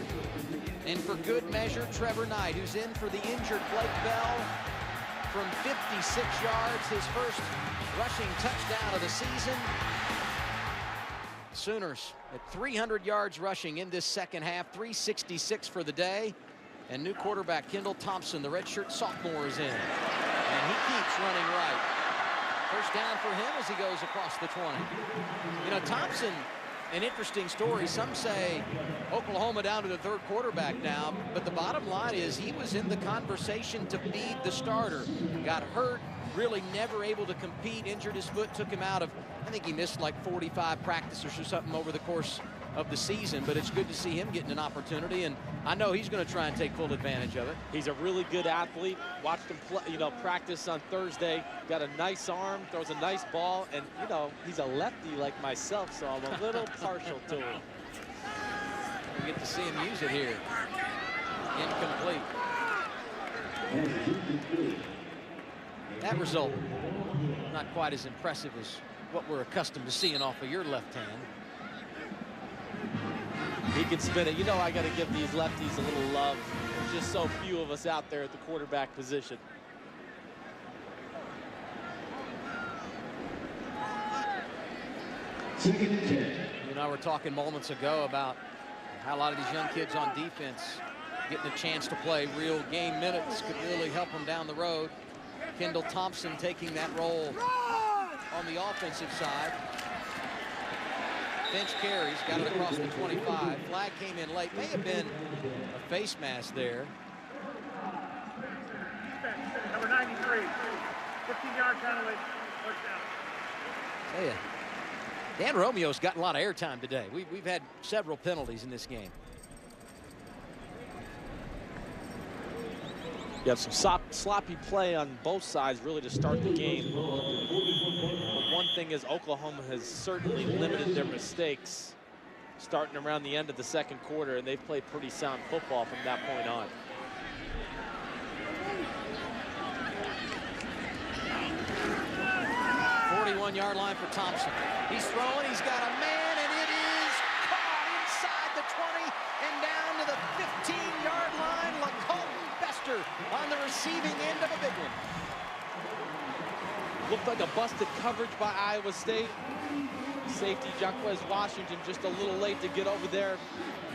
and for good measure, Trevor Knight, who's in for the injured Blake Bell, from 56 yards, his first rushing touchdown of the season. Sooners at 300 yards rushing in this second half, 366 for the day. And new quarterback Kendall Thompson, the redshirt sophomore, is in. And he keeps running right. First down for him as he goes across the 20. You know, Thompson, an interesting story. Some say Oklahoma down to the third quarterback now, but the bottom line is he was in the conversation to be the starter. Got hurt, really never able to compete, injured his foot, took him out of, I think he missed like 45 practices or something over the course of the season, but it's good to see him getting an opportunity, and I know he's going to try and take full advantage of it. He's a really good athlete. Watched him play, practice on Thursday. Got a nice arm, throws a nice ball, and he's a lefty like myself, so I'm a little partial to him. We get to see him use it here. Incomplete. That result, not quite as impressive as what we're accustomed to seeing off of your left hand. He can spin it. I got to give these lefties a little love. There's just so few of us out there at the quarterback position. Second and 10. You and I were talking moments ago about how a lot of these young kids on defense getting a chance to play real game minutes could really help them down the road. Kendall Thompson taking that role on the offensive side. Bench carries, got it across the 25. Flag came in late. May have been a face mask there. Number 93, 15-yard penalty, first down. Hey, Dan Romeo's gotten a lot of airtime today. We've had several penalties in this game. You have some sloppy play on both sides really to start the game. But one thing is Oklahoma has certainly limited their mistakes starting around the end of the second quarter, and they've played pretty sound football from that point on. Yard line for Thompson. He's throwing, he's got a man, and it is caught inside the 20 and down to the 15-yard line. LaColton Bester on the receiving end of a big one. Looked like a busted coverage by Iowa State. Safety Jaquez Washington just a little late to get over there.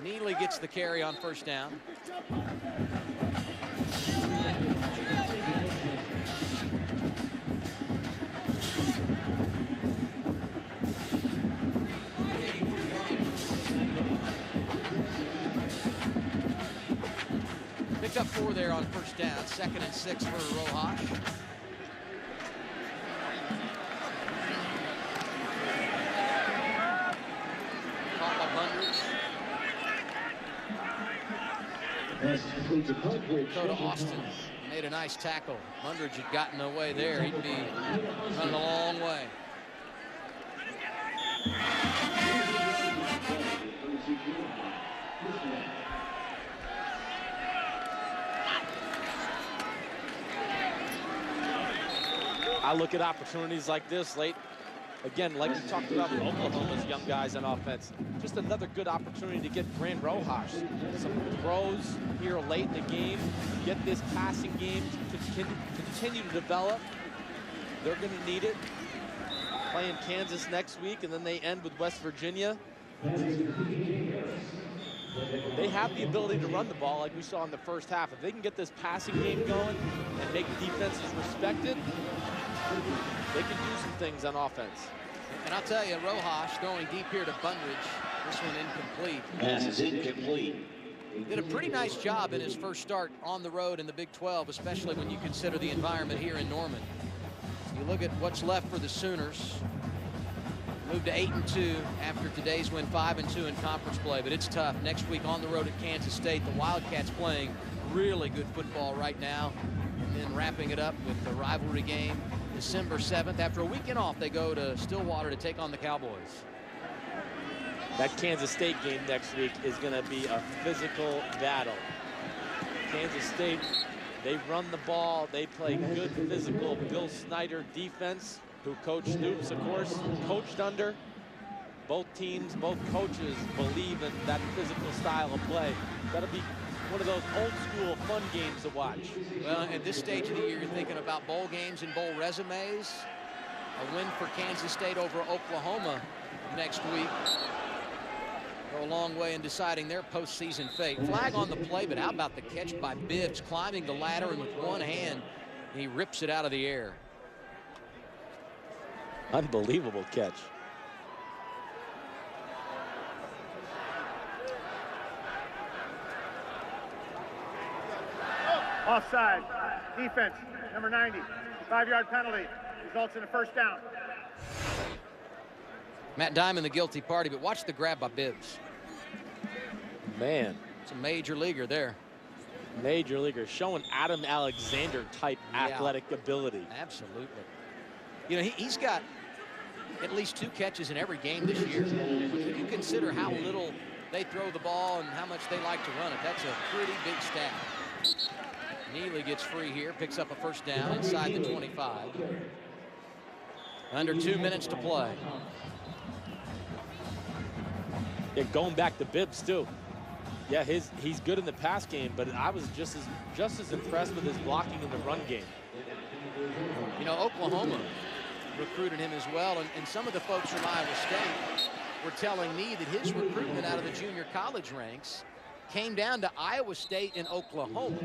Neely gets the carry on first down. Picked up 4 there on first down. 2nd and 6 for Rojas. Caught by Bundridge. Go to Austin. Made a nice tackle. Bundridge had gotten away there. He'd be running a long way. I look at opportunities like this late. Again, like we talked about with Oklahoma's young guys on offense, just another good opportunity to get Brand Rojas some throws here late in the game, get this passing game to continue to develop. They're going to need it. Playing Kansas next week, and then they end with West Virginia. They have the ability to run the ball like we saw in the first half. If they can get this passing game going and make defenses respected, they can do some things on offense. And I'll tell you, Rojas throwing deep here to Bundridge. This one incomplete. Pass is incomplete. Did a pretty nice job in his first start on the road in the Big 12, especially when you consider the environment here in Norman. You look at what's left for the Sooners. Moved to 8-2 after today's win, 5-2 in conference play, but it's tough. Next week on the road at Kansas State, the Wildcats playing really good football right now. And then wrapping it up with the rivalry game December 7th. After a weekend off, they go to Stillwater to take on the Cowboys. That Kansas State game next week is going to be a physical battle. Kansas State, they run the ball. They play good physical Bill Snyder defense, who Coach Stoops, of course, coached under. Both teams, both coaches believe in that physical style of play. That'll be one of those old school fun games to watch. Well, at this stage of the year, you're thinking about bowl games and bowl resumes. A win for Kansas State over Oklahoma next week go a long way in deciding their postseason fate. Flag on the play, but how about the catch by Bibbs, climbing the ladder, and with one hand, he rips it out of the air. Unbelievable catch. Offside. Defense, number 90. 5-yard penalty. Results in a first down. Matt Diamond, the guilty party, but watch the grab by Bibbs. Man. It's a major leaguer there. Major leaguer, showing Adam Alexander type athletic ability. Absolutely. You know, he's got at least 2 catches in every game this year. If you consider how little they throw the ball and how much they like to run it, that's a pretty big stat. Neely gets free here, picks up a first down inside the 25. Under 2 minutes to play. Yeah, going back to Bibbs too. Yeah, he's good in the pass game, but I was just as impressed with his blocking in the run game. You know, Oklahoma recruited him as well, and some of the folks from Iowa State were telling me that his recruitment out of the junior college ranks came down to Iowa State and Oklahoma.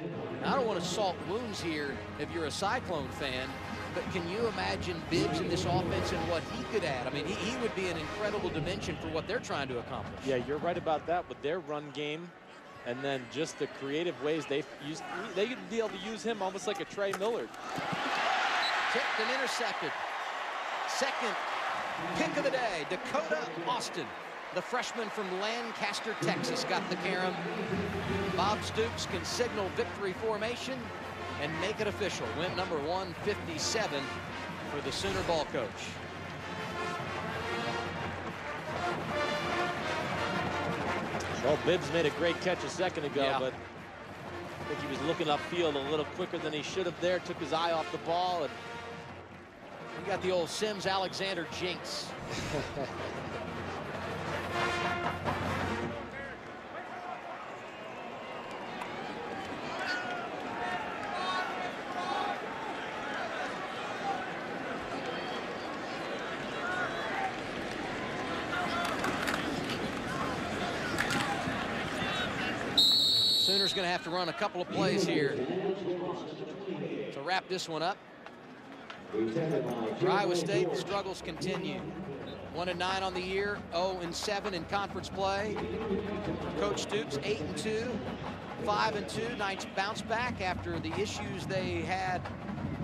Now, I don't want to salt wounds here if you're a Cyclone fan, but can you imagine Bibbs in this offense and what he could add? I mean, he would be an incredible dimension for what they're trying to accomplish. Yeah, you're right about that with their run game, and then just the creative ways they could be able to use him almost like a Trey Millard. Tipped and intercepted. Second pick of the day, Dakota Austin. The freshman from Lancaster, Texas, got the carom. Bob Stoops can signal victory formation and make it official. Win number 157 for the Sooner ball coach. Well, Bibbs made a great catch a second ago, but I think he was looking upfield a little quicker than he should have there. Took his eye off the ball. And you got the old Sims-Alexander jinx. going to have to run a couple of plays here to wrap this one up. For Iowa State, the struggles continue. 1-9 on the year, 0-7 in conference play. For Coach Stoops, 8-2, 5-2. Nice bounce back after the issues they had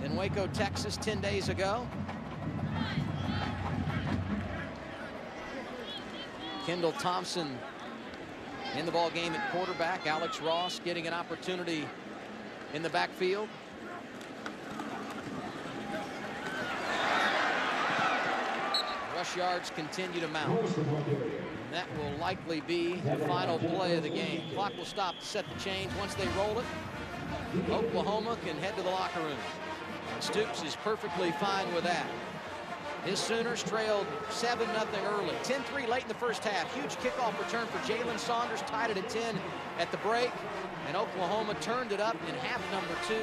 in Waco, Texas 10 days ago. Kendall Thompson in the ball game at quarterback. Alex Ross getting an opportunity in the backfield. Rush yards continue to mount. And that will likely be the final play of the game. Clock will stop to set the chains. Once they roll it, Oklahoma can head to the locker room. And Stoops is perfectly fine with that. His Sooners trailed 7-0 early. 10-3 late in the first half. Huge kickoff return for Jalen Saunders, tied it at 10 at the break. And Oklahoma turned it up in half number 2.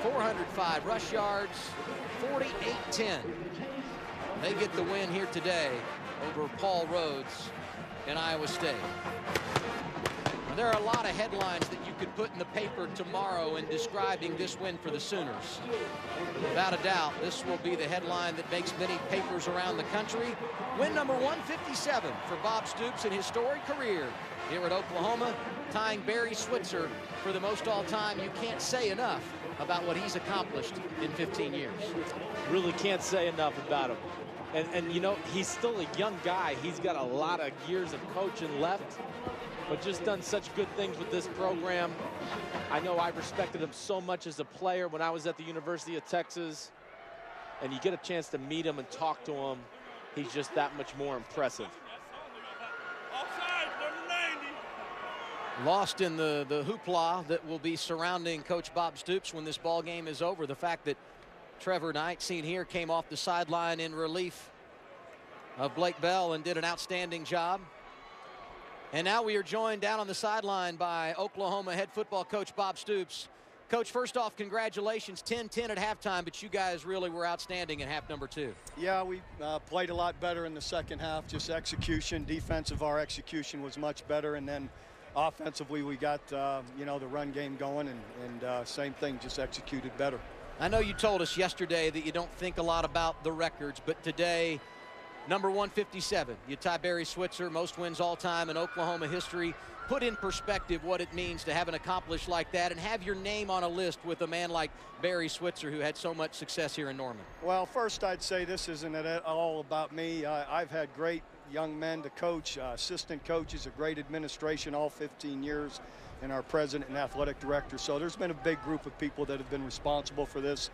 405 rush yards, 48-10. They get the win here today over Paul Rhodes in Iowa State. Now, there are a lot of headlines that you could put in the paper tomorrow in describing this win for the Sooners. Without a doubt, this will be the headline that makes many papers around the country. Win number 157 for Bob Stoops in his storied career here at Oklahoma, tying Barry Switzer for the most all-time. You can't say enough about what he's accomplished in 15 years. Really can't say enough about him. And you know, he's still a young guy. He's got a lot of years of coaching left, but just done such good things with this program. I know I respected him so much as a player when I was at the University of Texas, and you get a chance to meet him and talk to him, he's just that much more impressive. Lost in the hoopla that will be surrounding Coach Bob Stoops when this ball game is over. The fact that Trevor Knight, seen here, came off the sideline in relief of Blake Bell and did an outstanding job. And now we are joined down on the sideline by Oklahoma head football coach Bob Stoops. Coach, first off, congratulations, 10-10 at halftime, but you guys really were outstanding in half number 2. Yeah, we played a lot better in the second half, just execution. Defensive, our execution was much better, and then offensively we got, you know, the run game going, and same thing, just executed better. I know you told us yesterday that you don't think a lot about the records, but today, number 157, you tie Barry Switzer, most wins all time in Oklahoma history. Put in perspective what it means to have an accomplished like that and have your name on a list with a man like Barry Switzer, who had so much success here in Norman. Well, first I'd say this isn't at all about me. I've had great young men to coach, assistant coaches, a great administration all 15 years, and our president and athletic director. So there's been a big group of people that have been responsible for this.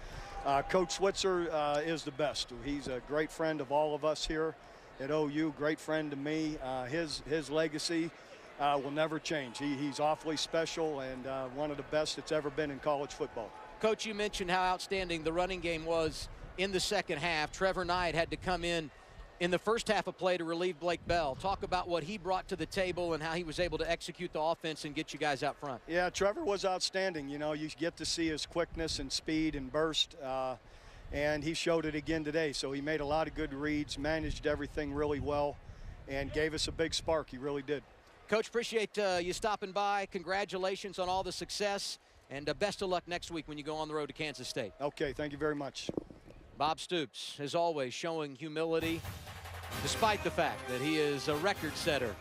Coach Switzer is the best. He's a great friend of all of us here at OU, great friend to me. His legacy will never change. He's awfully special and one of the best that's ever been in college football. Coach, you mentioned how outstanding the running game was in the second half. Trevor Knight had to come in the first half of play to relieve Blake Bell. Talk about what he brought to the table and how he was able to execute the offense and get you guys out front. Yeah, Trevor was outstanding. You know, you get to see his quickness and speed and burst, and he showed it again today. So he made a lot of good reads, managed everything really well, and gave us a big spark. He really did. Coach, appreciate you stopping by. Congratulations on all the success, and best of luck next week when you go on the road to Kansas State. Okay, thank you very much. Bob Stoops, as always, showing humility despite the fact that he is a record setter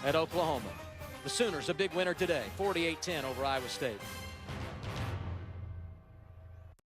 at Oklahoma. The Sooners a big winner today, 48-10 over Iowa State.